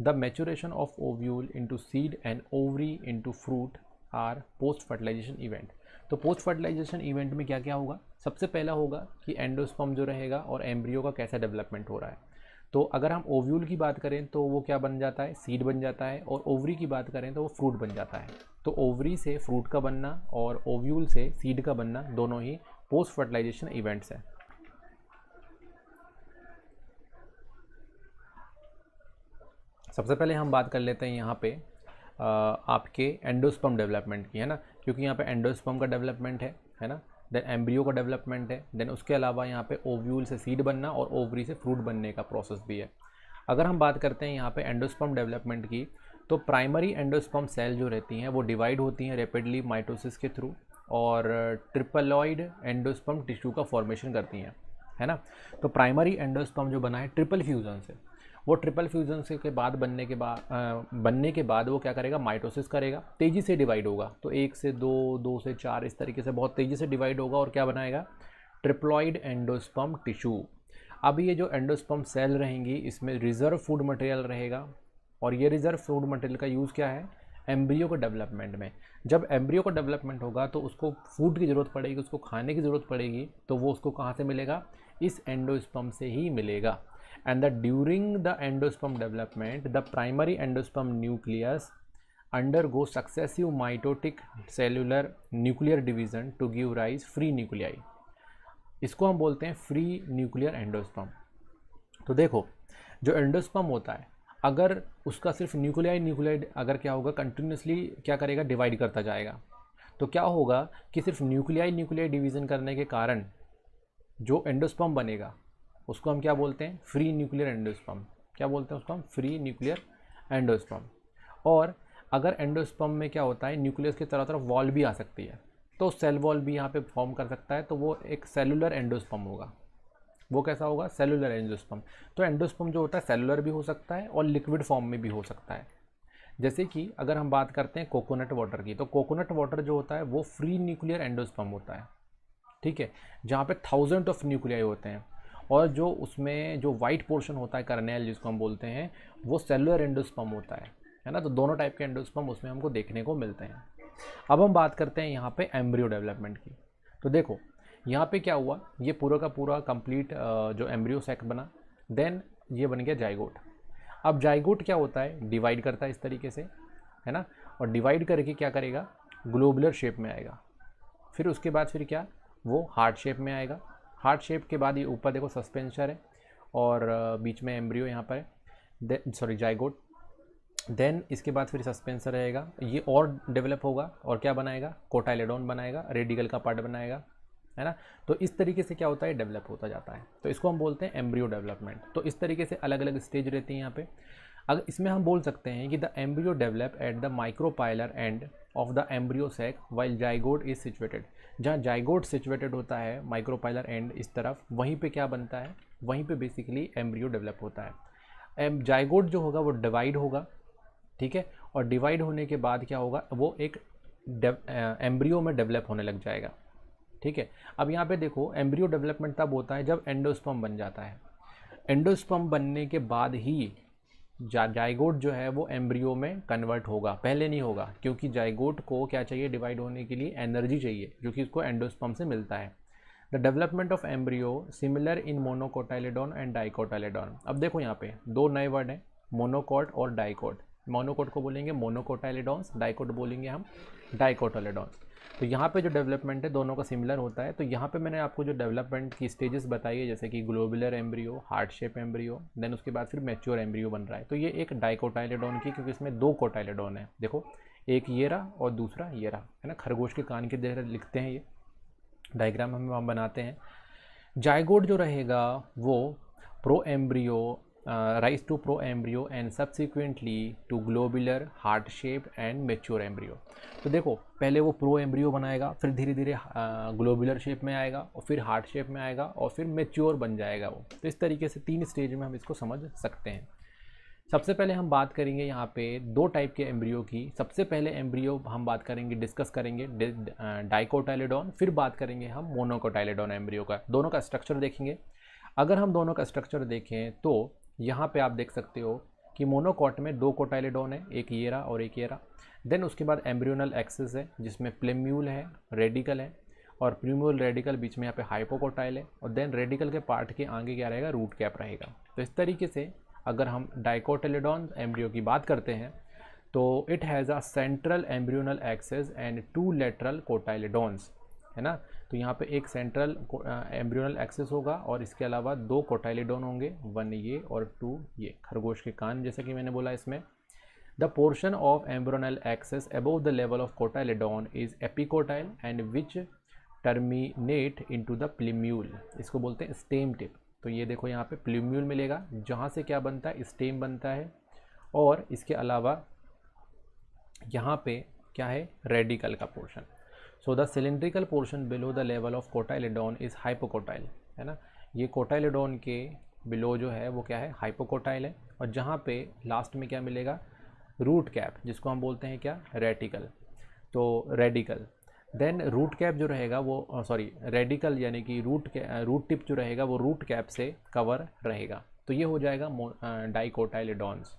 A: the maturation of ovule into seed and ovary into fruit are post fertilisation event. तो पोस्ट फर्टिलाइजेशन इवेंट में क्या क्या होगा, सबसे पहला होगा कि एंडोस्पर्म जो रहेगा और एम्ब्रियो का कैसा डेवलपमेंट हो रहा है। तो अगर हम ओव्यूल की बात करें तो वो क्या बन जाता है, सीड बन जाता है, और ओवरी की बात करें तो वो फ्रूट बन जाता है। तो ओवरी से फ्रूट का बनना और ओव्यूल से सीड का बनना दोनों ही पोस्ट फर्टिलाइजेशन इवेंट्स हैं। सबसे पहले हम बात कर लेते हैं यहाँ पे आपके एंडोस्पर्म डेवलपमेंट की, है ना, क्योंकि यहाँ पे एंडोस्पर्म का डेवलपमेंट है ना, देन एम्ब्रियो का डेवलपमेंट है, देन उसके अलावा यहाँ पे ओव्यूल से सीड बनना और ओवरी से फ्रूट बनने का प्रोसेस भी है। अगर हम बात करते हैं यहाँ पे एंडोस्पर्म डेवलपमेंट की, तो प्राइमरी एंडोस्पर्म सेल जो रहती हैं वो डिवाइड होती हैं रैपिडली माइटोसिस के थ्रू और ट्रिपलॉइड एंडोस्पर्म टिश्यू का फॉर्मेशन करती हैं, है ना। तो प्राइमरी एंडोस्पर्म जो बना है ट्रिपल फ्यूजन से, वो ट्रिपल फ्यूजन से के बाद बनने के बाद वो क्या करेगा, माइटोसिस करेगा, तेज़ी से डिवाइड होगा। तो 1 से 2, 2 से 4, इस तरीके से बहुत तेज़ी से डिवाइड होगा और क्या बनाएगा, ट्रिप्लॉइड एंडोस्पर्म टिश्यू। अब ये जो एंडोस्पर्म सेल रहेंगी इसमें रिजर्व फूड मटेरियल रहेगा, और ये रिजर्व फूड मटेरियल का यूज़ क्या है, एम्ब्रियो को डेवलपमेंट में। जब एम्ब्रियो को डेवलपमेंट होगा तो उसको फूड की ज़रूरत पड़ेगी, उसको खाने की ज़रूरत पड़ेगी, तो वो उसको कहाँ से मिलेगा, इस एंडोस्पर्म से ही मिलेगा। And the during the endosperm development the primary endosperm nucleus undergo successive mitotic cellular nuclear division to give rise free nuclei. इसको हम बोलते हैं फ्री न्यूक्लियर एंडोस्पर्म। तो देखो जो एंडोस्पर्म होता है, अगर उसका सिर्फ न्यूक्लियाई अगर क्या होगा, कंटिन्यूसली क्या करेगा, डिवाइड करता जाएगा, तो क्या होगा कि सिर्फ न्यूक्लियाई डिवीज़न करने के कारण जो एंडोस्पर्म बनेगा उसको हम क्या बोलते हैं, फ्री न्यूक्लियर एंडोस्पर्म। क्या बोलते हैं उसको हम, फ्री न्यूक्लियर एंडोस्पर्म। और अगर एंडोस्पर्म में क्या होता है, न्यूक्लियस के चारों तरफ वॉल भी आ सकती है, तो सेल वॉल भी यहाँ पे फॉर्म कर सकता है, तो वो एक सेलुलर एंडोस्पर्म होगा। वो कैसा होगा, सेलुलर एंडोस्पर्म। तो एंडोस्पर्म जो होता है सेलुलर भी हो सकता है और लिक्विड फॉर्म में भी हो सकता है। जैसे कि अगर हम बात करते हैं कोकोनट वाटर की, तो कोकोनट वाटर जो होता है वो फ्री न्यूक्लियर एंडोस्पर्म होता है, ठीक है, जहाँ पे 1000 ऑफ न्यूक्लियाई होते हैं, और जो उसमें जो वाइट पोर्शन होता है कर्नेल जिसको हम बोलते हैं, वो सेलुलर एंडोस्पर्म होता है ना। तो दोनों टाइप के एंडोस्पर्म उसमें हमको देखने को मिलते हैं। अब हम बात करते हैं यहाँ पे एम्ब्रियो डेवलपमेंट की। तो देखो यहाँ पे क्या हुआ, ये पूरा का पूरा कंप्लीट जो एम्ब्रियो सैक बना, देन ये बन गया जाइगोट। अब जाइगोट क्या होता है, डिवाइड करता है इस तरीके से, है ना, और डिवाइड करके क्या करेगा, ग्लोबुलर शेप में आएगा। फिर उसके बाद फिर क्या, वो हार्ट शेप में आएगा। हार्ट शेप के बाद ये ऊपर देखो सस्पेंसर है, और बीच में एम्ब्रियो यहाँ पर है, सॉरी जाइगोट। देन इसके बाद फिर सस्पेंसर रहेगा, ये और डेवलप होगा और क्या बनाएगा, कोटाइलेडोन बनाएगा, रेडिकल का पार्ट बनाएगा, है ना। तो इस तरीके से क्या होता है, डेवलप होता जाता है। तो इसको हम बोलते हैं एम्ब्रियो डेवलपमेंट। तो इस तरीके से अलग अलग स्टेज रहती हैं यहाँ पे। अगर इसमें हम बोल सकते हैं कि the embryo develop at the micropylar end of the embryo sac while zygote is situated. जहाँ जाइगोट सिचुएटेड होता है माइक्रोपाइलर एंड इस तरफ, वहीं पे क्या बनता है, वहीं पे बेसिकली एम्ब्रियो डेवलप होता है। जाइगोट जो होगा वो डिवाइड होगा, ठीक है, और डिवाइड होने के बाद क्या होगा, वो एक एम्ब्रियो में डेवलप होने लग जाएगा, ठीक है। अब यहाँ पे देखो एम्ब्रियो डेवलपमेंट तब होता है जब एंडोस्पर्म बन जाता है। एंडोस्पर्म बनने के बाद ही जाइगोट जो है वो एम्ब्रियो में कन्वर्ट होगा, पहले नहीं होगा, क्योंकि जाइगोट को क्या चाहिए, डिवाइड होने के लिए एनर्जी चाहिए, क्योंकि इसको एंडोस्पर्म से मिलता है। The development of embryo similar in monocotyledon and dicotyledon. अब देखो यहाँ पे दो नए वर्ड हैं, मोनोकोट और डाइकोट। मोनोकोट को बोलेंगे मोनोकोटाइलेडोन्स, डाइकोट बोलेंगे हम डाइकोटाइलेडोन्स। तो यहाँ पे जो डेवलपमेंट है दोनों का सिमिलर होता है। तो यहाँ पे मैंने आपको जो डेवलपमेंट की स्टेजेस बताई है, जैसे कि globular embryo, heart shape embryo, then उसके बाद फिर मैच्योर एम्ब्रियो बन रहा है। तो ये एक डाइकोटाइलेडोन की, क्योंकि इसमें दो कोटाइलेडोन है, देखो एक ये रहा और दूसरा ये रहा, है ना, खरगोश के कान की तरह लिखते हैं, ये डायग्राम हम बनाते हैं। जाइगोट जो रहेगा वो pro embryo rise to pro embryo and subsequently to globular, heart shape and mature embryo. तो देखो पहले वो प्रो एम्ब्रियो बनाएगा, फिर धीरे धीरे ग्लोबुलर शेप में आएगा, और फिर हार्ट शेप में आएगा, और फिर मैच्योर बन जाएगा वो। तो इस तरीके से 3 स्टेज में हम इसको समझ सकते हैं। सबसे पहले हम बात करेंगे यहाँ पे 2 टाइप के एम्ब्रियो की। सबसे पहले एम्ब्रियो हम बात करेंगे, डिस्कस करेंगे डाइकोटाइलेडोन, फिर बात करेंगे हम मोनोकोटाइलेडोन एम्ब्रियो का। दोनों का स्ट्रक्चर देखेंगे। अगर हम दोनों का स्ट्रक्चर देखें तो यहाँ पे आप देख सकते हो कि मोनोकोट में 2 कोटाइलेडोन है, एक ये रहा और एक ये रहा। देन उसके बाद एम्ब्रियोनल एक्सिस है जिसमें प्लेम्यूल है, रेडिकल है, और प्लेम्यूल रेडिकल बीच में यहाँ पे हाइपोकोटाइल है, और देन रेडिकल के पार्ट के आगे क्या रहेगा, रूट कैप रहेगा। तो इस तरीके से अगर हम डाइकोटिलेडोन एम्ब्रियो की बात करते हैं तो it has a central embryonal axis and 2 lateral cotyledons, है ना। तो यहाँ पे एक सेंट्रल एम्ब्रियोनल एक्सिस होगा और इसके अलावा 2 कोटाइलेडोन होंगे, 1 ये और 2 ये, खरगोश के कान जैसे कि मैंने बोला इसमें। The portion of embryonal axis above the level of cotyledon is epicotyl and which terminate into the plumule. इसको बोलते हैं स्टेम टिप। तो ये देखो यहाँ पे प्लीम्यूल मिलेगा, जहाँ से क्या बनता है, स्टेम बनता है, और इसके अलावा यहाँ पे क्या है, रेडिकल का पोर्शन। So the cylindrical portion below the level of cotyledon is hypocotyl, है ना। ये कोटाइलेडोन के बिलो जो है वो क्या है, हाइपोकोटाइल है, और जहाँ पे लास्ट में क्या मिलेगा, रूट कैप, जिसको हम बोलते हैं क्या, रेटिकल, तो रेडिकल। देन रूट कैप जो रहेगा वो रेडिकल यानी कि रूट टिप जो रहेगा वो रूट कैप से कवर रहेगा। तो ये हो जाएगा डाइकोटाइलेडोन्स।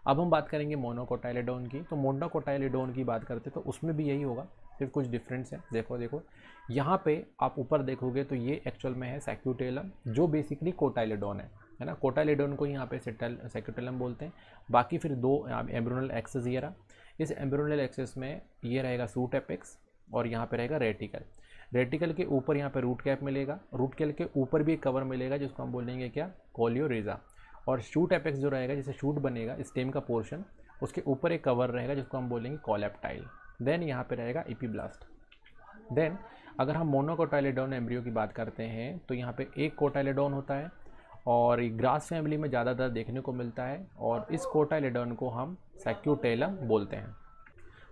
A: अब हम बात करेंगे मोनोकोटाइलेडोन की। तो मोनोकोटाइलेडोन की बात करते तो उसमें भी यही होगा, सिर्फ कुछ डिफरेंस है। देखो यहाँ पे आप ऊपर देखोगे तो ये एक्चुअल में है सैक्यूटेलम, जो बेसिकली कोटाइलेडोन है ना। कोटाइलेडोन को यहाँ पे सैक्यूटेलम बोलते हैं। बाकी फिर दो एम्ब्रियोनल एक्सेस ये रहा। इस एम्ब्रियोनल एक्सेस में ये रहेगा सूट एपेक्स और यहाँ पे रहेगा रेटिकल। रेटिकल के ऊपर यहाँ पे रूट कैप मिलेगा, रूट कैप के ऊपर भी एक कवर मिलेगा जिसको हम बोलेंगे क्या, कोलियोरेजा। और शूट एपेक्स जो रहेगा, जैसे शूट बनेगा स्टेम का पोर्शन, उसके ऊपर एक कवर रहेगा जिसको हम बोलेंगे कोलेप्टाइल। देन यहाँ पे रहेगा एपीब्लास्ट। देन अगर हम मोनोकोटाइलेडोन एम्ब्रियो की बात करते हैं तो यहाँ पे एक कोटाइलेडोन होता है और ये ग्रास फैमिली में ज़्यादातर देखने को मिलता है और इस कोटाइलेडोन को हम सैक्यूटेलम बोलते हैं।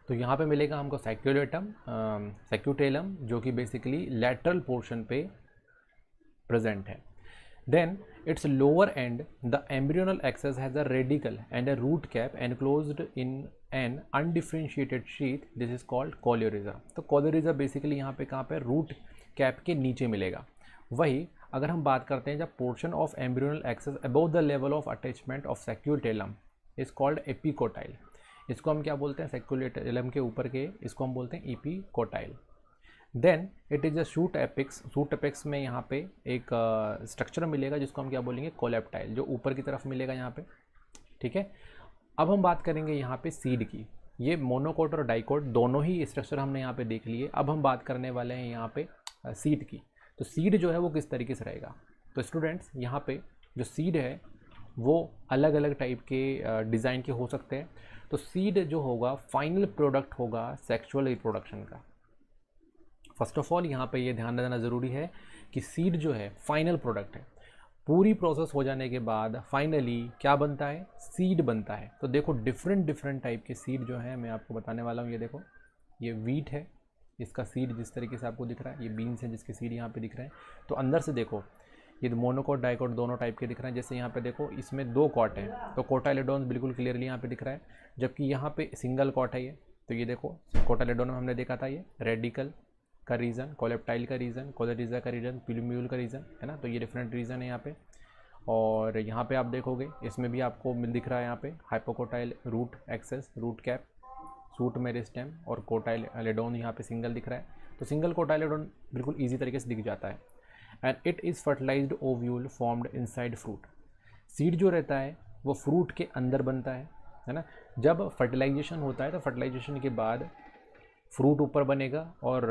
A: तो यहाँ पे मिलेगा हमको सैक्यूटेलम जो कि बेसिकली लैटरल पोर्शन पे प्रेजेंट है। Then its lower end, the embryonal axis has a radical and a root cap enclosed in an undifferentiated sheath. This is called coleorhiza. तो coleorhiza बेसिकली यहाँ पे कहाँ पे रूट कैप के नीचे मिलेगा। वही अगर हम बात करते हैं जब portion of embryonal axis above the level of attachment of scutellum is called epicotyl. इसको हम क्या बोलते हैं, सैक्यूटेलम के ऊपर के, इसको हम बोलते हैं epicotyl. Then it is a shoot apex. Shoot apex में यहाँ पे एक स्ट्रक्चर मिलेगा जिसको हम क्या बोलेंगे, कोलेप्टाइल, जो ऊपर की तरफ मिलेगा यहाँ पे। ठीक है, अब हम बात करेंगे यहाँ पे सीड की। ये मोनोकोट और डाइकोट दोनों ही स्ट्रक्चर हमने यहाँ पे देख लिए। अब हम बात करने वाले हैं यहाँ पे सीड की। तो सीड जो है वो किस तरीके से रहेगा। तो स्टूडेंट्स यहाँ पे जो सीड है वो अलग अलग टाइप के डिज़ाइन के हो सकते हैं। तो सीड जो होगा फाइनल प्रोडक्ट होगा सेक्सुअल रिप्रोडक्शन का। फर्स्ट ऑफ ऑल यहाँ पे ये ध्यान देना ज़रूरी है कि सीड जो है फाइनल प्रोडक्ट है। पूरी प्रोसेस हो जाने के बाद फाइनली क्या बनता है, सीड बनता है। तो देखो डिफरेंट टाइप के सीड जो है मैं आपको बताने वाला हूँ। ये देखो, ये वीट है, इसका सीड जिस तरीके से आपको दिख रहा है, ये बीन्स है जिसके सीड यहाँ पे दिख रहे हैं। तो अंदर से देखो ये मोनोकोट डाइकोट दोनों टाइप के दिख रहे हैं। जैसे यहाँ पे देखो इसमें दो कॉट हैं, तो कोटाइलेडोन बिल्कुल क्लियरली यहाँ पे दिख रहा है, जबकि यहाँ पे सिंगल कॉट है ये। तो ये देखो कोटाइलेडोन में हमने देखा था ये रेडिकल का रीज़न, कोलेप्टाइल का रीज़न, कोलेरिजा का रीज़न, प्लूम्यूल का रीज़न, है ना। तो ये डिफरेंट रीज़न है यहाँ पे। और यहाँ पे आप देखोगे इसमें भी आपको दिख रहा है यहाँ पे hypocotyl root axis, root cap, shoot meristem और कोटाइलेडोन यहाँ पे सिंगल दिख रहा है। तो सिंगल कोटाइलेडोन बिल्कुल ईजी तरीके से दिख जाता है। And it is fertilised ovule formed inside fruit. Seed जो रहता है वो फ्रूट के अंदर बनता है ना। जब फर्टिलाइजेशन होता है तो फर्टिलाइजेशन के बाद फ्रूट ऊपर बनेगा और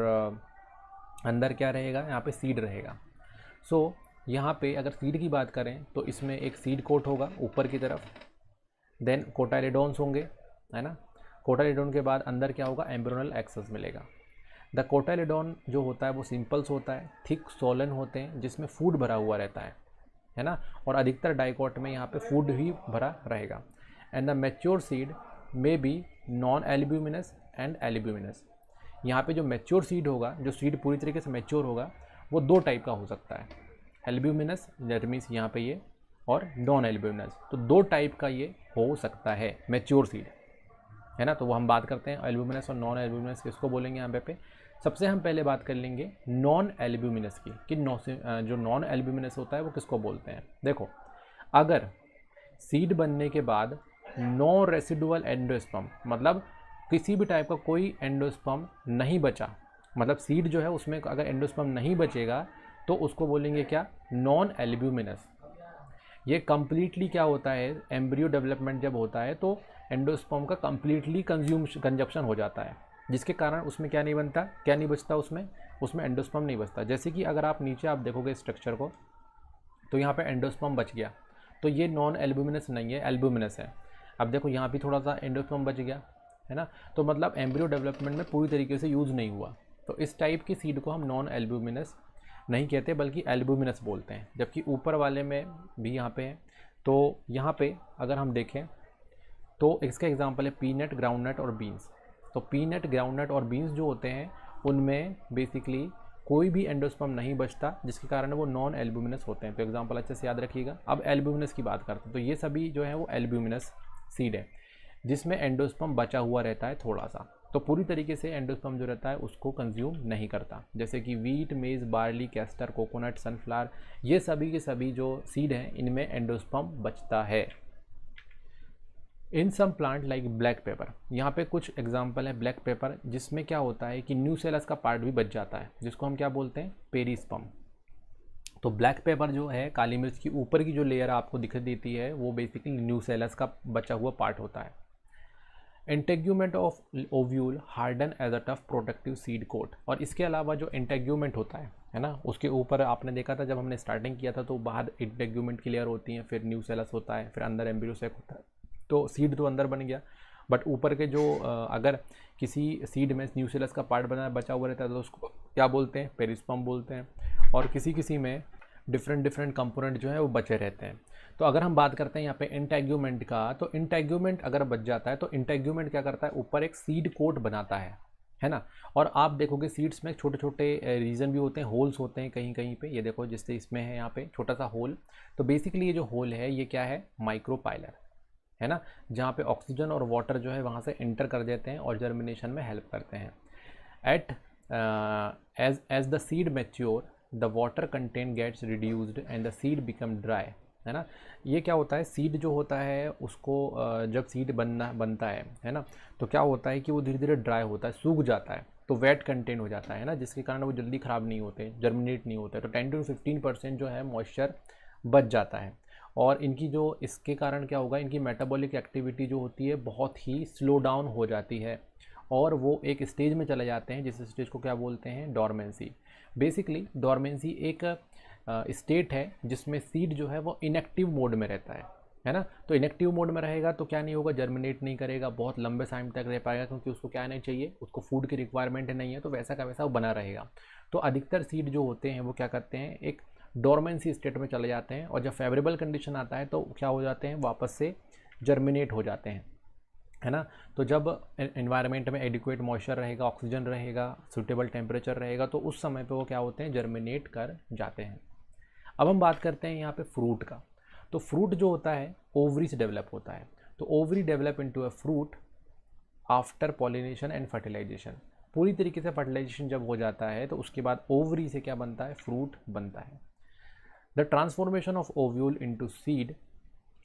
A: अंदर क्या रहेगा, यहाँ पे सीड रहेगा। सो यहाँ पे अगर सीड की बात करें तो इसमें एक सीड कोट होगा ऊपर की तरफ, देन कोटाइलेडोन्स होंगे, है ना। कोटाइलेडोन के बाद अंदर क्या होगा, एम्ब्रियोनल एक्सेस मिलेगा। द कोटाइलेडोन जो होता है वो सिंपल्स होता है, थिक सोलन होते हैं जिसमें फूड भरा हुआ रहता है ना। और अधिकतर डाइकोट में यहाँ पे फूड ही भरा रहेगा। And the mature seed may be non albuminous and albuminous. यहाँ पे जो मैच्योर सीड होगा, जो सीड पूरी तरीके से मैच्योर होगा, वो दो टाइप का हो सकता है, एल्ब्यूमिनस दैट मीन्स यहाँ पे ये, और नॉन एल्ब्यूमिनस। तो दो टाइप का ये हो सकता है मैच्योर सीड, है ना। तो वो हम बात करते हैं एल्ब्यूमिनस और नॉन एल्ब्यूमिनस किसको बोलेंगे यहाँ पे। सबसे हम पहले बात कर लेंगे नॉन एल्ब्यूमिनस की कि जो नॉन एल्ब्यूमिनस होता है वो किसको बोलते हैं। देखो अगर सीड बनने के बाद नो रेसिडुअल एंडोस्पर्म, मतलब किसी भी टाइप का कोई एंडोस्पर्म नहीं बचा, मतलब सीड जो है उसमें अगर एंडोस्पर्म नहीं बचेगा तो उसको बोलेंगे क्या, नॉन एल्ब्यूमिनस। ये कम्प्लीटली क्या होता है, एम्ब्रियो डेवलपमेंट जब होता है तो एंडोस्पर्म का कम्प्लीटली कंजप्शन हो जाता है, जिसके कारण उसमें क्या नहीं बनता, क्या नहीं बचता, उसमें एंडोस्पर्म नहीं बचता। जैसे कि अगर आप नीचे आप देखोगे स्ट्रक्चर को तो यहाँ पे एंडोस्पर्म बच गया, तो ये नॉन एल्ब्यूमिनस नहीं है, एल्ब्यूमिनस है। अब देखो यहाँ भी थोड़ा सा एंडोस्पर्म बच गया, है ना। तो मतलब एम्ब्रियो डेवलपमेंट में पूरी तरीके से यूज़ नहीं हुआ। तो इस टाइप की सीड को हम नॉन एल्ब्यूमिनस नहीं कहते बल्कि एल्ब्यूमिनस बोलते हैं। जबकि ऊपर वाले में भी यहाँ पे है। तो यहाँ पे अगर हम देखें तो इसका एग्जांपल है पीनट, ग्राउंडनट और बीन्स। तो पीनट, ग्राउंडनट और बीन्स जो होते हैं उनमें बेसिकली कोई भी एंडोस्पर्म नहीं बचता, जिसके कारण वो नॉन एल्ब्यूमिनस होते हैं। तो एग्जांपल अच्छे से याद रखिएगा। अब एल्ब्यूमिनस की बात करते हैं तो ये सभी जो है वो एल्ब्यूमिनस सीड है जिसमें एंडोस्पर्म बचा हुआ रहता है थोड़ा सा, तो पूरी तरीके से एंडोस्पर्म जो रहता है उसको कंज्यूम नहीं करता। जैसे कि वीट, मेज, बार्ली, कैस्टर, कोकोनट, सनफ्लावर, ये सभी के सभी जो सीड हैं इनमें एंडोस्पर्म बचता है। In some plant like black pepper, यहाँ पे कुछ एग्जांपल है ब्लैक पेपर जिसमें क्या होता है कि न्यूसेलस का पार्ट भी बच जाता है, जिसको हम क्या बोलते हैं, पेरिस्पर्म। तो ब्लैक पेपर जो है, काली मिर्च की ऊपर की जो लेयर आपको दिखाई देती है वो बेसिकली न्यूसेलस का बचा हुआ पार्ट होता है। Integument of ovule harden as a tough protective seed coat, और इसके अलावा जो इंटेग्यूमेंट होता है ना, उसके ऊपर आपने देखा था जब हमने स्टार्टिंग किया था तो बाहर इंटेग्यूमेंट की लेयर होती है, फिर न्यूसेलस होता है, फिर अंदर एम्ब्रियोसेक होता है। तो सीड तो अंदर बन गया, बट ऊपर के जो अगर किसी सीड में न्यूसेलस का पार्ट बना बचा हुआ रहता है तो उसको क्या बोलते हैं, पेरिस्पर्म बोलते हैं। और किसी किसी में डिफरेंट कंपोनेंट जो है वो बचे रहते हैं। तो अगर हम बात करते हैं यहाँ पे इंटेग्यूमेंट का, तो इंटेग्यूमेंट अगर बच जाता है तो इंटेग्यूमेंट क्या करता है, ऊपर एक सीड कोट बनाता है ना। और आप देखोगे सीड्स में छोटे छोटे रीजन भी होते हैं, होल्स होते हैं कहीं कहीं पे, ये देखो जिससे इसमें है यहाँ पे छोटा सा होल। तो बेसिकली ये जो होल है ये क्या है, माइक्रोपाइलर है ना, जहाँ पे ऑक्सीजन और वाटर जो है वहाँ से एंटर कर देते हैं और जर्मिनेशन में हेल्प करते हैं। At as the seed mature the water content gets reduced and the seed become dry, है ना। ये क्या होता है, सीड जो होता है उसको जब सीड बनता है ना, तो क्या होता है कि वो धीरे धीरे ड्राई होता है, सूख जाता है, तो वेट कंटेंट हो जाता है ना, जिसके कारण वो जल्दी ख़राब नहीं होते, जर्मिनेट नहीं होते। तो 10 to 15% जो है मॉइस्चर बच जाता है। और इनकी जो इसके कारण क्या होगा, इनकी मेटाबॉलिक एक्टिविटी जो होती है बहुत ही स्लो डाउन हो जाती है और वो एक स्टेज में चले जाते हैं, जिस स्टेज को क्या बोलते हैं, डॉर्मेंसी। बेसिकली डॉर्मेंसी एक स्टेट है जिसमें सीड जो है वो इनएक्टिव मोड में रहता है ना। तो इनएक्टिव मोड में रहेगा तो क्या नहीं होगा, जर्मिनेट नहीं करेगा, बहुत लंबे टाइम तक रह पाएगा, क्योंकि उसको क्या नहीं चाहिए, उसको फूड की रिक्वायरमेंट नहीं है, तो वैसा का वैसा वो बना रहेगा। तो अधिकतर सीड जो होते हैं वो क्या करते हैं, एक डॉर्मेंसी स्टेट में चले जाते हैं, और जब फेवरेबल कंडीशन आता है तो क्या हो जाते हैं, वापस से जर्मिनेट हो जाते हैं, है ना। तो जब एनवायरनमेंट में एडिक्वेट मॉइस्चर रहेगा, ऑक्सीजन रहेगा, सूटेबल टेम्परेचर रहेगा, तो उस समय पे वो क्या होते हैं, जर्मिनेट कर जाते हैं। अब हम बात करते हैं यहाँ पे फ्रूट का। तो फ्रूट जो होता है ओवरी से डेवलप होता है। तो ovary develop into a fruit after pollination and fertilisation. पूरी तरीके से फर्टिलाइजेशन जब हो जाता है तो उसके बाद ओवरी से क्या बनता है, फ्रूट बनता है। The transformation of ovule into seed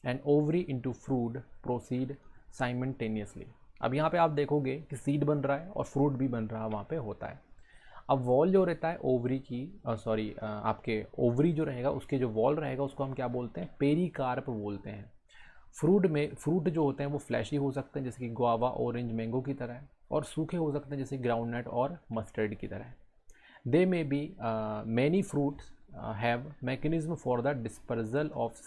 A: and ovary into fruit proceed simultaneously. अब यहाँ पे आप देखोगे कि सीड बन रहा है और फ्रूट भी बन रहा है, वहाँ पे होता है। अब वॉल जो रहता है ओवरी की, आपके ओवरी जो रहेगा उसके जो वॉल रहेगा उसको हम क्या बोलते हैं, पेरिकार्प बोलते हैं। फ्रूट जो होते हैं वो फ्लैशी हो सकते हैं, जैसे कि गुआवा, ऑरेंज, मैंगो की तरह, और सूखे हो सकते हैं जैसे ग्राउंडनट और मस्टर्ड की तरह। They may be many fruits have mechanism for the dispersal of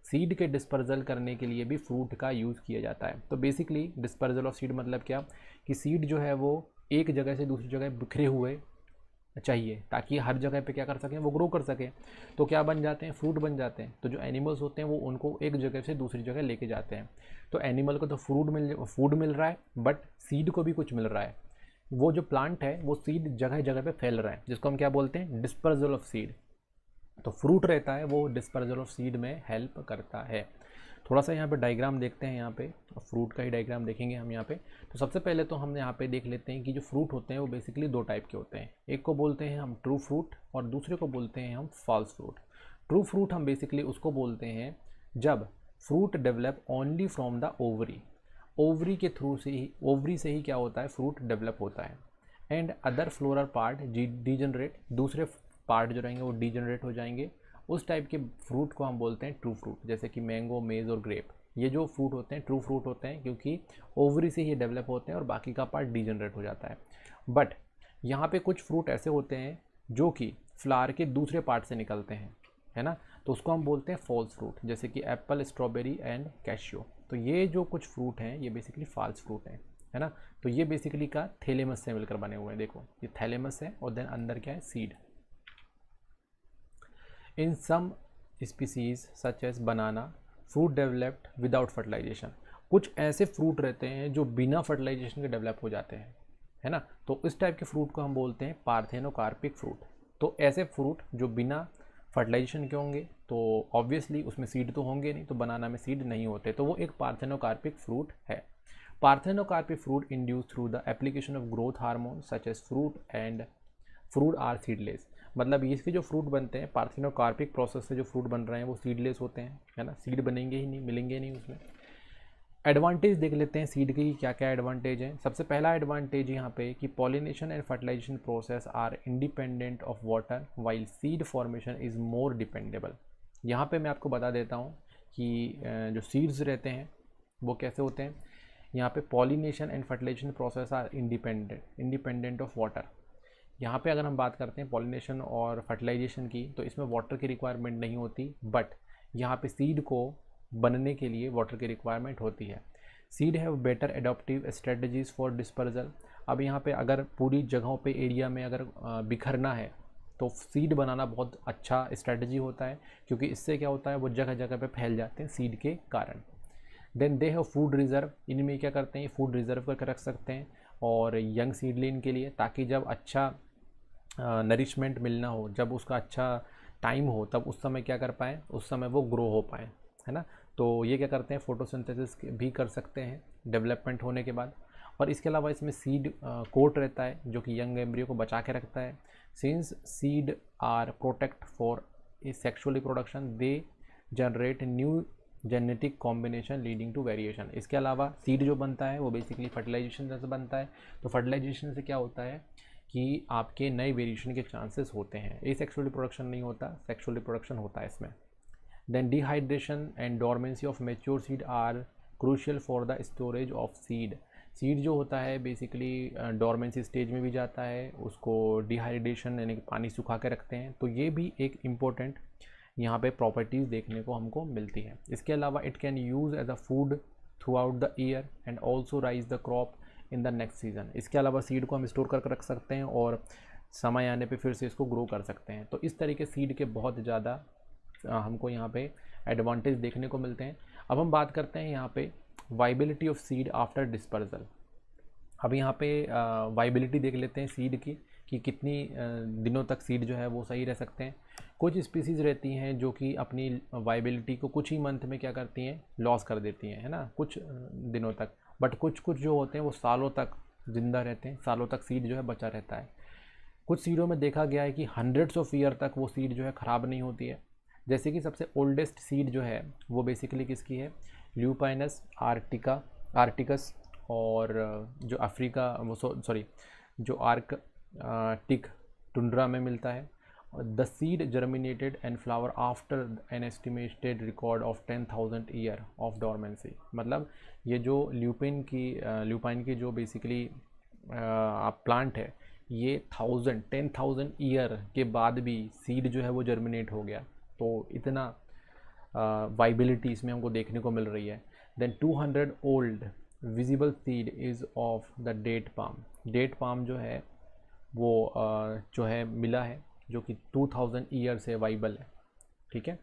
A: seed के डिस्पर्जल करने के लिए भी फ्रूट का यूज़ किया जाता है। तो बेसिकली डिस्पर्जल ऑफ सीड मतलब क्या, कि सीड जो है वो एक जगह से दूसरी जगह बिखरे हुए चाहिए, ताकि हर जगह पे क्या कर सकें, वो ग्रो कर सकें। तो क्या बन जाते हैं, फ्रूट बन जाते हैं। तो जो एनिमल्स होते हैं वो उनको एक जगह से दूसरी जगह लेके जाते हैं। तो एनिमल को तो फूड मिल रहा है, बट सीड को भी कुछ मिल रहा है। वो जो प्लांट है वो सीड जगह जगह पे फैल रहा है, जिसको हम क्या बोलते हैं, डिस्पर्जल ऑफ सीड। तो फ्रूट रहता है वो डिस्पर्जल ऑफ सीड में हेल्प करता है। थोड़ा सा यहाँ पे डायग्राम देखते हैं, यहाँ पे फ्रूट का ही डायग्राम देखेंगे हम यहाँ पे। तो सबसे पहले तो हम यहाँ पे देख लेते हैं कि जो फ्रूट होते हैं वो बेसिकली दो टाइप के होते हैं। एक को बोलते हैं हम ट्रू फ्रूट और दूसरे को बोलते हैं हम फॉल्स फ्रूट। ट्रू फ्रूट हम बेसिकली उसको बोलते हैं जब fruit develop only from the ovary, ovary के थ्रू से ही, ओवरी से ही क्या होता है, फ्रूट डेवलप होता है। And other floral part degenerate, दूसरे पार्ट जो रहेंगे वो डीजनरेट हो जाएंगे। उस टाइप के फ्रूट को हम बोलते हैं ट्रू फ्रूट, जैसे कि मैंगो, मेज और ग्रेप। ये जो फ्रूट होते हैं ट्रू फ्रूट होते हैं, क्योंकि ओवरी से ही डेवलप होते हैं और बाकी का पार्ट डीजनरेट हो जाता है। बट यहाँ पे कुछ फ्रूट ऐसे होते हैं जो कि फ्लावर के दूसरे पार्ट से निकलते हैं, है ना। तो उसको हम बोलते हैं फॉल्स फ्रूट, जैसे कि एप्पल, स्ट्रॉबेरी एंड कैशियो। तो ये जो कुछ फ्रूट हैं ये बेसिकली फॉल्स फ्रूट हैं, है ना। तो ये बेसिकली का थैलेमस से मिलकर बने हुए हैं। देखो ये थैलेमस है और देन अंदर क्या है, seed. In some species such as banana, fruit developed without fertilization। कुछ ऐसे फ्रूट रहते हैं जो बिना फर्टिलाइजेशन के डेवलप हो जाते हैं, है ना। तो इस टाइप के फ्रूट को हम बोलते हैं पार्थेनोकार्पिक फ्रूट। तो ऐसे फ्रूट जो बिना फर्टिलाइजेशन के होंगे तो ऑब्वियसली उसमें सीड तो होंगे नहीं, तो बनाना में सीड नहीं होते, तो वो एक पार्थेनोकार्पिक फ्रूट है। Parthenocarpic fruit induce through the application of growth hormone such as fruit are seedless. मतलब इसके जो फ्रूट बनते हैं पार्थेनोकार्पिक प्रोसेस से जो फ्रूट बन रहे हैं वो सीडलेस होते हैं, है ना, सीड बनेंगे ही नहीं, मिलेंगे नहीं उसमें। एडवांटेज देख लेते हैं सीड के क्या क्या एडवांटेज हैं। सबसे पहला एडवांटेज यहाँ पे कि pollination and fertilisation process are independent of water while seed formation is more dependable. यहाँ पे मैं आपको बता देता हूँ कि जो सीड्स रहते हैं वो कैसे होते हैं। यहाँ पे pollination and fertilisation process are independent of water. यहाँ पे अगर हम बात करते हैं पॉलिनेशन और फर्टिलाइजेशन की तो इसमें वाटर की रिक्वायरमेंट नहीं होती, बट यहाँ पे सीड को बनने के लिए वाटर की रिक्वायरमेंट होती है। Seed have better adaptive strategies for dispersal. अब यहाँ पे अगर पूरी जगहों पे एरिया में अगर बिखरना है तो सीड बनाना बहुत अच्छा स्ट्रेटजी होता है, क्योंकि इससे क्या होता है वो जगह जगह पे फैल जाते हैं सीड के कारण। Then they have food reserve. इनमें क्या करते हैं, फूड रिजर्व करके रख सकते हैं और यंग सीडलिंग के लिए, ताकि जब अच्छा नरिशमेंट मिलना हो, जब उसका अच्छा टाइम हो, तब उस समय क्या कर पाएँ, उस समय वो ग्रो हो पाएँ, है ना। तो ये क्या करते हैं, फोटोसिंथेसिस भी कर सकते हैं डेवलपमेंट होने के बाद। और इसके अलावा इसमें सीड कोट रहता है जो कि यंग एम्ब्रियो को बचा के रखता है। Since seed are protect for sexual reproduction they generate new genetic combination leading to variation. इसके अलावा सीड जो बनता है वो बेसिकली फर्टिलाइजेशन से बनता है। तो फर्टिलाइजेशन से क्या होता है कि आपके नए वेरिएशन के चांसेस होते हैं। ये सेक्सुअल रिप्रोडक्शन नहीं होता, सेक्सुअल रिप्रोडक्शन होता है इसमें। Then dehydration and dormancy of mature seed are crucial for the storage of seed। Seed जो होता है बेसिकली डोरमेंसी स्टेज में भी जाता है, उसको डिहाइड्रेशन यानी कि पानी सुखा के रखते हैं। तो ये भी एक इम्पोर्टेंट यहाँ पे प्रॉपर्टीज़ देखने को हमको मिलती है। इसके अलावा it can use as a food throughout the year and also rise the crop in the next season. इसके अलावा सीड को हम स्टोर करके रख सकते हैं और समय आने पे फिर से इसको ग्रो कर सकते हैं। तो इस तरीके सीड के बहुत ज़्यादा हमको यहाँ पे एडवांटेज देखने को मिलते हैं। अब हम बात करते हैं यहाँ पे viability of seed after dispersal. अब यहाँ पे वाइबिलिटी देख लेते हैं सीड की कि कितनी दिनों तक सीड जो है वो सही रह सकते हैं। कुछ स्पीसीज़ रहती हैं जो कि अपनी वाइबिलिटी को कुछ ही मंथ में क्या करती हैं, लॉस कर देती हैं, है ना, कुछ दिनों तक। बट कुछ जो होते हैं वो सालों तक ज़िंदा रहते हैं, सालों तक सीड जो है बचा रहता है। कुछ सीडों में देखा गया है कि हंड्रेड्स ऑफ ईयर तक वो सीड जो है ख़राब नहीं होती है। जैसे कि सबसे ओल्डेस्ट सीड जो है वो बेसिकली किसकी है, ल्यूपाइनस आर्टिकस, और जो अफ्रीका वो सॉरी जो आर्कटिक टुंड्रा में मिलता है। The seed germinated and flower after an estimated record of 10,000 year of dormancy. मतलब ये जो ल्यूपाइन की जो बेसिकली प्लांट है, ये 10,000 ईयर के बाद भी सीड जो है वो जर्मिनेट हो गया। तो इतना वाइबिलिटी इसमें हमको देखने को मिल रही है। Then 200 old visible seed is of the date palm. Date palm जो है वो जो है मिला है जो कि 2000 ईयर से वाइबल है, ठीक है।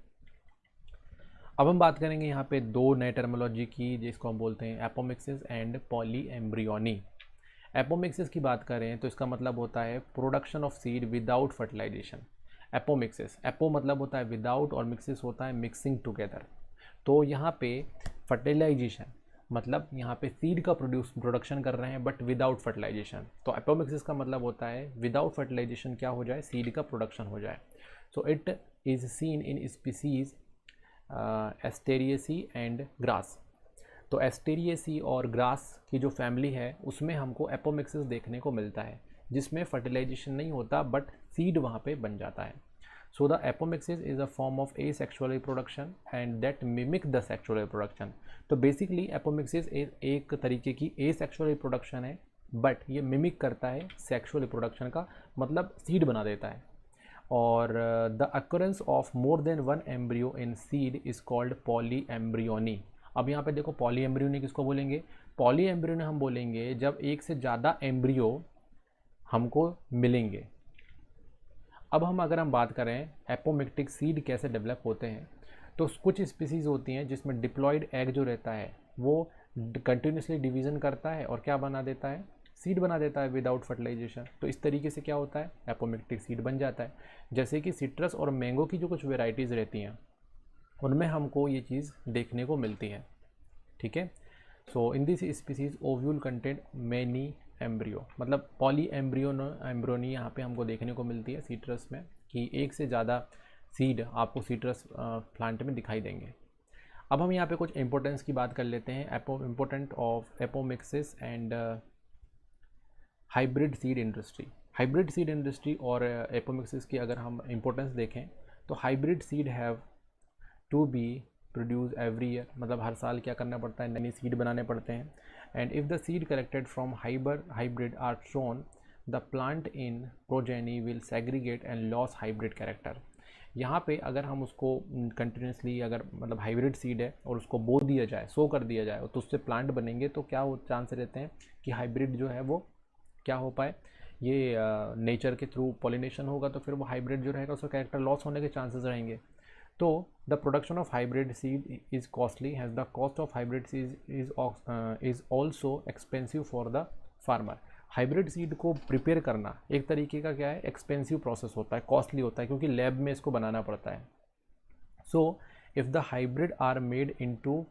A: अब हम बात करेंगे यहाँ पे दो नए टर्मोलॉजी की जिसको हम बोलते हैं एपोमिक्सिस एंड पॉलीएम्ब्रियोनी। एपोमिक्सिस की बात करें तो इसका मतलब होता है production of seed without fertilisation. Apomixis, apo मतलब होता है विदाउट और मिक्सिस होता है मिक्सिंग टुगेदर। तो यहाँ पे फर्टिलाइजेशन मतलब यहाँ पे सीड का प्रोडक्शन कर रहे हैं बट विदाउट फर्टिलाइजेशन। तो एपोमिक्सिस का मतलब होता है विदाउट फर्टिलाइजेशन क्या हो जाए, सीड का प्रोडक्शन हो जाए। So it is seen in species asteraceae and grass. तो एस्टेरियसी और ग्रास की जो फैमिली है उसमें हमको एपोमिक्सिस देखने को मिलता है, जिसमें फर्टिलाइजेशन नहीं होता बट सीड वहाँ पे बन जाता है। So the apomixis is a form of asexual reproduction and that mimic the sexual reproduction. तो बेसिकली एपोमिक्सिस एक तरीके की एसेक्सुअल रिप्रोडक्शन है, बट ये मिमिक करता है सेक्सुअल रिप्रोडक्शन का, मतलब सीड बना देता है। और the occurrence of more than one embryo in seed is called polyembryony. अब यहाँ पे देखो पॉलीएम्ब्रियोनी किसको बोलेंगे, पॉलीएम्ब्रियोनी हम बोलेंगे जब एक से ज़्यादा एम्ब्रियो हमको मिलेंगे। अब अगर हम बात करें एपोमिक्टिक सीड कैसे डेवलप होते हैं, तो कुछ स्पीसीज़ होती हैं जिसमें डिप्लॉयड एग जो रहता है वो कंटिन्यूसली डिवीज़न करता है और क्या बना देता है, सीड बना देता है विदाउट फर्टिलाइजेशन। तो इस तरीके से क्या होता है, एपोमिक्टिक सीड बन जाता है। जैसे कि सिट्रस और मैंगो की जो कुछ वेराइटीज़ रहती हैं उनमें हमको ये चीज़ देखने को मिलती है, ठीक है। So in this species ovule content many embryo, मतलब पॉली एम्ब्रियोनी यहाँ पे हमको देखने को मिलती है सीट्रस में, कि एक से ज़्यादा सीड आपको सीट्रस प्लांट में दिखाई देंगे। अब हम यहाँ पे कुछ इम्पोर्टेंस की बात कर लेते हैं, important of apomixis and hybrid seed industry. Hybrid seed industry और एपोमिक्सिस की अगर हम इम्पोर्टेंस देखें तो hybrid seed have to be produce every year, मतलब हर साल क्या करना पड़ता है, नई सीड बनाने पड़ते हैं। And if the seed collected from hybrid are sown, the plant in progeny will segregate and loss hybrid character. यहाँ पे अगर हम उसको कंटिन्यूसली अगर मतलब हाइब्रिड सीड है और उसको बो दिया जाए, सो कर दिया जाए, तो उससे प्लांट बनेंगे, तो क्या चांस रहते हैं कि हाइब्रिड जो है वो क्या हो पाए, ये नेचर के थ्रू पॉलिनेशन होगा, तो फिर वो हाइब्रिड जो रहेगा उसका कैरेक्टर लॉस होने के चांसेस रहेंगे। तो the production of hybrid seed is costly, has the cost of hybrid seed is also expensive for the farmer. Hybrid seed को प्रिपेयर करना एक तरीके का क्या है, एक्सपेंसिव प्रोसेस होता है, कॉस्टली होता है, क्योंकि लैब में इसको बनाना पड़ता है। So if the hybrid are made into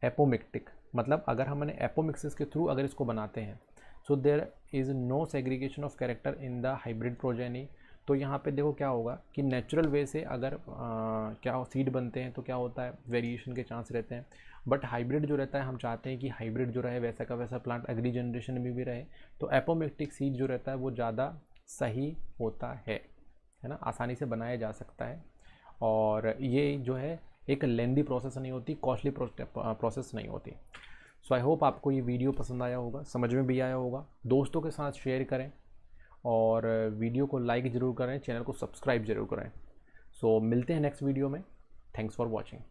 A: apomictic, मतलब अगर हमने एपोमिक्सिस के थ्रू अगर इसको बनाते हैं, so there is no segregation of character in the hybrid progeny. तो यहाँ पे देखो क्या होगा कि नेचुरल वे से अगर क्या सीड बनते हैं तो क्या होता है, वेरिएशन के चांस रहते हैं। बट हाइब्रिड जो रहता है, हम चाहते हैं कि हाइब्रिड जो रहे वैसा का वैसा प्लांट अगली जनरेशन में भी रहे, तो एपोमिक्टिक सीड जो रहता है वो ज़्यादा सही होता है ना, आसानी से बनाया जा सकता है। और ये जो है एक लेंदी प्रोसेस नहीं होती, कॉस्टली प्रोसेस नहीं होती। सो आई होप आपको ये वीडियो पसंद आया होगा, समझ में भी आया होगा। दोस्तों के साथ शेयर करें और वीडियो को लाइक ज़रूर करें, चैनल को सब्सक्राइब ज़रूर करें। सो मिलते हैं नेक्स्ट वीडियो में। Thanks for watching.